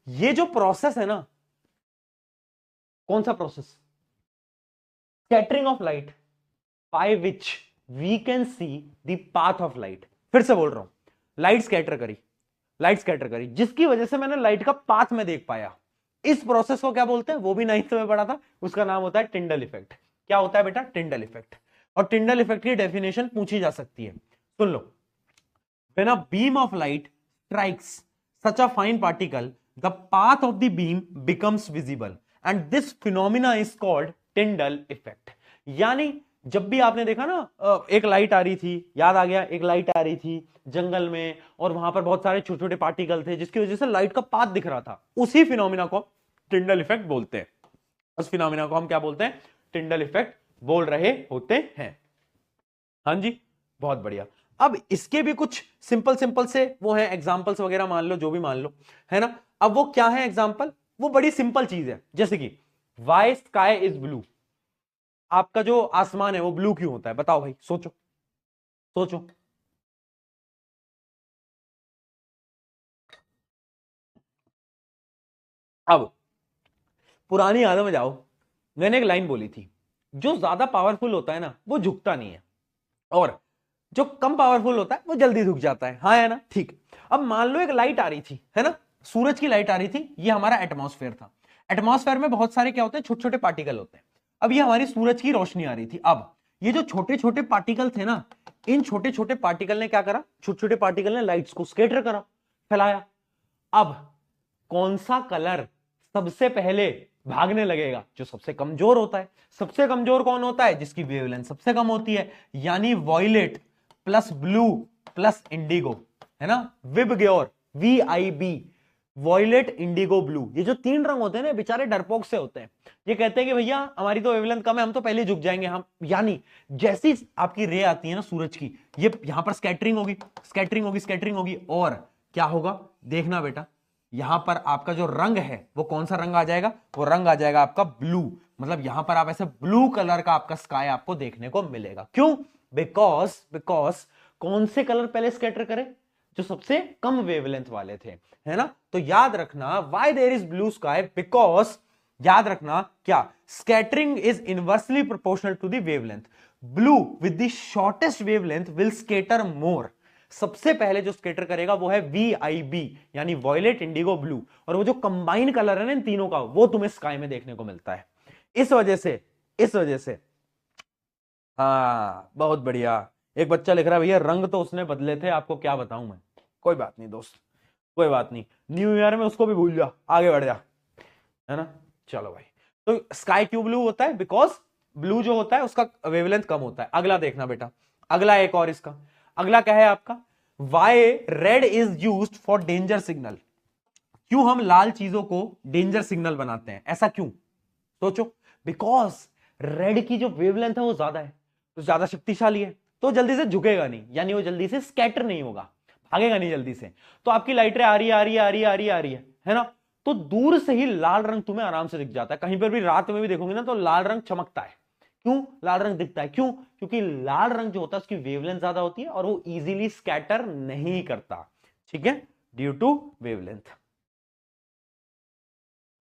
ये जो प्रोसेस है ना, कौन सा process, scattering of light by which we can see the path of light. फिर से बोल रहा हूं, लाइट स्कैटर करी, लाइट स्कैटर करी, जिसकी वजह से मैंने लाइट का पाथ में देख पाया। इस प्रोसेस को क्या बोलते हैं, वो भी 9th में पढ़ा था, उसका नाम होता है टिंडल इफेक्ट। क्या होता है बेटा, टिंडल इफेक्ट। और टिंडल इफेक्ट की डेफिनेशन पूछी जा सकती है, सुन लो। When a beam of light strikes such a fine particle, the path of the beam becomes visible, and this phenomena is called Tyndall effect. यानी जब भी आपने देखा ना, एक लाइट आ रही थी, याद आ गया, एक लाइट आ रही थी जंगल में और वहां पर बहुत सारे छोटे छोटे पार्टिकल थे जिसकी वजह से लाइट का पाथ दिख रहा था, उसी फिनोमिना को टिंडल इफेक्ट बोलते हैं। उस फिनोमिना को हम क्या बोलते हैं, टिंडल इफेक्ट बोल रहे होते हैं। हाँ जी, बहुत बढ़िया। अब इसके भी कुछ सिंपल सिंपल से वो है एग्जांपल्स वगैरह, मान लो जो भी मान लो, है ना। अब वो क्या है एग्जांपल, वो बड़ी सिंपल चीज है, जैसे कि वाई स्काई इज ब्लू, आपका जो आसमान है वो ब्लू क्यों होता है, बताओ भाई, सोचो सोचो। अब पुरानी यादों में जाओ, मैंने एक लाइन बोली थी, जो ज्यादा पावरफुल होता है ना वो झुकता नहीं है, और जो कम पावरफुल होता है वो जल्दी झुक जाता है, हाँ है ना, ठीक। अब मान लो एक लाइट आ रही थी, है ना, सूरज की लाइट आ रही थी, ये हमारा एटमॉस्फेयर था। एटमॉस्फेयर में बहुत सारे क्या होते हैं, छोटे छोटे पार्टिकल होते हैं। अब ये हमारी सूरज की रोशनी आ रही थी। अब ये जो छोटे छोटे पार्टिकल थे ना, इन छोटे छोटे पार्टिकल ने क्या करा, छोटे छोटे पार्टिकल ने लाइट्स को स्कैटर करा, फैलाया। अब कौन सा कलर सबसे पहले भागने लगेगा, जो सबसे कमजोर होता है। सबसे कमजोर कौन होता है, जिसकी वेवलेंथ सबसे कम होती है, यानी violet plus blue plus indigo, है ना, VIBGYOR, VIB, violet indigo blue. ये जो 3 रंग होते हैं ना, बेचारे डरपोक से होते हैं, ये कहते हैं कि भैया हमारी तो वेवलेंथ कम है, हम तो पहले झुक जाएंगे हम। यानी जैसी आपकी रे आती है ना सूरज की, ये यहां पर स्कैटरिंग होगी, स्कैटरिंग होगी, स्कैटरिंग होगी, और क्या होगा, देखना बेटा, यहां पर आपका जो रंग है वो कौन सा रंग आ जाएगा, वो रंग आ जाएगा आपका ब्लू। मतलब यहां पर आप ऐसे ब्लू कलर का आपका स्काई आपको देखने को मिलेगा। क्यों, बिकॉज कौन से कलर पहले स्कैटर करे, जो सबसे कम वेवलेंथ वाले थे, है ना। तो याद रखना, why there is blue sky, because, याद रखना क्या, scattering is inversely proportional to the wavelength. Blue with the shortest wavelength will scatter more. सबसे पहले जो स्कैटर करेगा वो है VIB, यानी वॉयलेट इंडिगो ब्लू, और वो जो कंबाइन कलर है ना इन तीनों का, वो तुम्हें स्काई में देखने को मिलता है। इस वजह से हाँ, बहुत बढ़िया। एक बच्चा लिख रहा है भैया रंग तो उसने बदले थे, आपको क्या बताऊं मैं। कोई बात नहीं दोस्त, कोई बात नहीं, न्यू ईयर में उसको भी भूल जा, आगे बढ़ जा, है ना। चलो भाई, तो स्काई क्यों ब्लू होता है, बिकॉज ब्लू जो होता है उसका वेवलेंथ कम होता है। अगला देखना बेटा, अगला एक और इसका, अगला क्या है आपका, why red is used for danger signal. क्यों हम लाल चीजों को डेंजर सिग्नल बनाते हैं, ऐसा क्यों, सोचो। बिकॉज रेड की जो वेवलेंथ है वो ज्यादा है, तो ज्यादा शक्तिशाली है, तो जल्दी से झुकेगा नहीं, यानी वो जल्दी से स्कैटर नहीं होगा, भागेगा नहीं जल्दी से। तो आपकी लाइटें आ रही है, आ रही है, आ रही है, आ रही है, आ रही है ना, तो दूर से ही लाल रंग तुम्हें आराम से दिख जाता है। कहीं पर भी रात में भी देखोगे ना तो लाल रंग चमकता है। क्यों लाल रंग दिखता है, क्यों, क्योंकि लाल रंग जो होता है उसकी वेवलेंथ ज्यादा होती है और वो इजीली स्कैटर नहीं करता, ठीक है, ड्यू टू वेवलेंथ।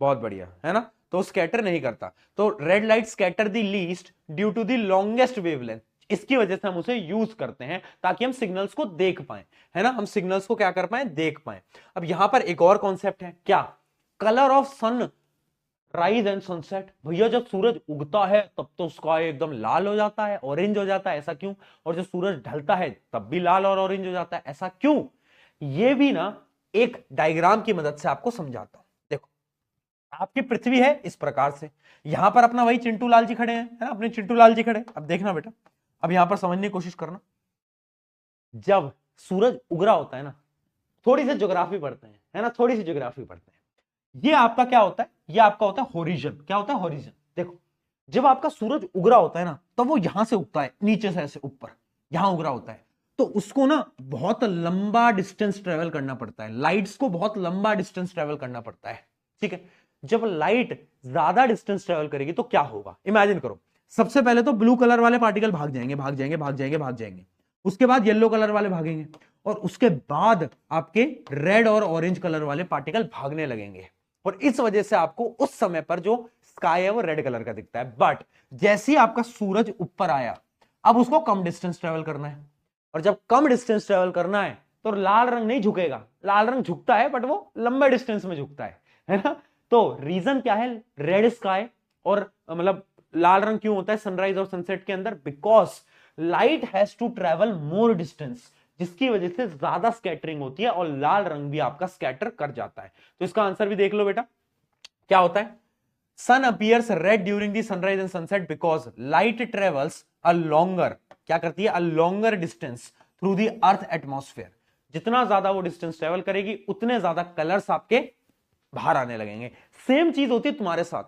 बहुत बढ़िया, है ना। तो स्कैटर नहीं करता। तो red light scatter the least due to the longest wavelength, इसकी वजह से हम उसे यूज करते हैं ताकि हम सिग्नल्स को देख पाए, है ना, हम सिग्नल्स को क्या कर पाए, देख पाए। अब यहां पर एक और कॉन्सेप्ट है, क्या, colour of sun rise and sunset. भैया जब सूरज उगता है तब तो स्काई एकदम लाल हो जाता है, ऑरेंज हो जाता है, ऐसा क्यों? और जब सूरज ढलता है तब भी लाल और ऑरेंज हो जाता है, ऐसा क्यों? ये भी ना एक डायग्राम की मदद से आपको समझाता हूं। देखो, आपकी पृथ्वी है इस प्रकार से, यहां पर अपना वही चिंटू लाल जी खड़े हैं, है ना, अपने चिंटू लाल जी खड़े। अब देखना बेटा, अब यहां पर समझने की कोशिश करना, जब सूरज उग रहा होता है ना, थोड़ी सी ज्योग्राफी पढ़ते हैं, है ना, थोड़ी सी ज्योग्राफी पढ़ते हैं। ये आपका क्या होता है, ये आपका होता है होरिजन। क्या होता है, होरिजन। देखो, जब आपका सूरज उग रहा होता है ना, तब वो यहां से उगता है, नीचे से ऐसे ऊपर यहां उग रहा होता है, तो उसको ना बहुत लंबा डिस्टेंस ट्रेवल करना पड़ता है, लाइट्स को बहुत लंबा डिस्टेंस ट्रेवल करना पड़ता है, ठीक है। जब लाइट ज्यादा डिस्टेंस ट्रेवल करेगी तो क्या होगा, इमेजिन करो, सबसे पहले तो ब्लू कलर वाले पार्टिकल भाग जाएंगे, भाग जाएंगे, भाग जाएंगे, भाग जाएंगे, उसके बाद येलो कलर वाले भागेंगे, और उसके बाद आपके रेड और ऑरेंज कलर वाले पार्टिकल भागने लगेंगे, और इस वजह से आपको उस समय पर जो स्काई है वो रेड कलर का दिखता है। बट जैसे ही आपका सूरज ऊपर आया, अब उसको कम डिस्टेंस ट्रेवल करना है, और जब कम डिस्टेंस ट्रेवल करना है तो लाल रंग नहीं झुकेगा, लाल रंग झुकता है बट वो लंबे डिस्टेंस में झुकता है ना। तो रीजन क्या है, रेड स्काई और मतलब लाल रंग क्यों होता है सनराइज और सनसेट के अंदर, because light has to travel more distance, जिसकी वजह से ज्यादा स्कैटरिंग होती है और लाल रंग भी आपका स्कैटर कर जाता है। तो इसका आंसर भी देख लो बेटा, क्या होता है, sun appears red during the sunrise and sunset because light travels a longer, क्या करती है, a longer distance through the earth atmosphere. जितना ज्यादा वो डिस्टेंस ट्रेवल करेगी उतने ज्यादा कलर्स आपके बाहर आने लगेंगे। सेम चीज होती है तुम्हारे साथ,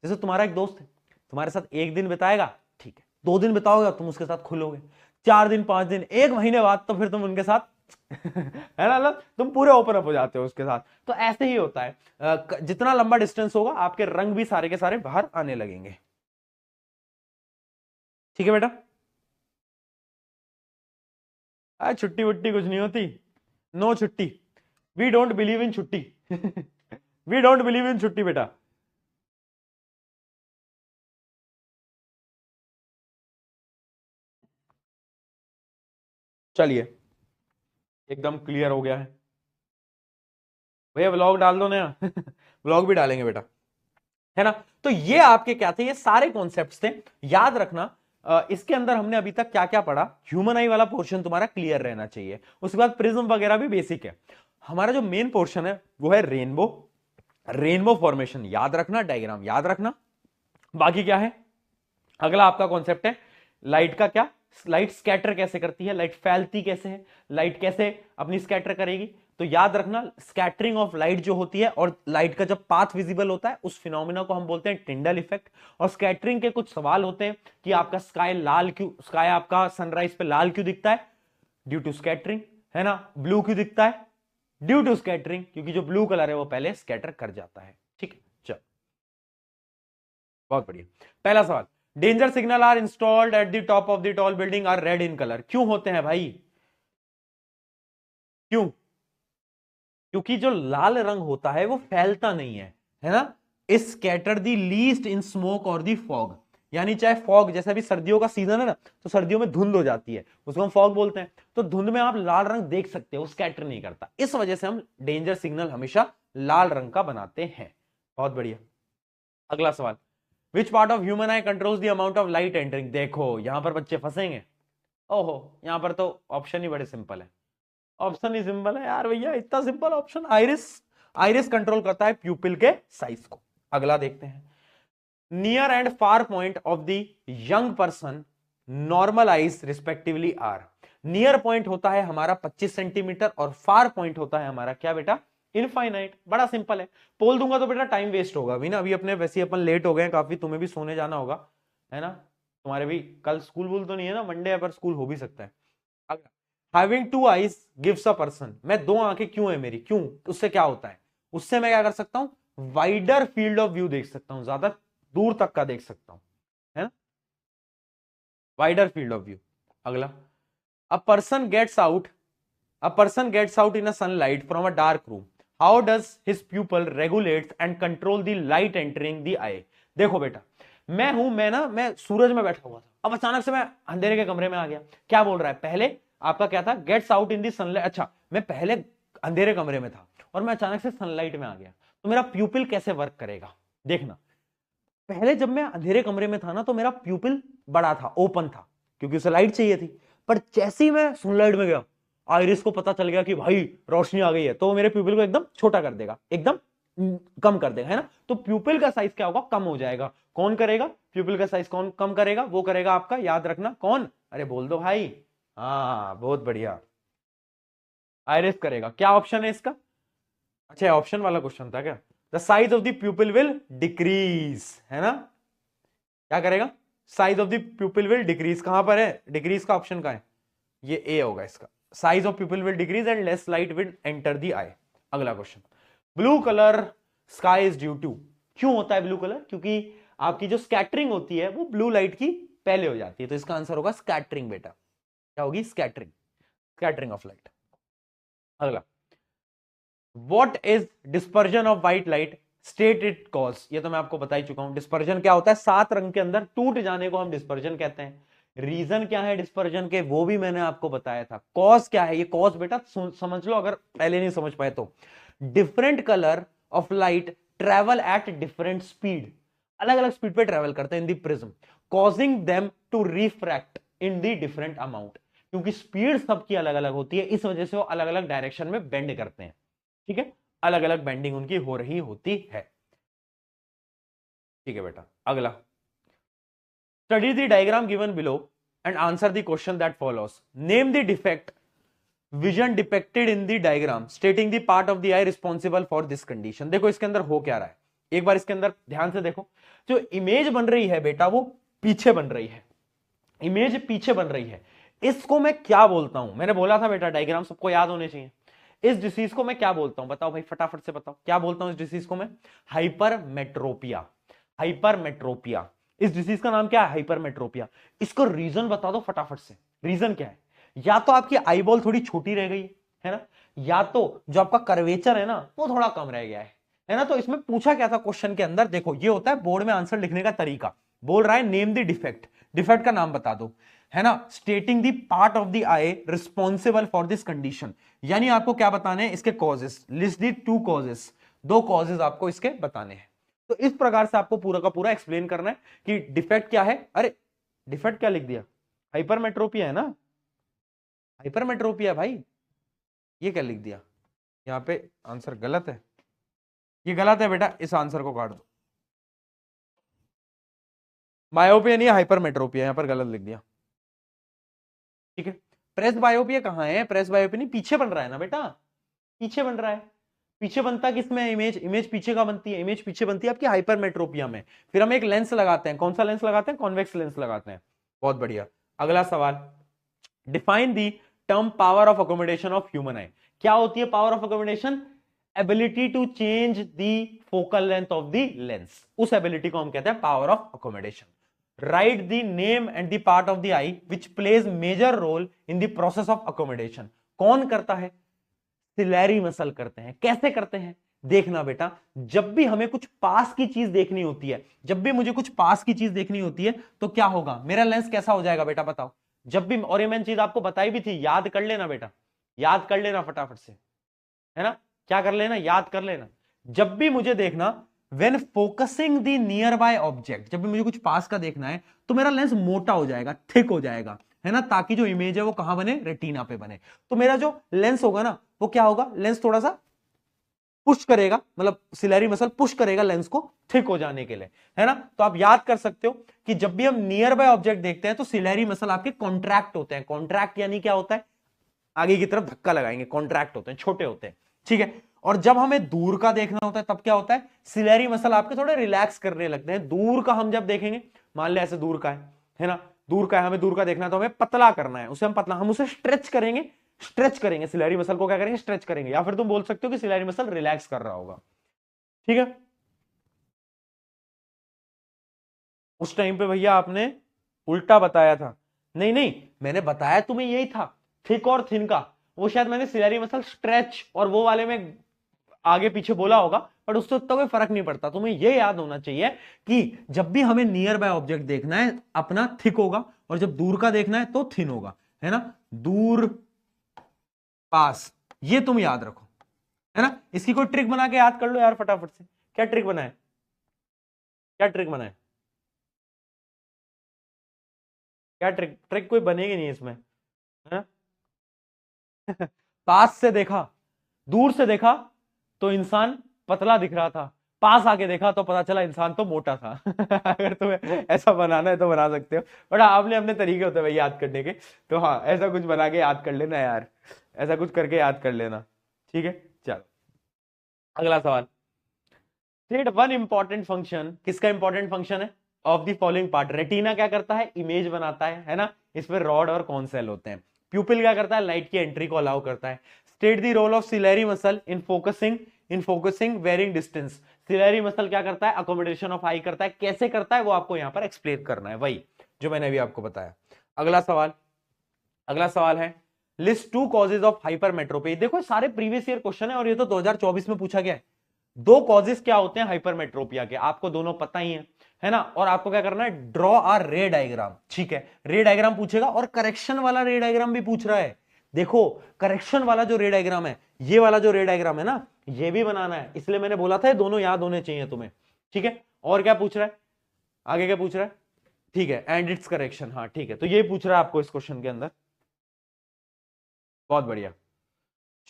जैसे तुम्हारा एक दोस्त है, तुम्हारे साथ एक दिन बिताएगा, ठीक है, 2 दिन बिताओगे तुम उसके साथ खुलोगे, 4 दिन, 5 दिन, 1 महीने बाद तो फिर तुम उनके साथ है ना, मतलब तुम पूरे ओपन अप हो जाते हो उसके साथ। तो ऐसे ही होता है, जितना लंबा डिस्टेंस होगा आपके रंग भी सारे के सारे बाहर आने लगेंगे। ठीक है बेटा, छुट्टी वुट्टी कुछ नहीं होती, नो छुट्टी, वी डोंट बिलीव इन छुट्टी वी डोंट बिलीव इन छुट्टी बेटा। चलिए, एकदम क्लियर हो गया है भैया, व्लॉग डाल दो नया व्लॉग भी डालेंगे बेटा, है ना। तो ये आपके क्या थे, ये सारे कॉन्सेप्ट्स थे, याद रखना। इसके अंदर हमने अभी तक क्या क्या पढ़ा, ह्यूमन आई वाला पोर्शन तुम्हारा क्लियर रहना चाहिए, उसके बाद प्रिज्म वगैरह भी बेसिक है। हमारा जो मेन पोर्शन है वो है रेनबो, रेनबो फॉर्मेशन याद रखना, डायग्राम याद रखना। बाकी क्या है, अगला आपका कॉन्सेप्ट है लाइट का, क्या, लाइट स्कैटर कैसे करती है, लाइट फैलती कैसे है, लाइट कैसे अपनी स्कैटर करेगी। तो याद रखना, स्कैटरिंग ऑफ लाइट जो होती है और लाइट का जब पाथ विजिबल होता है उस फिनोमिना को हम बोलते हैं टिंडल इफेक्ट। और स्कैटरिंग के कुछ सवाल होते हैं कि आपका स्काई लाल क्यों, स्काई आपका सनराइज पे लाल क्यों दिखता है, ड्यू टू स्कैटरिंग, है ना। ब्लू क्यों दिखता है, ड्यू टू स्कैटरिंग, क्योंकि जो ब्लू कलर है वो पहले स्कैटर कर जाता है। ठीक है, चलो, बहुत बढ़िया। पहला सवाल, danger signal are installed at the top of the tall building are red in colour, क्यों होते हैं भाई, क्यों? क्योंकि जो लाल रंग होता है वो फैलता नहीं है ना, is scatter the least in smoke और दी फॉग। यानी चाहे फॉग, जैसे अभी सर्दियों का सीजन है ना, तो सर्दियों में धुंध हो जाती है, उसको हम फॉग बोलते हैं, तो धुंध में आप लाल रंग देख सकते हो, स्कैटर नहीं करता, इस वजह से हम डेंजर सिग्नल हमेशा लाल रंग का बनाते हैं। बहुत बढ़िया। अगला सवाल, which part of human I controls the amount of light entering. देखो यहां पर बच्चे फंसेंगे, ओहो, यहां पर तो ऑप्शन ही बड़े सिंपल है, ऑप्शन ही सिंपल है यार भैया, इतना simple option, iris, iris control करता है प्यूपिल के साइज को। अगला देखते हैं, near and far point of the young person normal eyes respectively are. Near point होता है हमारा 25 सेंटीमीटर और फार पॉइंट होता है हमारा क्या बेटा, इनफाइनाइट। बड़ा सिंपल है, पोल दूंगा तो बेटा टाइम वेस्ट होगा अभी ना, अभी अपने वैसे अपन लेट हो गए हैं काफी, तुम्हें भी सोने जाना होगा, है ना, तुम्हारे भी कल स्कूल वूल तो नहीं है ना, मंडे है पर स्कूल हो भी सकता है। Having two eyes gives a person, मैं 2 आंखें क्यों है मेरी, क्यों, उससे क्या होता है, उससे मैं क्या कर सकता हूं, वाइडर फील्ड ऑफ व्यू देख सकता हूं, ज्यादा दूर तक का देख सकता हूं, है ना, वाइडर फील्ड ऑफ व्यू। अगला, a person gets out, a person gets out in a sunlight from a dark room, how does his pupil regulates and control the light entering the eye. देखो बेटा, मैं सूरज में बैठा हुआ था, अब अचानक से मैं अंधेरे के कमरे में आ गया। क्या बोल रहा है, पहले आपका क्या था, gets out in the sunlight. अच्छा, मैं पहले अंधेरे कमरे में था और मैं अचानक से सनलाइट में आ गया, तो मेरा प्यूपिल कैसे वर्क करेगा। देखना, पहले जब मैं अंधेरे कमरे में था ना, तो मेरा प्यूपिल बड़ा था, ओपन था, क्योंकि उसे लाइट चाहिए थी। पर जैसे ही मैं सनलाइट में गया, आइरिस को पता चल गया कि भाई रोशनी आ गई है, तो वो मेरे प्यूपिल को एकदम छोटा कर देगा, एकदम कम कर देगा, है ना। तो प्यूपिल का साइज क्या होगा, कम हो जाएगा। कौन करेगा प्यूपिल का साइज, कौन कम करेगा, वो करेगा आपका, याद रखना कौन, अरे बोल दो भाई, हाँ बहुत बढ़िया, आइरिस करेगा। क्या ऑप्शन है इसका, अच्छा ऑप्शन वाला क्वेश्चन था क्या। The size of the प्यूपिल will decrease, है ना, क्या करेगा, size of the प्यूपिल will decrease. कहां पर है डिक्रीज का ऑप्शन का है, ये ए होगा इसका, size of pupil will decrease and less light will enter the eye. अगला question, blue colour sky is due to. क्यों होता है ब्लू कलर, क्योंकि आपकी जो स्कैटरिंग होती है वो ब्लू लाइट की पहले हो जाती है, तो इसका आंसर होगा स्कैटरिंग बेटा, क्या होगी, स्कैटरिंग, स्कैटरिंग ऑफ लाइट। अगला, what is dispersion of white light, state it cause. ये तो मैं आपको बता ही चुका हूं, डिस्पर्जन क्या होता है, 7 रंग के अंदर टूट जाने को हम डिस्पर्जन कहते हैं। रीजन क्या है डिस्पर्जन के, वो भी मैंने आपको बताया था। कॉज क्या है, ये कॉज बेटा समझ लो, अगर पहले नहीं समझ पाए तो, different colour of light travel at different speed, अलग अलग स्पीड पे ट्रेवल करते हैं in the prism, causing them to refract in the different amount. क्योंकि स्पीड सबकी अलग अलग होती है, इस वजह से वो अलग अलग डायरेक्शन में बेंड करते हैं, ठीक है, अलग अलग बेंडिंग उनकी हो रही होती है। ठीक है बेटा, अगला, study the diagram given below and answer the question that follows. Name the defect vision depicted in the diagram stating the part of the I responsible for this condition. देखो इसके अंदर हो क्या रहा है, एक बार इसके अंदर ध्यान से देखो, जो इमेज बन रही है बेटा वो पीछे बन रही है, इमेज पीछे बन रही है। इसको मैं क्या बोलता हूं, मैंने बोला था बेटा डायग्राम सबको याद होने चाहिए। इस डिसीज को मैं क्या बोलता हूं, बताओ भाई फटाफट से बताओ, क्या बोलता हूं इस डिसीज को मैं, हाइपरमेट्रोपिया, हाइपरमेट्रोपिया। इस डिसीज का नाम क्या है, हाइपरमेट्रोपिया। इसको रीजन बता दो फटाफट से, रीजन क्या है। या तो आपकी आईबॉल थोड़ी छोटी रह गई है ना, या तो जो आपका कर्वेचर है ना वो थोड़ा कम रह गया है ना। तो इसमें पूछा क्या था क्वेश्चन के अंदर, देखो ये होता है बोर्ड में आंसर लिखने का तरीका। बोल रहा है नेम द डिफेक्ट, डिफेक्ट का नाम बता दो, है ना, stating the part of the I responsible for this condition. यानी आपको क्या बताने हैं, इसके causes, list the 2 causes, 2 causes आपको इसके बताने हैं। तो इस प्रकार से आपको पूरा का पूरा एक्सप्लेन करना है कि डिफेक्ट क्या है। अरे डिफेक्ट क्या लिख दिया, हाइपरमेट्रोपिया है ना, हाइपरमेट्रोपिया भाई, ये क्या लिख दिया, यहां पे आंसर गलत है, ये गलत है बेटा, इस आंसर को काट दो। मायोपिया नहीं, हाइपरमेट्रोपिया, यहां पर गलत लिख दिया, ठीक है। प्रेस बायोपिया कहां है, प्रेस बायोपिया नहीं, पीछे बन रहा है ना बेटा, पीछे बन रहा है। पीछे बनता किसमें, इमेज, इमेज पीछे का बनती है, इमेज पीछे बनती है आपकी हाइपरमेट्रोपिया में। फिर हम एक लेंस लगाते हैं, कौन सा लेंस लगाते हैं, कॉन्वेक्स लेंस लगाते हैं। बहुत बढ़िया, अगला सवाल, define the term power of accommodation of human eye. क्या होती है power of accommodation, ability to change the focal length of the lens, उस एबिलिटी को हम कहते हैं power of accommodation. Write the name and the part of the eye which plays major role in the process of accommodation. कौन करता है, ciliary muscle करते हैं। कैसे करते हैं, देखना बेटा, जब भी हमें कुछ पास की चीज देखनी होती है, जब भी मुझे कुछ पास की चीज देखनी होती है, तो क्या होगा, मेरा लेंस कैसा हो जाएगा बेटा बताओ। जब भी, और ये मैंने चीज आपको बताई भी थी, याद कर लेना बेटा, याद कर लेना फटाफट से, है ना, क्या कर लेना, याद कर लेना। जब भी मुझे देखना, when focusing the near by object, जब भी मुझे कुछ पास का देखना है, तो मेरा लेंस मोटा हो जाएगा, थिक हो जाएगा, है ना, ताकि जो इमेज है वो कहां बने, रेटिना पे बने। तो मेरा जो लेंस होगा ना, वो क्या होगा, लेंस थोड़ा सा पुश करेगा, मतलब सिलेरी मसल पुश करेगा लेंस को थिक हो जाने के लिए, है ना। तो आप याद कर सकते हो कि जब भी हम नियर बाय ऑब्जेक्ट देखते हैं तो सिलेरी मसल आपके कॉन्ट्रैक्ट होते हैं। कॉन्ट्रैक्ट यानी क्या होता है, आगे की तरफ धक्का लगाएंगे, कॉन्ट्रैक्ट होते हैं, छोटे होते हैं, ठीक है। और जब हमें दूर का देखना होता है तब क्या होता है, सिलेरी मसल आपके थोड़े रिलैक्स करने लगते हैं। दूर का हम जब देखेंगे, मान ले ऐसे दूर का है ना, दूर का है, हमें दूर का देखना है, तो हमें पतला करना है, उसे हम पतला, हम उसे स्ट्रेच करेंगे, स्ट्रेच करेंगे सिलेरी मसल को, क्या करेंगे, स्ट्रेच करेंगे। या फिर तुम बोल सकते हो कि सिलेरी मसल रिलैक्स कर रहा होगा, ठीक है। उस टाइम पे भैया आपने उल्टा बताया था, नहीं नहीं, मैंने बताया तुम्हें यही था, थिक और थिन का, वो शायद मैंने सिलेरी मसल स्ट्रेच और वो वाले में आगे पीछे बोला होगा, बट उससे उतना कोई फर्क नहीं पड़ता। तुम्हें यह याद होना चाहिए कि जब भी हमें नियर बाय ऑब्जेक्ट देखना है अपना थिक होगा, और जब दूर का देखना है तो थिन होगा, है ना, दूर पास, ये तुम याद रखो, है ना। इसकी कोई ट्रिक बना के याद कर लो यार फटाफट से। क्या ट्रिक बनाए, क्या ट्रिक बनाए, क्या ट्रिक, ट्रिक कोई बनेगी नहीं इसमें, है ना। पास से देखा, दूर से देखा तो इंसान पतला दिख रहा था, पास आके देखा तो पता चला इंसान तो मोटा था। अगर तुम्हें ऐसा बनाना है तो बना सकते हो, बट आपने अपने तरीके होते हैं भाई याद करने के, तो हाँ ऐसा कुछ बना के याद कर लेना यार, ऐसा कुछ करके याद कर लेना, ठीक है। चलो अगला सवाल। स्टेट वन इंपॉर्टेंट फंक्शन, किसका इंपॉर्टेंट फंक्शन है, of the following part. Retina क्या करता है, इमेज बनाता है ना, इसमें रॉड और कौन सेल होते हैं। प्यूपिल क्या करता है, लाइट की एंट्री को अलाउ करता है। State the role of ciliary muscle in focusing varying distance. Ciliary muscle क्या करता है, अकोमोडेशन ऑफ आई करता है, कैसे करता है वो आपको यहां पर एक्सप्लेन करना है, वही जो मैंने अभी आपको बताया। अगला सवाल, अगला सवाल है लिस्ट टू कॉजेज ऑफ हाइपरमेट्रोपी। देखो सारे प्रीवियस ईयर क्वेश्चन है और ये तो 2024 में पूछा गया है। दो कॉजेस क्या होते हैं हाइपरमेट्रोपिया के, आपको दोनों पता ही है ना। और आपको क्या करना है, ड्रॉ आ रे डायग्राम, ठीक है। रे डायग्राम पूछेगा और करेक्शन वाला रे डायग्राम भी पूछ रहा है। देखो करेक्शन वाला जो रे डायग्राम है, ये वाला जो रे डायग्राम है ना, ये भी बनाना है, इसलिए मैंने बोला था ये दोनों याद होने चाहिए तुम्हें, ठीक है। और क्या पूछ रहा है, आगे क्या पूछ रहा है, ठीक है, एंड इट्स करेक्शन, हाँ ठीक है, तो ये पूछ रहा है आपको इस क्वेश्चन के अंदर। बहुत बढ़िया।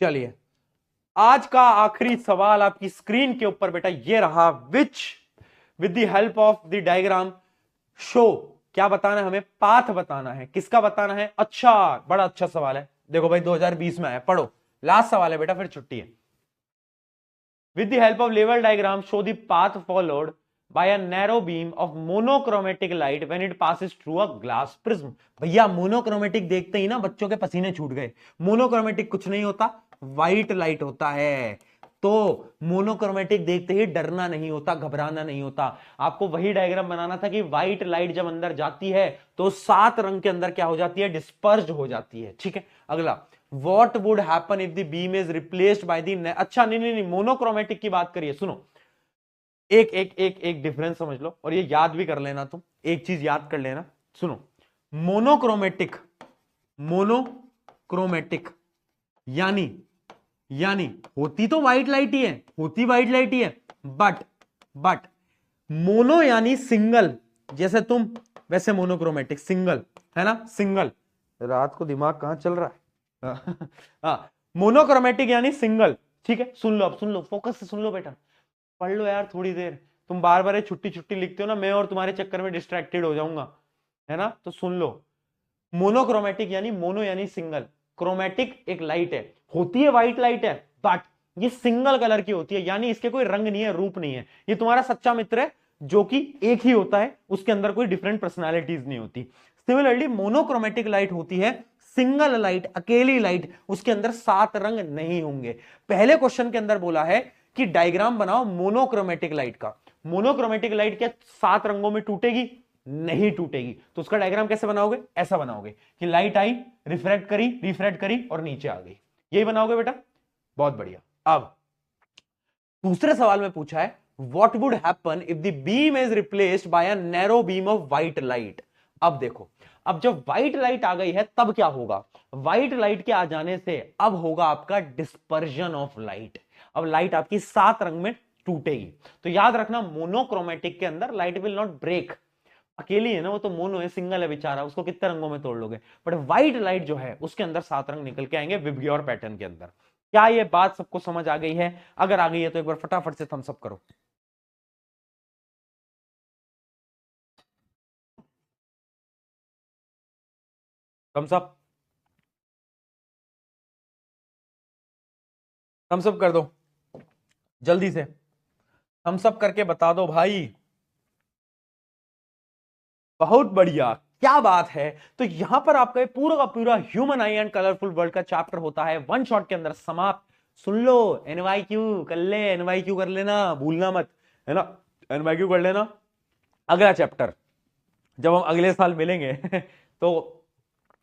चलिए आज का आखिरी सवाल आपकी स्क्रीन के ऊपर बेटा ये रहा, which with the help of the diagram show, क्या बताना है हमें, पाथ बताना है। किसका बताना है, अच्छा बड़ा अच्छा सवाल है, देखो भाई 2020 में आया, पढ़ो, लास्ट सवाल है बेटा फिर छुट्टी है। With the help of level diagram show the path followed by a narrow beam of monochromatic light when it passes through a glass prism. भैया मोनोक्रोमेटिक देखते ही ना बच्चों के पसीने छूट गए। मोनोक्रोमेटिक कुछ नहीं होता, व्हाइट लाइट होता है। तो मोनोक्रोमेटिक देखते ही डरना नहीं होता, घबराना नहीं होता। आपको वही डायग्राम बनाना था कि व्हाइट लाइट जब अंदर जाती है तो 7 रंग के अंदर क्या हो जाती है, डिस्पर्ज हो जाती है, ठीक है। अगला, what would happen if the beam is replaced by the, अच्छा नहीं नहीं नहीं, मोनोक्रोमेटिक की बात करिए, सुनो एक एक एक एक डिफरेंस समझ लो और ये याद भी कर लेना, तुम एक चीज याद कर लेना, सुनो। मोनोक्रोमेटिक, मोनोक्रोमेटिक यानी यानी होती तो व्हाइट लाइट ही है, होती व्हाइट लाइट ही है, बट मोनो यानी सिंगल, जैसे तुम वैसे मोनोक्रोमेटिक सिंगल, है ना, सिंगल। रात को दिमाग कहां चल रहा है। हाँ मोनोक्रोमेटिक यानी सिंगल, ठीक है। सुन लो, अब सुन लो, फोकस से सुन लो बेटा, पढ़ लो यार थोड़ी देर, तुम बार बार छुट्टी छुट्टी लिखते हो ना, मैं और तुम्हारे चक्कर में डिस्ट्रैक्टेड हो जाऊंगा, है ना। तो सुन लो, मोनोक्रोमेटिक यानी मोनो यानी सिंगल, क्रोमेटिक एक लाइट है, होती है व्हाइट लाइट है, बट ये सिंगल कलर की होती है, यानी इसके कोई रंग नहीं है, रूप नहीं है। ये तुम्हारा सच्चा मित्र है जो कि एक ही होता है, उसके अंदर कोई डिफरेंट पर्सनालिटीज नहीं होती। सिमिलरली मोनोक्रोमेटिक लाइट होती है सिंगल लाइट, अकेली लाइट, उसके अंदर 7 रंग नहीं होंगे। पहले क्वेश्चन के अंदर बोला है कि डायग्राम बनाओ मोनोक्रोमेटिक लाइट का। मोनोक्रोमेटिक लाइट क्या 7 रंगों में टूटेगी, नहीं टूटेगी। तो उसका डायग्राम कैसे बनाओगे, ऐसा बनाओगे कि लाइट आई, रिफ्रैक्ट करी और नीचे आ गई, यही बनाओगे बेटा। बहुत बढ़िया। अब दूसरे सवाल में पूछा है what would happen if the beam is replaced by a narrow beam of white light. अब देखो, अब जब व्हाइट लाइट आ गई है तब क्या होगा, व्हाइट लाइट के आ जाने से अब होगा आपका डिस्पर्जन ऑफ लाइट। अब लाइट आपकी 7 रंग में टूटेगी। तो याद रखना मोनोक्रोमेटिक के अंदर लाइट विल नॉट ब्रेक, अकेली है ना वो, तो मोनो है, सिंगल है बेचारा, उसको कितने रंगों में तोड़ लोगे। बट व्हाइट लाइट जो है उसके अंदर 7 रंग निकल के आएंगे विबग्योर पैटर्न के अंदर। क्या ये बात सबको समझ आ गई है, अगर आ गई है तो एक बार फटाफट से थम्स अप करो। थम्स अप, थम्स अप कर दो जल्दी से, थम्स अप करके बता दो भाई। बहुत बढ़िया, क्या बात है। तो यहां पर आपका पूरा का पूरा human eye and colourful world का चैप्टर होता है वन शॉट के अंदर समाप्त। सुन लो, एनवाईक्यू कर ले, एनवाईक्यू कर लेना, भूलना मत, है ना, एनवाईक्यू कर लेना। अगला चैप्टर जब हम अगले साल मिलेंगे तो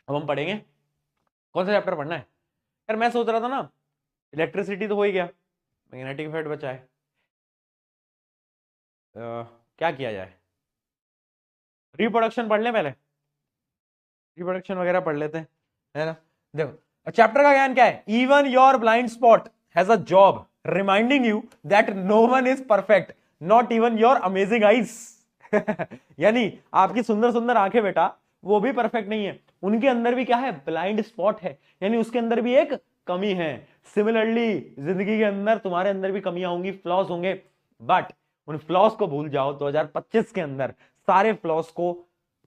अब हम पढ़ेंगे, कौन सा चैप्टर पढ़ना है यार, मैं सोच रहा था ना, इलेक्ट्रिसिटी तो हो ही गया, मैग्नेटिक इफेक्ट बचा है। क्या किया जाए? रिप्रोडक्शन पढ़ लें पहले, रिप्रोडक्शन वगैरह पढ़ लेते हैं, है ना। देखो चैप्टर का ज्ञान क्या है, even your blind spot has a job reminding you that no one is perfect, not even your amazing eyes. यानी आपकी सुंदर सुंदर आंखें बेटा, वो भी परफेक्ट नहीं है, उनके अंदर भी क्या है, ब्लाइंड स्पॉट है, यानी उसके अंदर भी एक कमी है। सिमिलरली जिंदगी के अंदर तुम्हारे अंदर भी कमियां होंगी, फ्लॉज होंगे, बट उन फ्लॉज को भूल जाओ। 2025 के अंदर सारे फ्लॉज को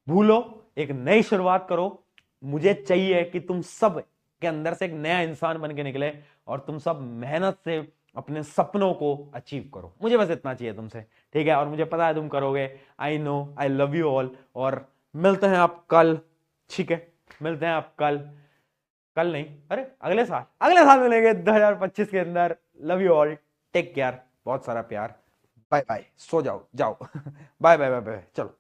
भूलो, एक नई शुरुआत करो। मुझे चाहिए कि तुम सब के अंदर से एक नया इंसान बन के निकले और तुम सब मेहनत से अपने सपनों को अचीव करो। मुझे बस इतना चाहिए तुमसे, ठीक है, और मुझे पता है तुम करोगे। I know, I love you all, और मिलते हैं आप कल, ठीक है, मिलते हैं आप कल, कल नहीं, अरे अगले साल मिलेंगे 2025 के अंदर। Love you all, take care, बहुत सारा प्यार, बाय बाय, सो जाओ जाओ। बाय बाय बाय बाय, चलो।